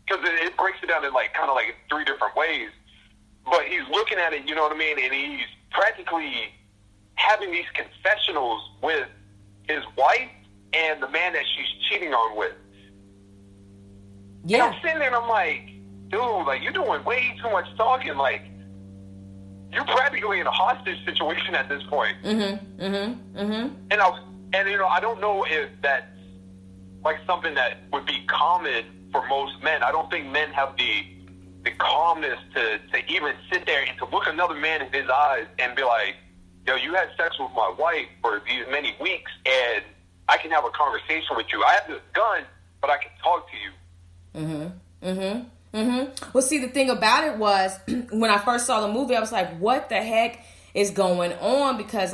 because it breaks it down in kind of three different ways. But he's looking at it, you know what I mean? And he's practically having these confessionals with his wife and the man that she's cheating on with. Yeah. And I'm sitting there and I'm like, dude, like, you're doing way too much talking. Like, you're practically in a hostage situation at this point. And I don't know if that's like something that would be common for most men. I don't think men have the calmness to even sit there and to look another man in his eyes and be like, yo, you had sex with my wife for these many weeks, and I can have a conversation with you. I have this gun, but I can talk to you. Well, see, the thing about it was, when I first saw the movie, I was like, what the heck is going on? Because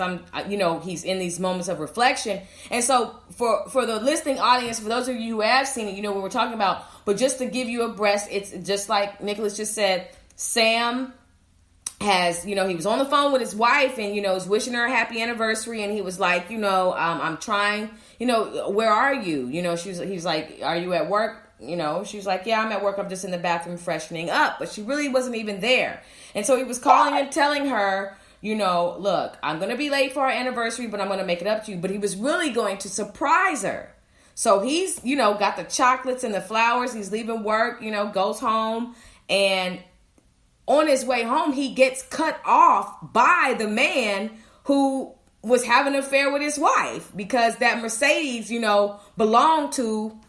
he's in these moments of reflection. And so for the listening audience, for those of you who have seen it, you know what we're talking about. But just to give you a breast, it's just like Nicolas just said, Sam has, he was on the phone with his wife and, was wishing her a happy anniversary. And he was like, I'm trying, where are you? He's like, are you at work? She was like, yeah, I'm at work. I'm just in the bathroom freshening up. But she really wasn't even there. And so he was calling and telling her, look, I'm going to be late for our anniversary, but I'm going to make it up to you. But he was really going to surprise her. So he's, got the chocolates and the flowers. He's leaving work, goes home. And on his way home, he gets cut off by the man who was having an affair with his wife, because that Mercedes, belonged to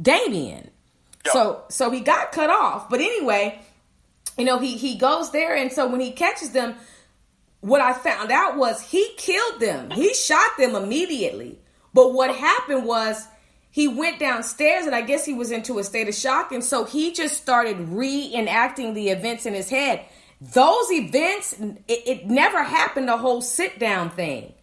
Damien. Yeah. So he got cut off. But anyway, he goes there. And so when he catches them, what I found out was he killed them. He shot them immediately. But what happened was he went downstairs, and I guess he was into a state of shock. And so he just started reenacting the events in his head. Those events, it never happened, the whole sit down thing.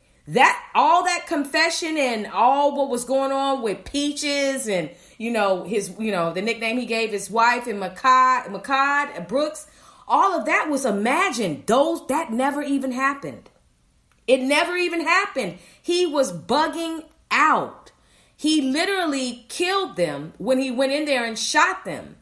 All that confession and all what was going on with Peaches and, his, the nickname he gave his wife and Makad Brooks, all of that was imagined. That never even happened. It never even happened. He was bugging out. He literally killed them when he went in there and shot them.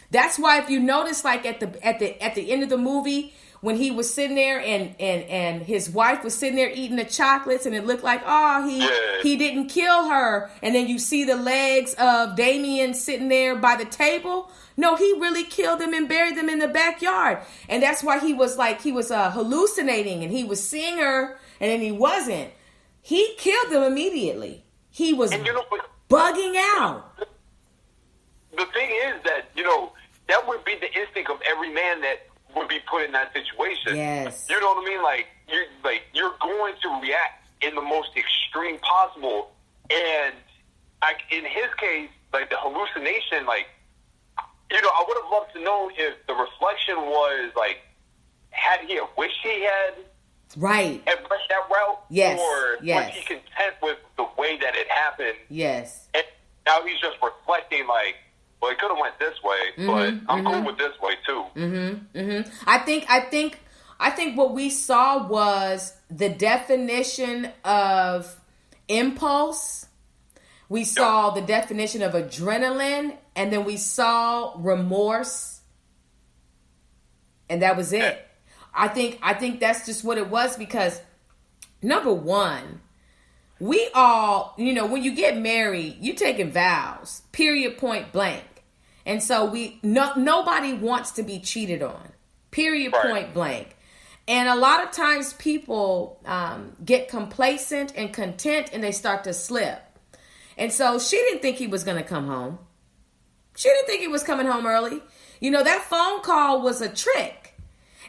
That's why, if you notice, like at the end of the movie, when he was sitting there and his wife was sitting there eating the chocolates, and it looked like, he didn't kill her. And then you see the legs of Damien sitting there by the table. No, he really killed them and buried them in the backyard. And that's why he was hallucinating, and he was seeing her, and then he wasn't. He killed them immediately. He was bugging out. The thing is that, that would be the instinct of every man that would be put in that situation. Yes. You know what I mean? You're going to react in the most extreme possible. And in his case, the hallucination, I would have loved to know if the reflection was had he wished he had right and went that route? Yes. Or yes. was he content with the way that it happened? Yes. And now he's just reflecting well, it could have went this way, but I'm cool with this way too. I think what we saw was the definition of impulse. We saw the definition of adrenaline, and then we saw remorse, and that was it. Yeah. I think that's just what it was, because number one, we all, when you get married, you taking vows, period, point blank. And so nobody wants to be cheated on, period, right. Point blank. And a lot of times people get complacent and content, and they start to slip. And so she didn't think he was going to come home. She didn't think he was coming home early. That phone call was a trick.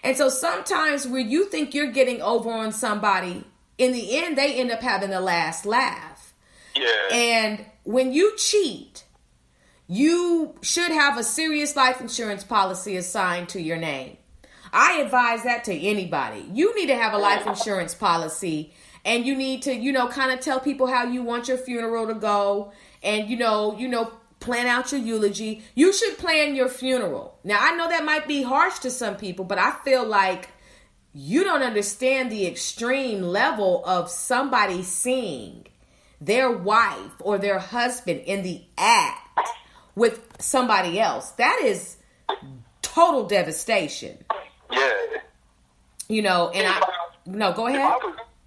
And so sometimes when you think you're getting over on somebody, in the end, they end up having the last laugh. Yeah. And when you cheat, you should have a serious life insurance policy assigned to your name. I advise that to anybody. You need to have a life insurance policy, and you need to, kind of tell people how you want your funeral to go, and, plan out your eulogy. You should plan your funeral. Now, I know that might be harsh to some people, but I feel like you don't understand the extreme level of somebody seeing their wife or their husband in the act with somebody else. That is total devastation. Yeah. No, go ahead.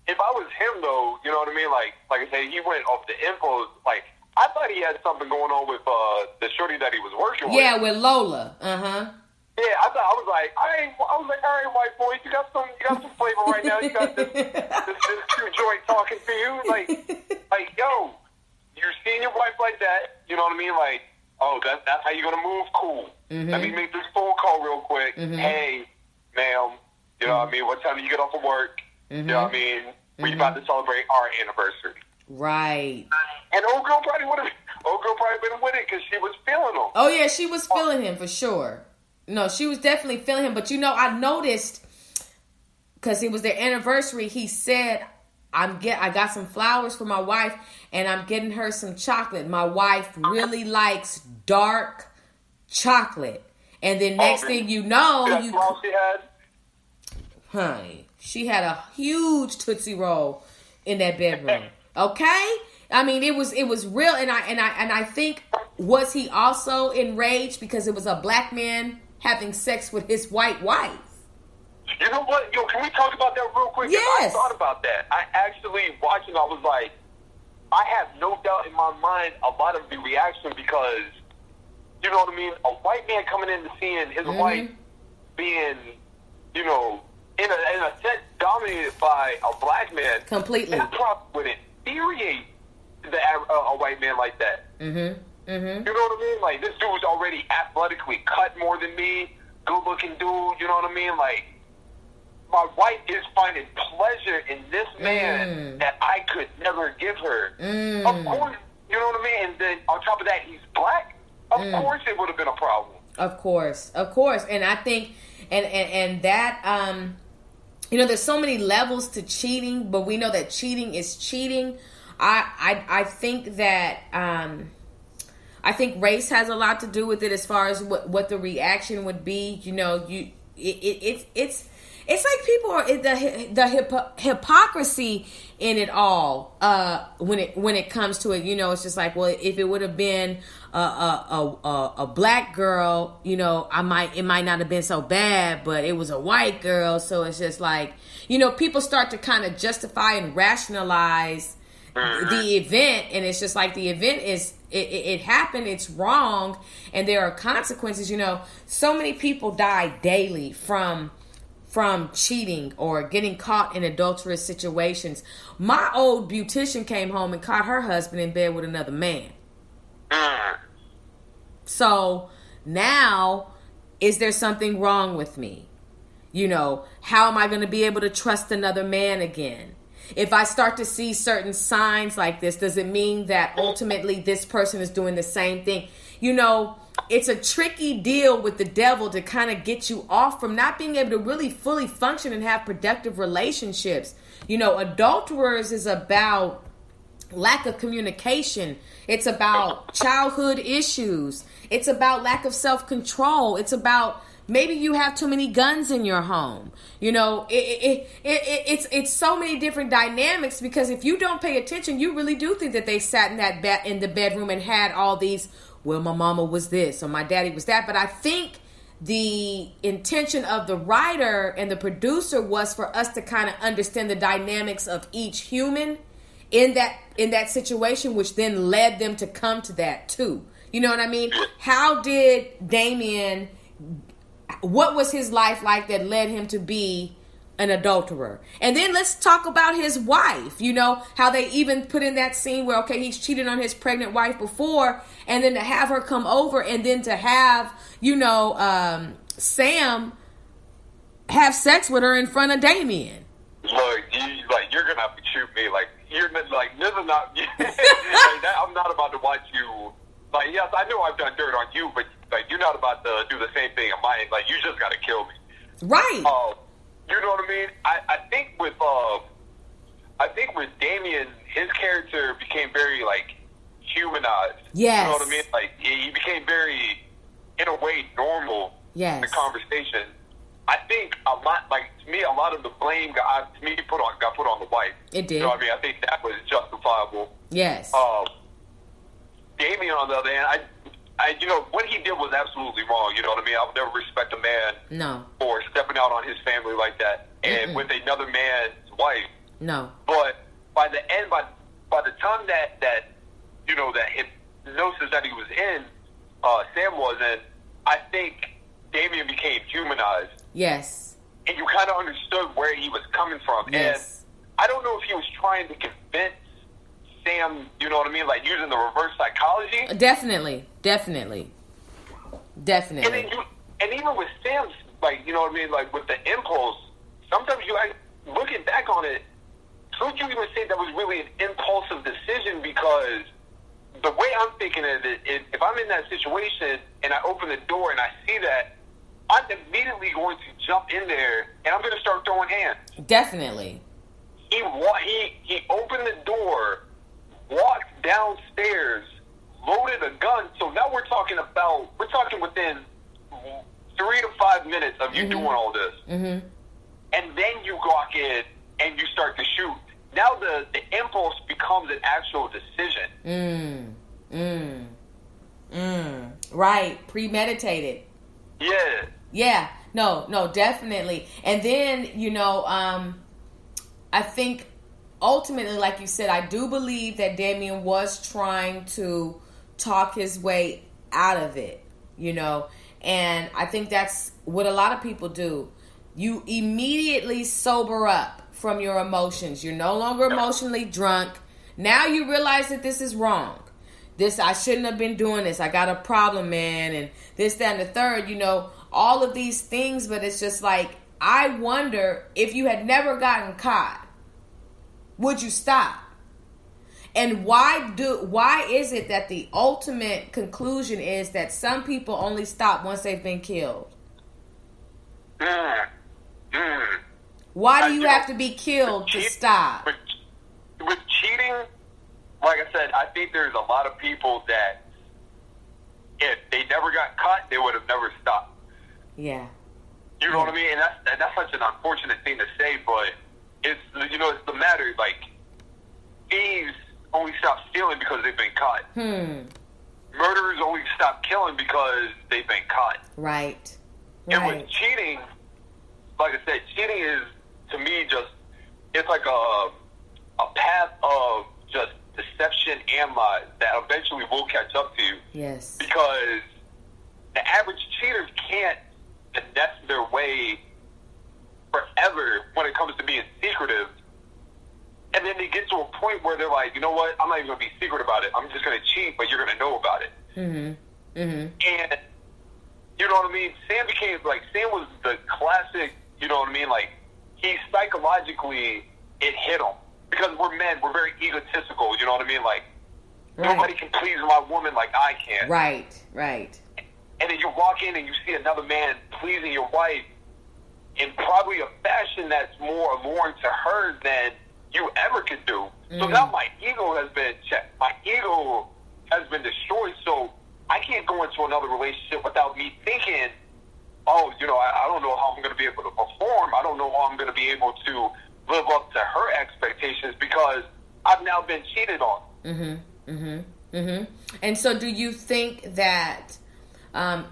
If I was him, though, you know what I mean? Like I say, he went off the impulse. I thought he had something going on with the shorty that he was working with. Yeah, with Lola. Uh-huh. Yeah, I was like, all right, white boy, you got some flavor right now. You got this cute joint talking to you, like, yo, you're seeing your wife like that. You know what I mean? Like, oh, that's how you're gonna move. Cool. Mm-hmm. Let me make this phone call real quick. Mm-hmm. Hey, ma'am, you know what I mean? What time do you get off of work? Mm-hmm. You know what I mean? We're about to celebrate our anniversary. Right. And old girl probably been with it because she was feeling him. Oh yeah, she was feeling him for sure. No, she was definitely feeling him. But I noticed because it was their anniversary. He said, I got some flowers for my wife, and I'm getting her some chocolate. My wife really likes dark chocolate. And then next thing you know, she had? Honey, she had a huge Tootsie Roll in that bedroom. Okay? I mean, it was real, and I think, was he also enraged because it was a black man having sex with his white wife? You know what? Yo, can we talk about that real quick? Yes. I thought about that. I actually, watching, I was like, I have no doubt in my mind a lot of the reaction because, you know what I mean? A white man coming in to seeing his wife being, you know, in a sense dominated by a black man. Completely. That probably would infuriate a white man like that. Mm-hmm. Mm-hmm. You know what I mean? Like, this dude's already athletically cut more than me, good-looking dude, you know what I mean? Like, my wife is finding pleasure in this man that I could never give her. Of course, you know what I mean? And then on top of that, he's black. Of course it would have been a problem. Of course. And I think, and that, you know, there's so many levels to cheating, but we know that cheating is cheating. I think that, I think race has a lot to do with it as far as what the reaction would be. You know, it's like people are the hypocrisy in it all. When it comes to it, you know, it's just like, well, if it would have been a black girl, you know, it might not have been so bad, but it was a white girl, so it's just like, you know, people start to kind of justify and rationalize the event, and it's just like the event is it happened, it's wrong, and there are consequences. You know, so many people die daily from cheating or getting caught in adulterous situations. My old beautician came home and caught her husband in bed with another man. So now, is there something wrong with me? You know, how am I going to be able to trust another man again? If I start to see certain signs like this, does it mean that ultimately this person is doing the same thing? You know, it's a tricky deal with the devil to kind of get you off from not being able to really fully function and have productive relationships. You know, adulterers is about lack of communication. It's about childhood issues. It's about lack of self-control. It's about maybe you have too many guns in your home. You know, it's so many different dynamics, because if you don't pay attention, you really do think that they sat in the bedroom and had all these, well, my mama was this or my daddy was that. But I think the intention of the writer and the producer was for us to kind of understand the dynamics of each human in that situation, which then led them to come to that too. You know what I mean? How did Damien, what was his life like that led him to be an adulterer? And then let's talk about his wife. You know, how they even put in that scene where, okay, he's cheated on his pregnant wife before, and then to have her come over, and then to have, you know, Sam have sex with her in front of Damien. Look, you're gonna have to shoot me. Like, you're like, this is not. Like that, I'm not about to watch you. Like, yes, I know I've done dirt on you, but like, you're not about to do the same thing on mine. Like, you just gotta kill me. Right. You know what I mean? I think with Damien, his character became very like humanized. Yes. You know what I mean? Like, he became very, in a way, normal. Yes. In the conversation. I think a lot, like, to me, a lot of the blame got put on the wife. It did. You know what I mean? I think that was justifiable. Yes. Damien, on the other hand, I you know, what he did was absolutely wrong. You know what I mean? I would never respect a man for stepping out on his family like that, and with another man's wife. No. But by the end, by the time that you know, that hypnosis that he was in, Sam was in, I think Damien became humanized. Yes. And you kind of understood where he was coming from. Yes. And I don't know if he was trying to convince Sam, you know what I mean, like using the reverse psychology. Definitely. And even with Sam's, like, you know what I mean, like with the impulse, sometimes looking back on it, could you even say that was really an impulsive decision? Because the way I'm thinking of it is, if I'm in that situation and I open the door and I see that, I'm immediately going to jump in there and I'm going to start throwing hands. Definitely. He opened the door, walked downstairs, loaded a gun. So now we're talking within 3 to 5 minutes of you doing all this. Mm-hmm. And then you walk in and you start to shoot. Now the impulse becomes an actual decision. Right. Premeditated. Yeah. Yeah. No, definitely. And then, I think ultimately, like you said, I do believe that Damien was trying to talk his way out of it, and I think that's what a lot of people do. You immediately sober up from your emotions. You're no longer emotionally drunk. Now you realize that this is wrong. I shouldn't have been doing this. I got a problem, man. And this, that, and the third, all of these things. But it's just like, I wonder if you had never gotten caught, would you stop? And why is it that the ultimate conclusion is that some people only stop once they've been killed? Why do you have to be killed to stop? With cheating, like I said, I think there's a lot of people that if they never got caught, they would have never stopped. Yeah. You know what I mean? And that's such an unfortunate thing to say, but it's the matter. Like, thieves only stop stealing because they've been caught. Murderers only stop killing because they've been caught. Right. And with cheating, like I said, cheating is, to me, it's like a path of just deception and lies that eventually will catch up to you. Yes. Because the average cheaters can't finesse their way forever when it comes to being secretive. And then they get to a point where they're like, you know what? I'm not even going to be secret about it. I'm just going to cheat, but you're going to know about it. And you know what I mean? Sam was the classic, you know what I mean? Like, he psychologically, it hit him. Because we're men, we're very egotistical, you know what I mean? Like, nobody can please my woman like I can. Right. And then you walk in and you see another man pleasing your wife in probably a fashion that's more alluring to her than you ever could do. So now my ego has been checked. My ego has been destroyed. So I can't go into another relationship without me thinking, I don't know how I'm going to be able to perform. I don't know how I'm going to be able to live up to her expectations because I've now been cheated on. And so do you think that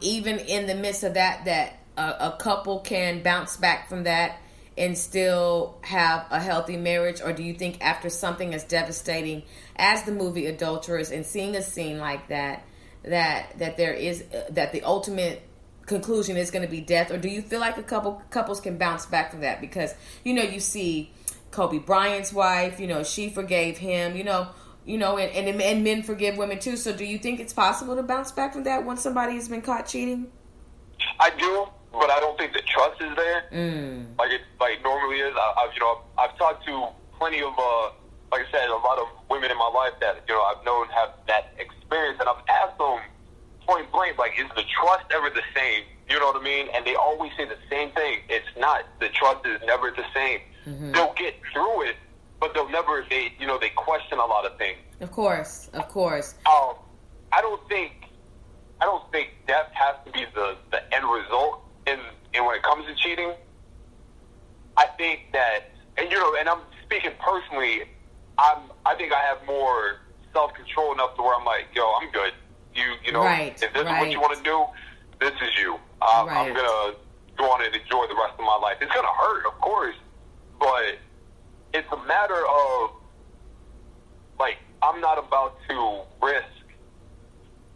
even in the midst of that a couple can bounce back from that and still have a healthy marriage? Or do you think after something as devastating as the movie Adulterers and seeing a scene like that the ultimate conclusion is going to be death? Or do you feel like couples can bounce back from that? Because, you see Kobe Bryant's wife, she forgave him, and men forgive women too. So do you think it's possible to bounce back from that once somebody has been caught cheating? I do, but I don't think the trust is there. Like it normally is. I've talked to plenty of, like I said, a lot of women in my life that, I've known have that experience, and I've asked them point blank, like, is the trust ever the same? You know what I mean? And they always say the same thing. It's not. The trust is never the same. They'll get through it, but they'll never, they question a lot of things. Of course. I don't think death has to be the end result in when it comes to cheating. I think that, and I'm speaking personally, I think I have more self-control enough to where I'm like, yo, I'm good. If this is what you want to do, this is you. I'm going to go on and enjoy the rest of my life. It's going to hurt, of course, but it's a matter of, like, I'm not about to risk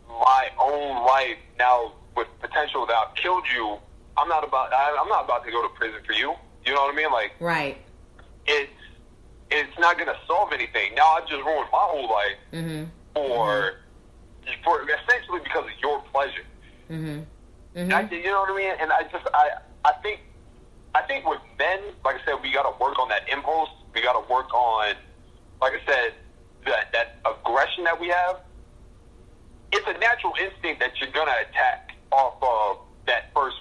my own life now with potential that I've killed you, I'm not about to go to prison for you. You know what I mean? Like, right. It's not going to solve anything. Now I've just ruined my whole life for essentially because of your pleasure. You know what I mean? And I think with men, like I said, we got to work on that impulse. We got to work on, like I said, that aggression that we have. It's a natural instinct that you're gonna attack off of that first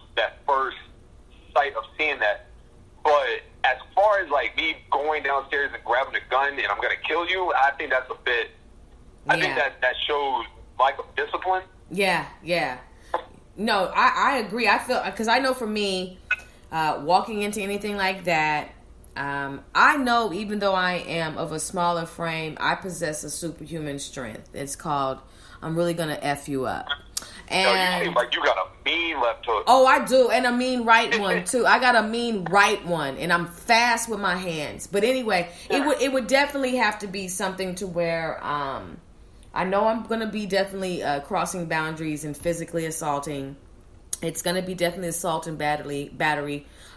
sight of seeing that. But as far as like me going downstairs and grabbing a gun and I'm gonna kill you, I think that's a bit. I think that shows lack of discipline. Yeah. No, I agree. I feel, because I know for me, walking into anything like that, I know even though I am of a smaller frame, I possess a superhuman strength. It's called, I'm really going to F you up. And you seem like you got a mean left hook. Oh, I do. And a mean right one, too. I got a mean right one. And I'm fast with my hands. But anyway, it would definitely have to be something to where I know I'm going to be definitely crossing boundaries and physically assaulting. It's going to be definitely assault and battery.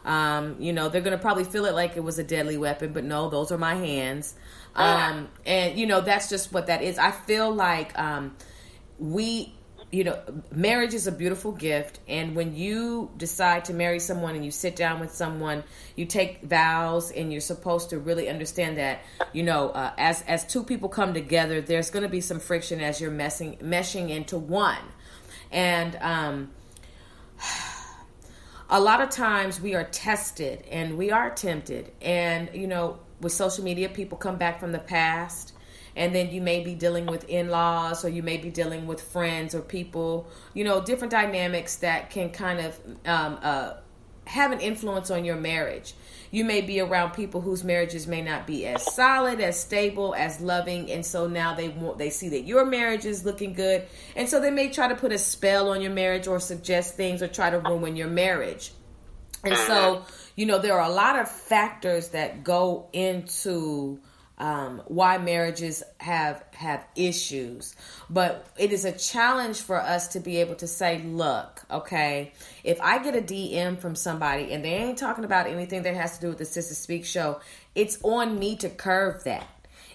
They're going to probably feel it like it was a deadly weapon, but no, those are my hands. And, that's just what that is. I feel like marriage is a beautiful gift. And when you decide to marry someone and you sit down with someone, you take vows and you're supposed to really understand that, as two people come together, there's going to be some friction as you're meshing into one. And, a lot of times we are tested and we are tempted. And, with social media, people come back from the past, and then you may be dealing with in-laws, or you may be dealing with friends or people, different dynamics that can kind of have an influence on your marriage. You may be around people whose marriages may not be as solid, as stable, as loving, and so now they see that your marriage is looking good, and so they may try to put a spell on your marriage or suggest things or try to ruin your marriage. And so, there are a lot of factors that go into why marriages have issues. But it is a challenge for us to be able to say, look, okay, if I get a DM from somebody and they ain't talking about anything that has to do with the Sister Speak show, it's on me to curve that.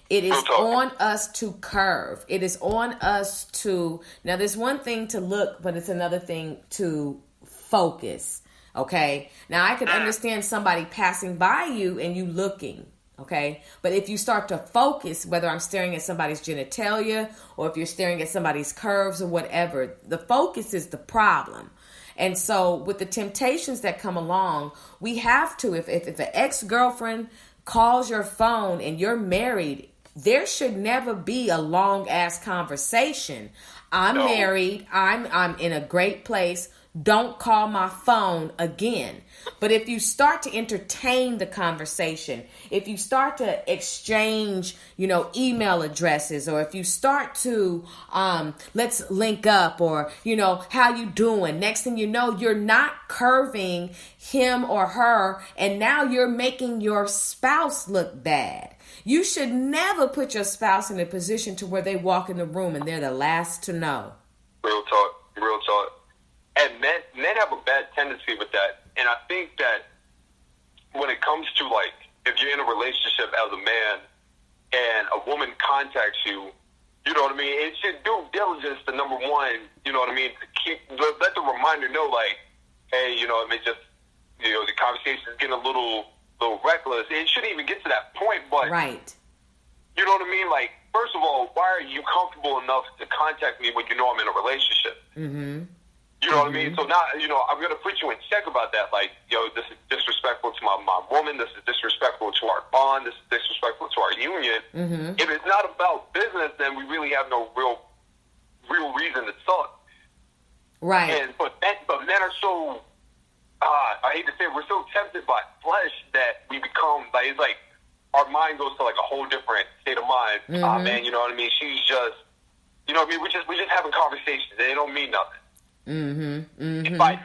It is on us to curve. It is on us to, now there's one thing to look, but it's another thing to focus. Okay. Now I could understand somebody passing by you and you looking. Okay. But if you start to focus, whether I'm staring at somebody's genitalia or if you're staring at somebody's curves or whatever, the focus is the problem. And so with the temptations that come along, we have to, if an ex-girlfriend calls your phone and you're married, there should never be a long ass conversation. I'm married. I'm in a great place. Don't call my phone again. But if you start to entertain the conversation, if you start to exchange, email addresses, or if you start to, let's link up, or, how you doing? Next thing you know, you're not curving him or her, and now you're making your spouse look bad. You should never put your spouse in a position to where they walk in the room and they're the last to know. Real talk. And men have a bad tendency with that. And I think that when it comes to, like, if you're in a relationship as a man and a woman contacts you, you know what I mean? It should do diligence to, number one, you know what I mean, to let the reminder know, like, hey, it may just, the conversation is getting a little reckless. It shouldn't even get to that point, but right. You know what I mean? Like, first of all, why are you comfortable enough to contact me when you know I'm in a relationship? Mm-hmm. You know what I mean? So now, I'm going to put you in check about that. Like, this is disrespectful to my woman. This is disrespectful to our bond. This is disrespectful to our union. Mm-hmm. If it's not about business, then we really have no real reason to talk. Right. But men are so, I hate to say it, we're so tempted by flesh that we become, like, it's like our mind goes to, like, a whole different state of mind. Mm-hmm. Man, you know what I mean? She's just, you know what I mean? We're just having conversations. They don't mean nothing. Mm-hmm. Mm-hmm. By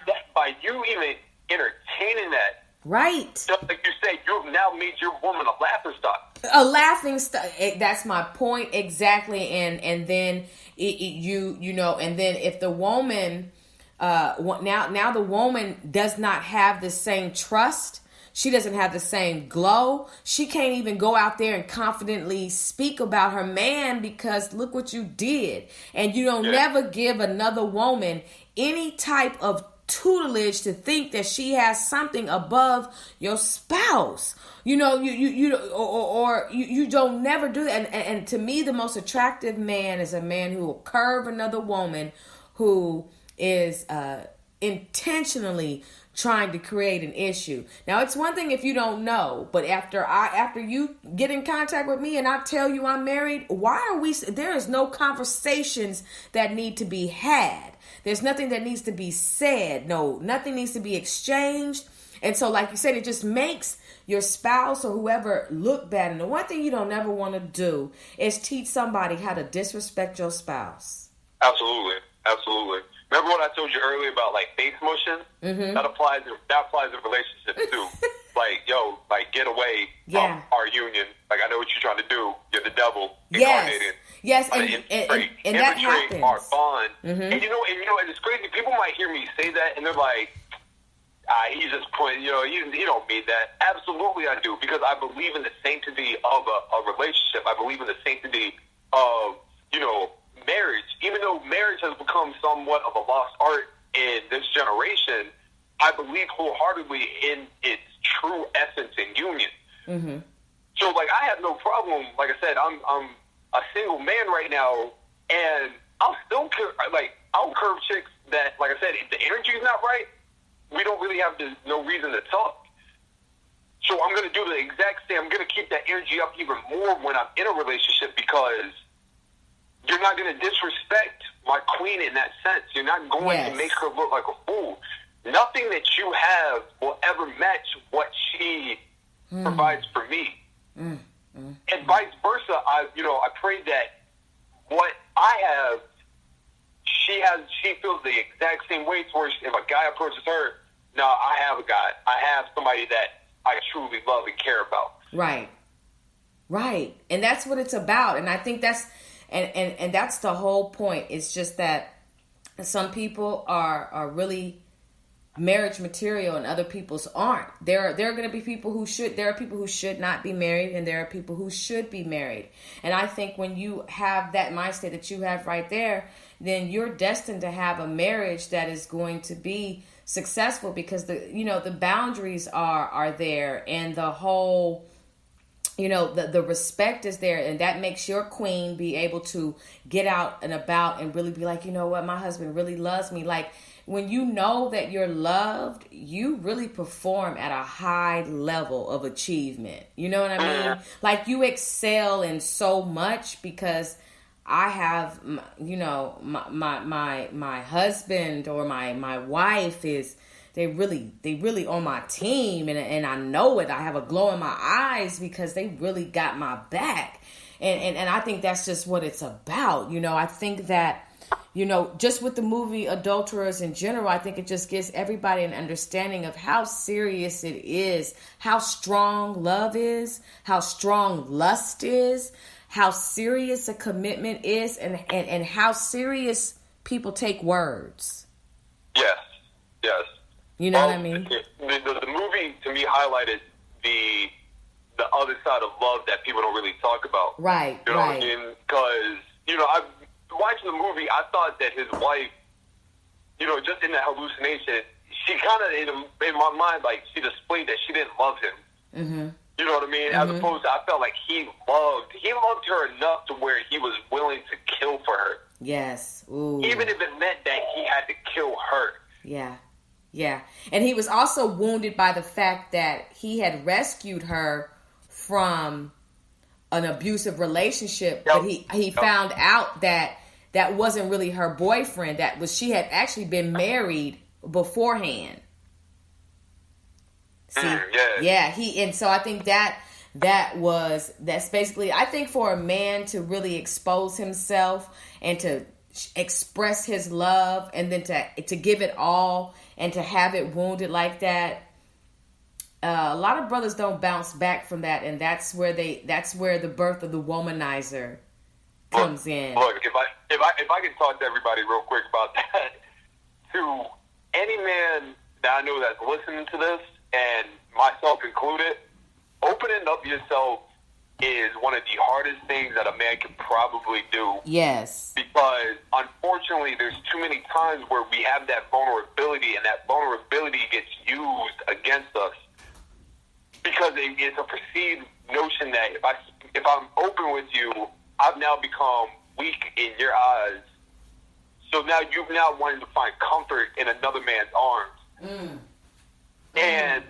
you even entertaining that, right? Just like you say, you've now made your woman a laughing stock. A laughing stock. That's my point exactly. And then and then if the woman now the woman does not have the same trust. She doesn't have the same glow. She can't even go out there and confidently speak about her man because look what you did. And you don't never give another woman any type of tutelage to think that she has something above your spouse. You know, you don't never do that. And to me, the most attractive man is a man who will curve another woman who is intentionally trying to create an issue. Now, it's one thing if you don't know, but after you get in contact with me and I tell you I'm married, there is no conversations that need to be had. There's nothing that needs to be said. No, nothing needs to be exchanged. And so, like you said, it just makes your spouse or whoever look bad. And the one thing you don't ever want to do is teach somebody how to disrespect your spouse. Absolutely. Absolutely. Remember what I told you earlier about like face motion? Mm-hmm. That applies in relationships too. Like, yo, like get away from our union. Like I know what you're trying to do. You're the devil incarnated. Yes, and that happens. Our bond. Mm-hmm. And you know, and it's crazy. People might hear me say that and they're like, he's just putting, you don't mean that. Absolutely I do, because I believe in the sanctity of a relationship. I believe in the sanctity of, marriage. Even though marriage has become somewhat of a lost art in this generation, I believe wholeheartedly in its true essence and union. Mm-hmm. So, like, I have no problem. Like I said, I'm a single man right now, and I'll curve chicks that, like I said, if the energy's not right, we don't really have no reason to talk. So I'm going to do the exact same. I'm going to keep that energy up even more when I'm in a relationship, because you're not going to disrespect my queen in that sense. You're not going to make her look like a fool. Nothing that you have will ever match what she provides for me. And vice versa. I pray that what I have, she feels the exact same way towards. If a guy approaches her, no, I have a guy. I have somebody that I truly love and care about. Right. And that's what it's about. And I think that's, and that's the whole point. It's just that some people are really marriage material and other people's aren't. There are going to be people there are people who should not be married, and there are people who should be married. And I think when you have that mindset that you have right there, then you're destined to have a marriage that is going to be successful, because the boundaries are there, and the whole, the respect is there, and that makes your queen be able to get out and about and really be like, you know what, my husband really loves me. Like, when you know that you're loved, you really perform at a high level of achievement. You know what I mean? Like, you excel in so much, because I have, my husband or my wife they really on my team, and I know it. I have a glow in my eyes because they really got my back. And I think that's just what it's about. I think that, just with the movie Adulterers in general, I think it just gives everybody an understanding of how serious it is, how strong love is, how strong lust is, how serious a commitment is, and how serious people take words. Yes. You know what I mean? The movie, to me, highlighted the other side of love that people don't really talk about. Right, what I mean? Because, watching the movie, I thought that his wife, just in that hallucination, she kind of, in my mind, like, she displayed that she didn't love him. Mm-hmm. You know what I mean? As opposed to, I felt like he loved her enough to where he was willing to kill for her. Yes. Ooh. Even if it meant that he had to kill her. Yeah. And he was also wounded by the fact that he had rescued her from an abusive relationship, but he found out that wasn't really her boyfriend. She had actually been married beforehand. See? And so I think that's basically, I think, for a man to really expose himself and to express his love, and then to give it all, and to have it wounded like that. A lot of brothers don't bounce back from that, and that's where the birth of the womanizer comes in. Look, if I could talk to everybody real quick about that. to any man that I know that's listening to this, and myself included, opening up yourself is one of the hardest things that a man can probably do. Yes. Because, unfortunately, there's too many times where we have that vulnerability, and that vulnerability gets used against us. Because it's a perceived notion that if I'm open with you, I've now become weak in your eyes. So now you've now wanted to find comfort in another man's arms. And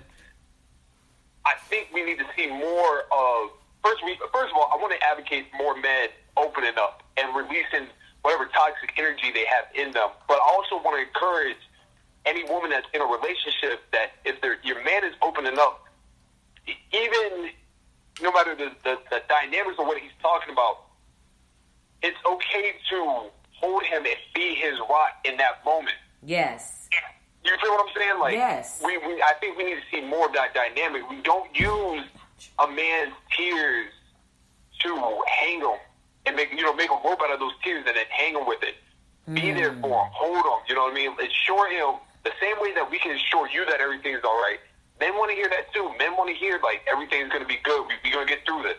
I think we need to see more of, first of all, I want to advocate more men opening up and releasing whatever toxic energy they have in them. But I also want to encourage any woman that's in a relationship that if your man is opening up, even no matter the dynamics of what he's talking about, it's okay to hold him and be his rock in that moment. Yes. You feel what I'm saying? Like, yes. I think we need to see more of that dynamic. We don't use a man's tears to hang him and make a rope out of those tears and then hang him with it. Be there for him. Hold him. You know what I mean? Assure him the same way that we can assure you that everything's all right. Men want to hear that too. Men want to hear, like, everything's going to be good. We're going to get through this.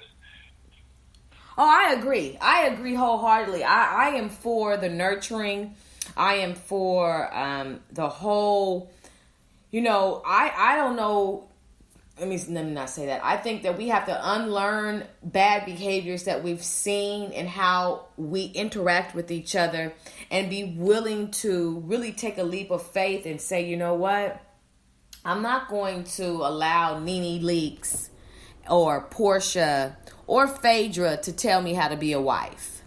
Oh, I agree. I agree wholeheartedly. I am for the nurturing. I am for the whole, I don't know. Let me not say that. I think that we have to unlearn bad behaviors that we've seen and how we interact with each other and be willing to really take a leap of faith and say, you know what? I'm not going to allow Nene Leakes or Portia or Phaedra to tell me how to be a wife.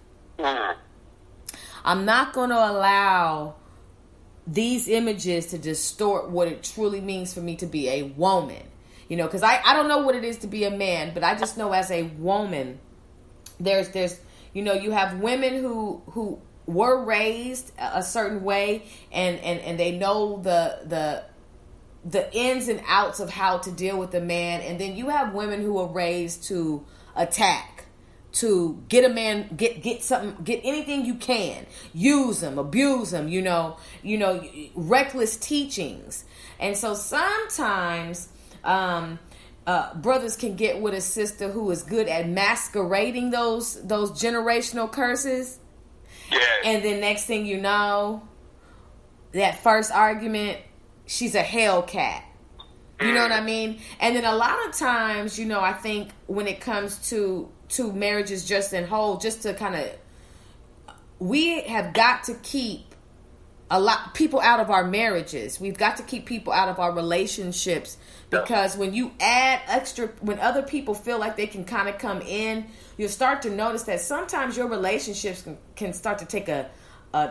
I'm not going to allow these images to distort what it truly means for me to be a woman. Because I don't know what it is to be a man, but I just know as a woman, there's you have women who were raised a certain way and they know the ins and outs of how to deal with a man, and then you have women who are raised to attack, to get a man, get something, get anything you can, use them, abuse them, reckless teachings. And so sometimes brothers can get with a sister who is good at masquerading those generational curses. Yeah. And then next thing you know, that first argument, she's a Hellcat. You know what I mean? And then a lot of times, I think when it comes to marriages just in whole, just to kind of, we have got to keep people out of our marriages. We've got to keep people out of our relationships, because when you add extra, when other people feel like they can kind of come in, you'll start to notice that sometimes your relationships can start to take a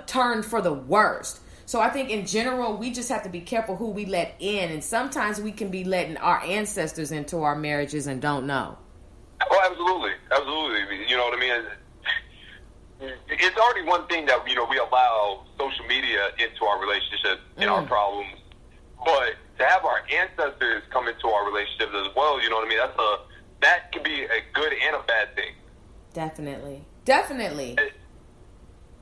turn for the worst. So I think in general, we just have to be careful who we let in. And sometimes we can be letting our ancestors into our marriages and don't know. Oh, absolutely. Absolutely. You know what I mean? It's already one thing that, we allow social media into our relationship and our problems. But to have our ancestors come into our relationships as well, you know what I mean? That can be a good and a bad thing. Definitely.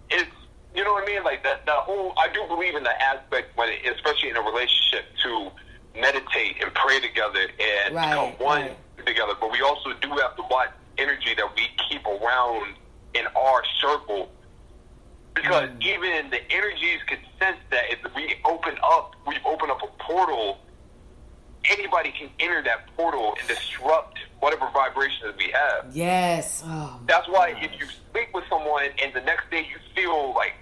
It's, you know what I mean? Like that whole, I do believe in the aspect when, especially in a relationship, to meditate and pray together and become one together. But we also do have to watch energy that we keep around in our circle, because even the energies can sense that if we've opened up a portal, anybody can enter that portal and disrupt whatever vibrations we have. Yes. That's why if you sleep with someone and the next day you feel like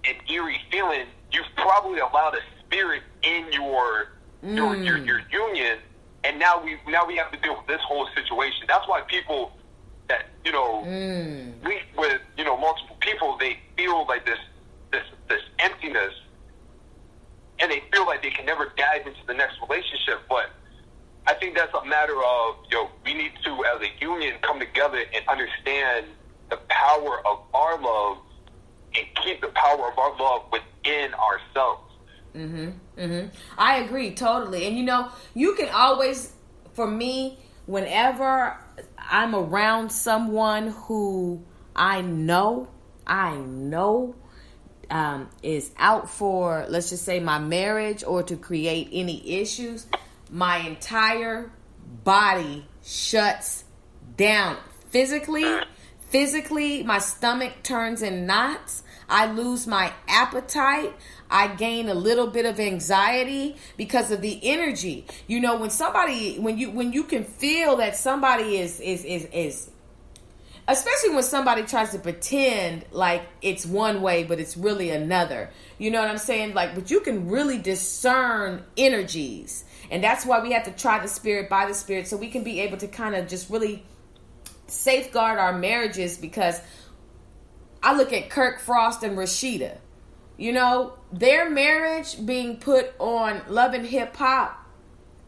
an eerie feeling, you've probably allowed a spirit in your union, and now we have to deal with this whole situation. That's why people that sleep with multiple people, they feel like this emptiness, and they feel like they can never dive into the next relationship. But I think that's a matter of we need to, as a union, come together and understand the power of our love and keep the power of our love within ourselves. I agree totally. And you can always, for me, whenever I'm around someone who I know is out for, let's just say, my marriage or to create any issues, my entire body shuts down. Physically, my stomach turns in knots. I lose my appetite. I gain a little bit of anxiety because of the energy. You know, when you can feel that somebody is especially when somebody tries to pretend like it's one way, but it's really another. You know what I'm saying? Like, but you can really discern energies. And that's why we have to try the spirit by the spirit, so we can be able to kind of just really safeguard our marriages. Because I look at Kirk Frost and Rashida, you know, their marriage being put on Love and Hip Hop,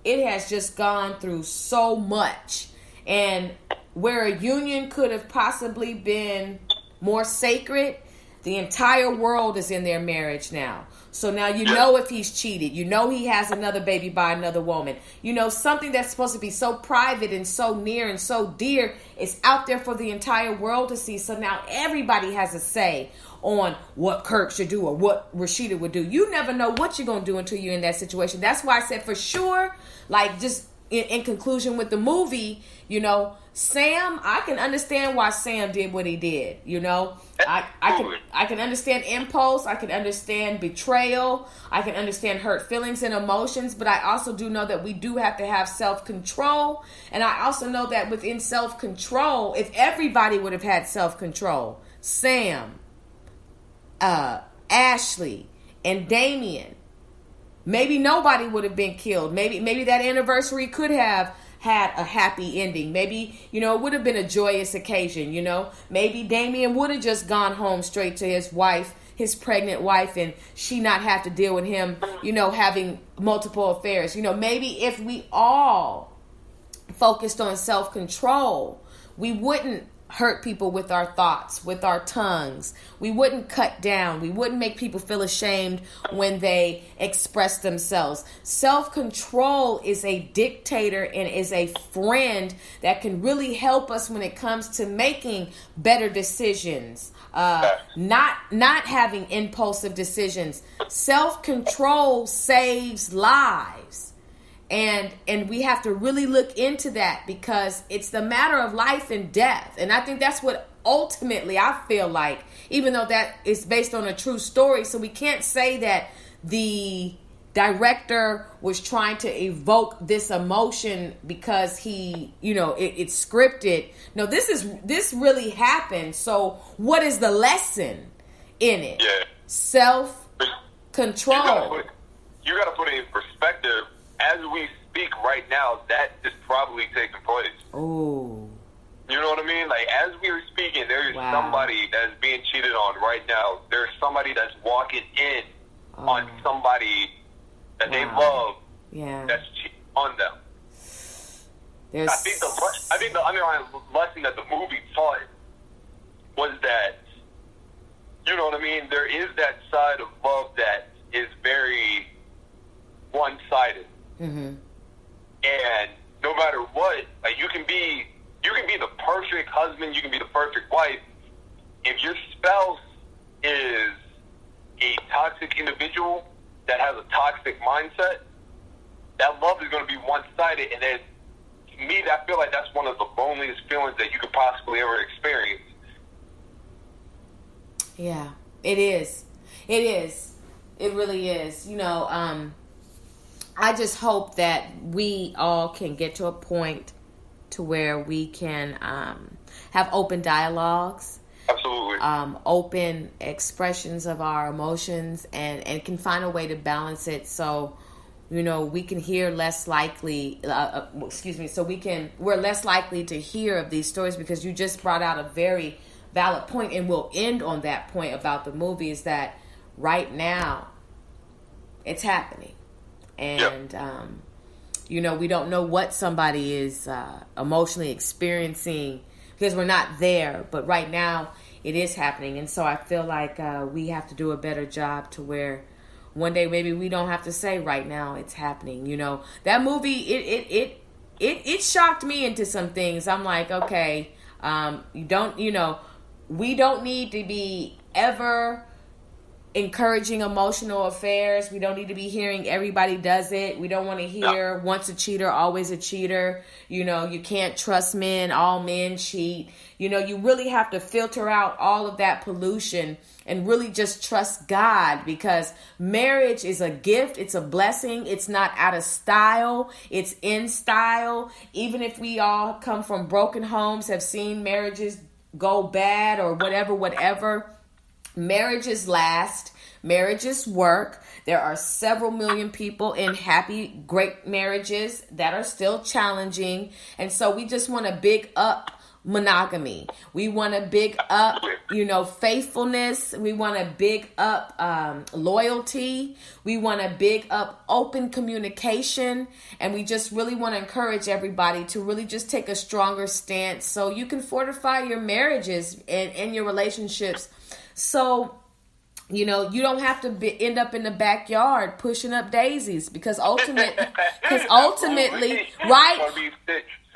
it has just gone through so much. And where a union could have possibly been more sacred, the entire world is in their marriage now. So now you know if he's cheated. You know he has another baby by another woman. You know, something that's supposed to be so private and so near and so dear is out there for the entire world to see. So now everybody has a say on what Kirk should do or what Rashida would do. You never know what you're going to do until you're in that situation. That's why I said for sure, like, just in conclusion with the movie, you know, Sam, I can understand why Sam did what he did. You know, I can understand impulse. I can understand betrayal. I can understand hurt feelings and emotions. But I also do know that we do have to have self-control. And I also know that within self-control, if everybody would have had self-control, Sam, Ashley, and Damien, maybe nobody would have been killed. Maybe that anniversary could have had a happy ending. Maybe, you know, it would have been a joyous occasion, you know. Maybe Damien would have just gone home straight to his wife, his pregnant wife, and she not have to deal with him, you know, having multiple affairs. You know, maybe if we all focused on self-control, we wouldn't hurt people with our thoughts, with our tongues. We wouldn't cut down. We wouldn't make people feel ashamed when they express themselves. Self-control is a dictator and is a friend that can really help us when it comes to making better decisions. Not having impulsive decisions. Self-control saves lives. And we have to really look into that, because it's the matter of life and death. And I think that's what ultimately I feel like, even though that is based on a true story. So we can't say that the director was trying to evoke this emotion because he, you know, it's scripted. No, this really happened. So what is the lesson in it? Yeah. Self-control. You got to put it in perspective. As we speak right now, that is probably taking place. Oh. You know what I mean? Like, as we are speaking, there is somebody that's being cheated on right now. There's somebody that's walking in on somebody that they love that's cheating on them. I think the underlying lesson that the movie taught was that, you know what I mean, there is that side of love that is very one-sided. Mm-hmm. And no matter what, like, you can be the perfect husband, you can be the perfect wife. If your spouse is a toxic individual that has a toxic mindset, that love is going to be one-sided. And then, to me, I feel like that's one of the loneliest feelings that you could possibly ever experience. Yeah, it is. It is. It really is. You know, I just hope that we all can get to a point to where we can have open dialogues. Absolutely. Open expressions of our emotions, and can find a way to balance it so, you know, we can hear less likely, we're less likely to hear of these stories, because you just brought out a very valid point, and we'll end on that point about the movie, is that right now it's happening. And, you know, we don't know what somebody is emotionally experiencing because we're not there. But right now it is happening. And so I feel like we have to do a better job to where one day maybe we don't have to say right now it's happening. You know, that movie, it shocked me into some things. I'm like, okay, we don't need to be ever encouraging emotional affairs. We don't need to be hearing everybody does it. We don't want to hear once a cheater, always a cheater. You can't trust men. All men cheat. You really have to filter out all of that pollution and really just trust God, because marriage is a gift. It's a blessing. It's not out of style. It's in style. Even if we all come from broken homes, have seen marriages go bad or whatever, marriages last. Marriages work. There are several million people in happy, great marriages that are still challenging. And so we just want to big up monogamy. We want to big up, faithfulness. We want to big up loyalty. We want to big up open communication. And we just really want to encourage everybody to really just take a stronger stance so you can fortify your marriages and your relationships. So, you don't have to end up in the backyard pushing up daisies, because ultimately, right?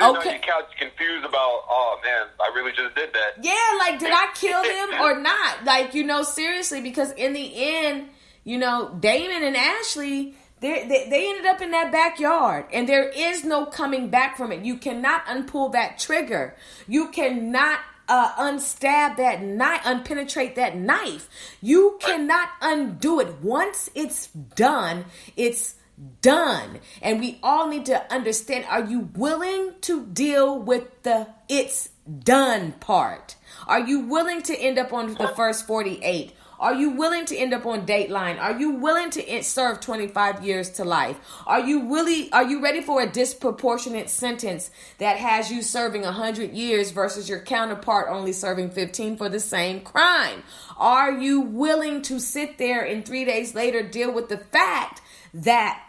On your couch confused about, oh man, I really just did that. Yeah, like, did I kill him or not? Like, seriously, because in the end, Damon and Ashley, they ended up in that backyard, and there is no coming back from it. You cannot unpull that trigger. You cannot unstab that knife, unpenetrate that knife. You cannot undo it. Once it's done, it's done. And we all need to understand, are you willing to deal with the it's done part? Are you willing to end up on the first 48? Are you willing to end up on Dateline? Are you willing to serve 25 years to life? Are you ready for a disproportionate sentence that has you serving 100 years versus your counterpart only serving 15 for the same crime? Are you willing to sit there and 3 days later deal with the fact that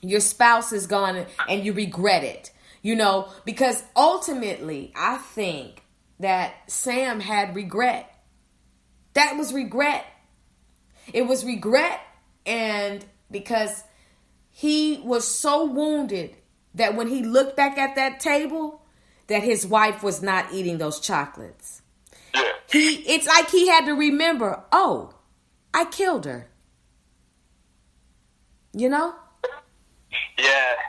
your spouse is gone and you regret it? Because ultimately, I think that Sam had regret. That was regret. It was regret, and because he was so wounded that when he looked back at that table, that his wife was not eating those chocolates. It's like he had to remember, oh, I killed her. Yeah,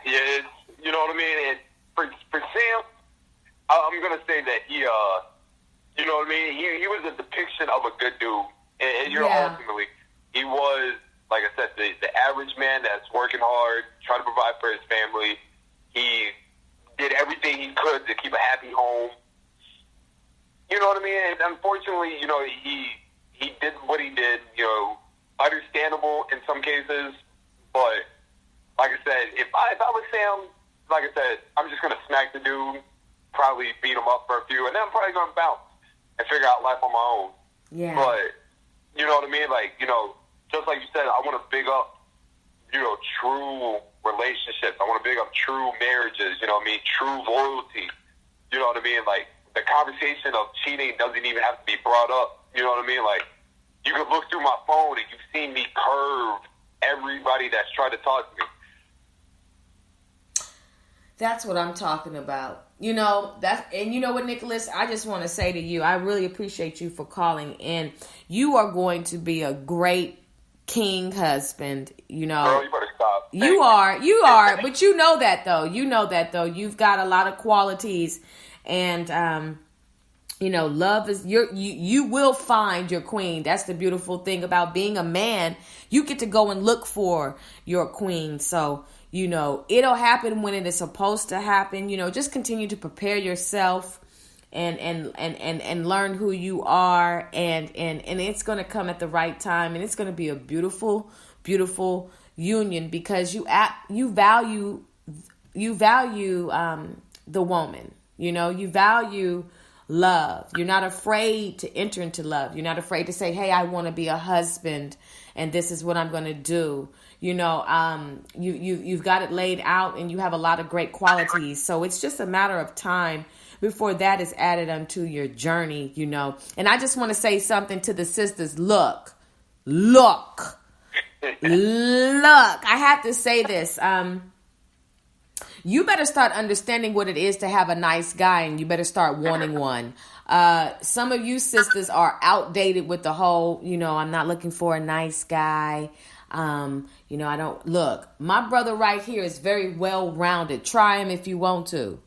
it's, you know what I mean? For Sam, I'm going to say that he, you know what I mean? He was a depiction of a good dude. And ultimately, he was, like I said, the average man that's working hard, trying to provide for his family. He did everything he could to keep a happy home. You know what I mean? And unfortunately, he did what he did, understandable in some cases. But, like I said, if I was Sam, like I said, I'm just going to smack the dude, probably beat him up for a few, and then I'm probably going to bounce and figure out life on my own. Yeah. But, you know what I mean? Like, just like you said, I want to big up, true relationships. I want to big up true marriages, true loyalty. You know what I mean? Like, the conversation of cheating doesn't even have to be brought up. You know what I mean? Like, you can look through my phone and you've seen me curve everybody that's tried to talk to me. That's what I'm talking about. And you know what, Nicolas, I just want to say to you, I really appreciate you for calling in. You are going to be a great king husband, Girl, you better stop. You are, but you know that though. You've got a lot of qualities, and love is you will find your queen. That's the beautiful thing about being a man. You get to go and look for your queen. So, it'll happen when it is supposed to happen. Just continue to prepare yourself and learn who you are, and it's going to come at the right time, and it's going to be a beautiful, beautiful union, because you value the woman. You value love. You're not afraid to enter into love. You're not afraid to say, hey, I want to be a husband, and this is what I'm going to do. You've got it laid out, and you have a lot of great qualities. So it's just a matter of time before that is added unto your journey, And I just want to say something to the sisters. Look. I have to say this. You better start understanding what it is to have a nice guy, and you better start wanting one. Some of you sisters are outdated with the whole, I'm not looking for a nice guy. I don't look. My brother right here is very well rounded. Try him if you want to.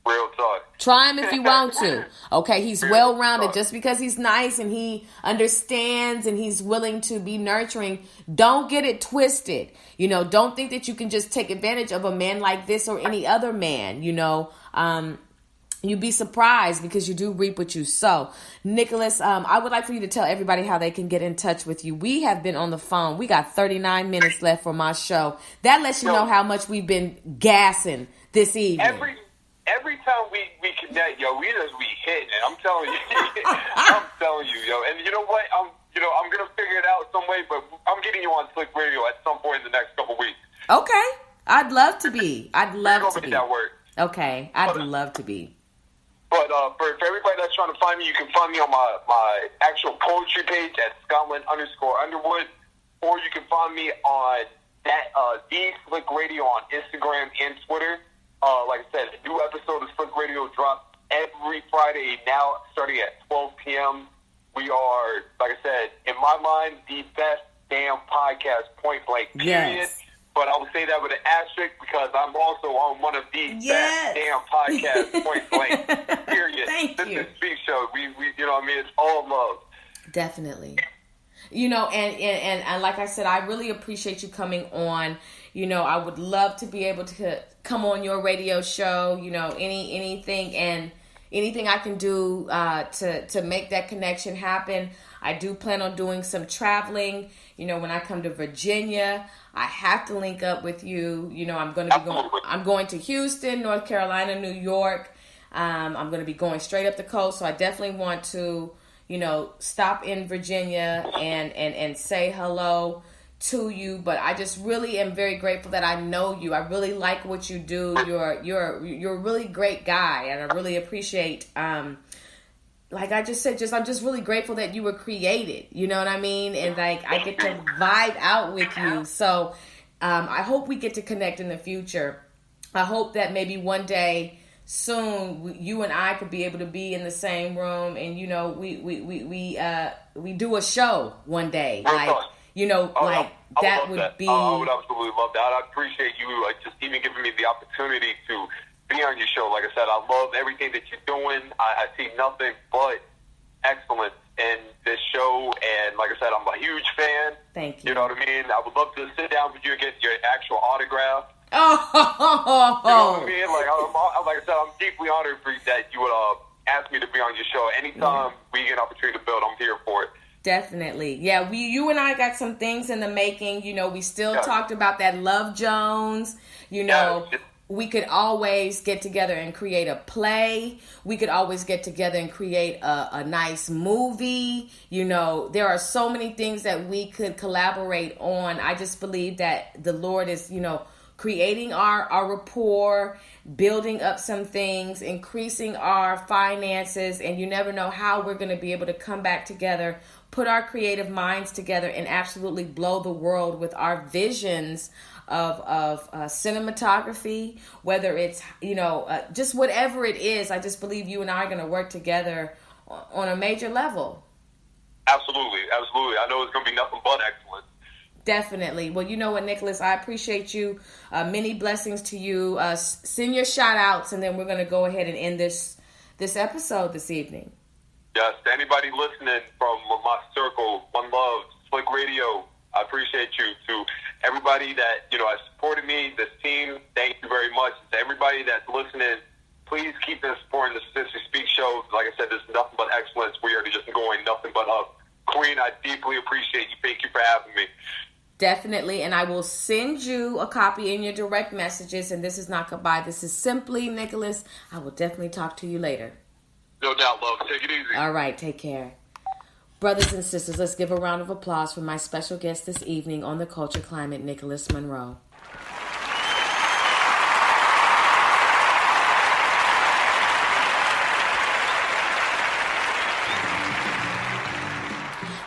Real talk. Try him if you want to. Okay, he's well rounded. Just because he's nice and he understands and he's willing to be nurturing, don't get it twisted. Don't think that you can just take advantage of a man like this or any other man. You'd be surprised because you do reap what you sow. Nicholas, I would like for you to tell everybody how they can get in touch with you. We have been on the phone. We got 39 minutes left for my show. That lets you know how much we've been gassing this evening. Every time we connect, we just be hitting it. I'm telling you. I'm telling you, And you know what? I'm going to figure it out some way, but I'm getting you on Slick Radio at some point in the next couple weeks. Okay. I'd love to be. I'd love to be. That work. Okay. I'd love to be. But for everybody that's trying to find me, you can find me on my actual poetry page at Scotland_Underwood, or you can find me on that The Slick Radio on Instagram and Twitter. Like I said, a new episode of Slick Radio drops every Friday now, starting at 12 p.m. We are, like I said, in my mind, the best damn podcast, point blank, period. Yes. But I will say that with an asterisk because I'm also on one of the best damn podcasts, point blank, period. Thank you. This is Speak Show. We it's all love. Definitely. And like I said, I really appreciate you coming on. I would love to be able to come on your radio show, anything I can do to make that connection happen. I do plan on doing some traveling. When I come to Virginia, I have to link up with you. I'm going to Houston, North Carolina, New York. I'm going to be going straight up the coast. So I definitely want to, stop in Virginia and say hello to you. But I just really am very grateful that I know you. I really like what you do. You're a really great guy, and I really appreciate like I just said, I'm just really grateful that you were created. You know what I mean? And like I get to vibe out with you. So I hope we get to connect in the future. I hope that maybe one day soon you and I could be able to be in the same room, and we do a show one day. Like that would be. I would absolutely love that. I appreciate you just even giving me the opportunity to be on your show. Like I said, I love everything that you're doing. I see nothing but excellence in this show, and like I said, I'm a huge fan. Thank you. You know what I mean? I would love to sit down with you and get your actual autograph. Oh, you know what I mean? Like I said, I'm deeply honored for that you would ask me to be on your show. Anytime we get an opportunity to build, I'm here for it. Definitely. Yeah, you and I got some things in the making. We still talked about that Love Jones. We could always get together and create a play. We could always get together and create a nice movie. There are so many things that we could collaborate on. I just believe that the Lord is, creating our rapport, building up some things, increasing our finances, and you never know how we're going to be able to come back together, put our creative minds together, and absolutely blow the world with our visions of cinematography, whether it's, just whatever it is. I just believe you and I are going to work together on a major level. Absolutely. I know it's going to be nothing but excellent. Definitely. Well, you know what, Nicholas, I appreciate you. Many blessings to you. Send your shout outs, and then we're going to go ahead and end this episode this evening. Yes, to anybody listening from my circle, One Love, Slick Radio, I appreciate you. To everybody that, has supported me, this team, thank you very much. To everybody that's listening, please keep supporting the Sister Speak Show. Like I said, this is nothing but excellence. We are just going nothing but up. Queen, I deeply appreciate you. Thank you for having me. Definitely, and I will send you a copy in your direct messages, and this is not goodbye. This is simply Nicholas. I will definitely talk to you later. No doubt, love. Take it easy. All right, take care. Brothers and sisters, let's give a round of applause for my special guest this evening on The Culture Climate, Nicholas Monroe.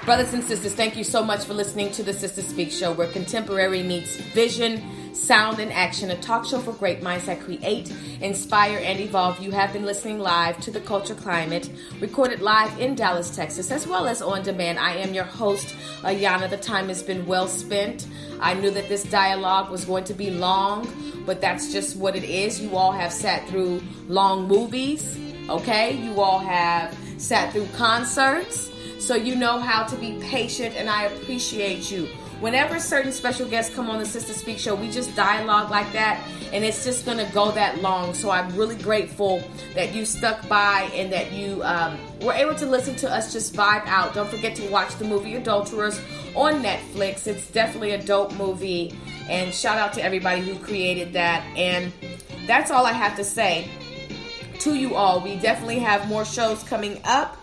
Brothers and sisters, thank you so much for listening to the Sister Speak Show, where contemporary meets vision, sound, and action. A talk show for great minds that create, inspire, and evolve. You have been listening live to The Culture Climate, recorded live in Dallas, Texas, as well as on demand. I am your host, Ayana. The time has been well spent. I knew that this dialogue was going to be long, but that's just what it is. You all have sat through long movies, okay? You all have sat through concerts, so you know how to be patient, and I appreciate you. Whenever certain special guests come on the Sister Speak Show, we just dialogue like that, and it's just going to go that long. So I'm really grateful that you stuck by and that you were able to listen to us just vibe out. Don't forget to watch the movie Adulterers on Netflix. It's definitely a dope movie, and shout out to everybody who created that. And that's all I have to say to you all. We definitely have more shows coming up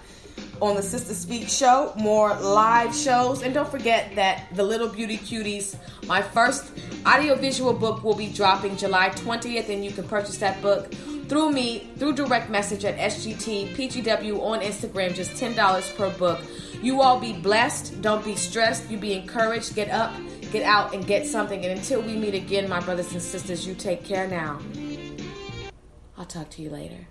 on the Sister Speak Show, more live shows, and don't forget that The Little Beauty Cuties, my first audiovisual book, will be dropping July 20th, and you can purchase that book through me, through direct message at SGTPGW on Instagram, just $10 per book. You all be blessed, don't be stressed, you be encouraged, get up, get out, and get something. And until we meet again, my brothers and sisters, you take care now. I'll talk to you later.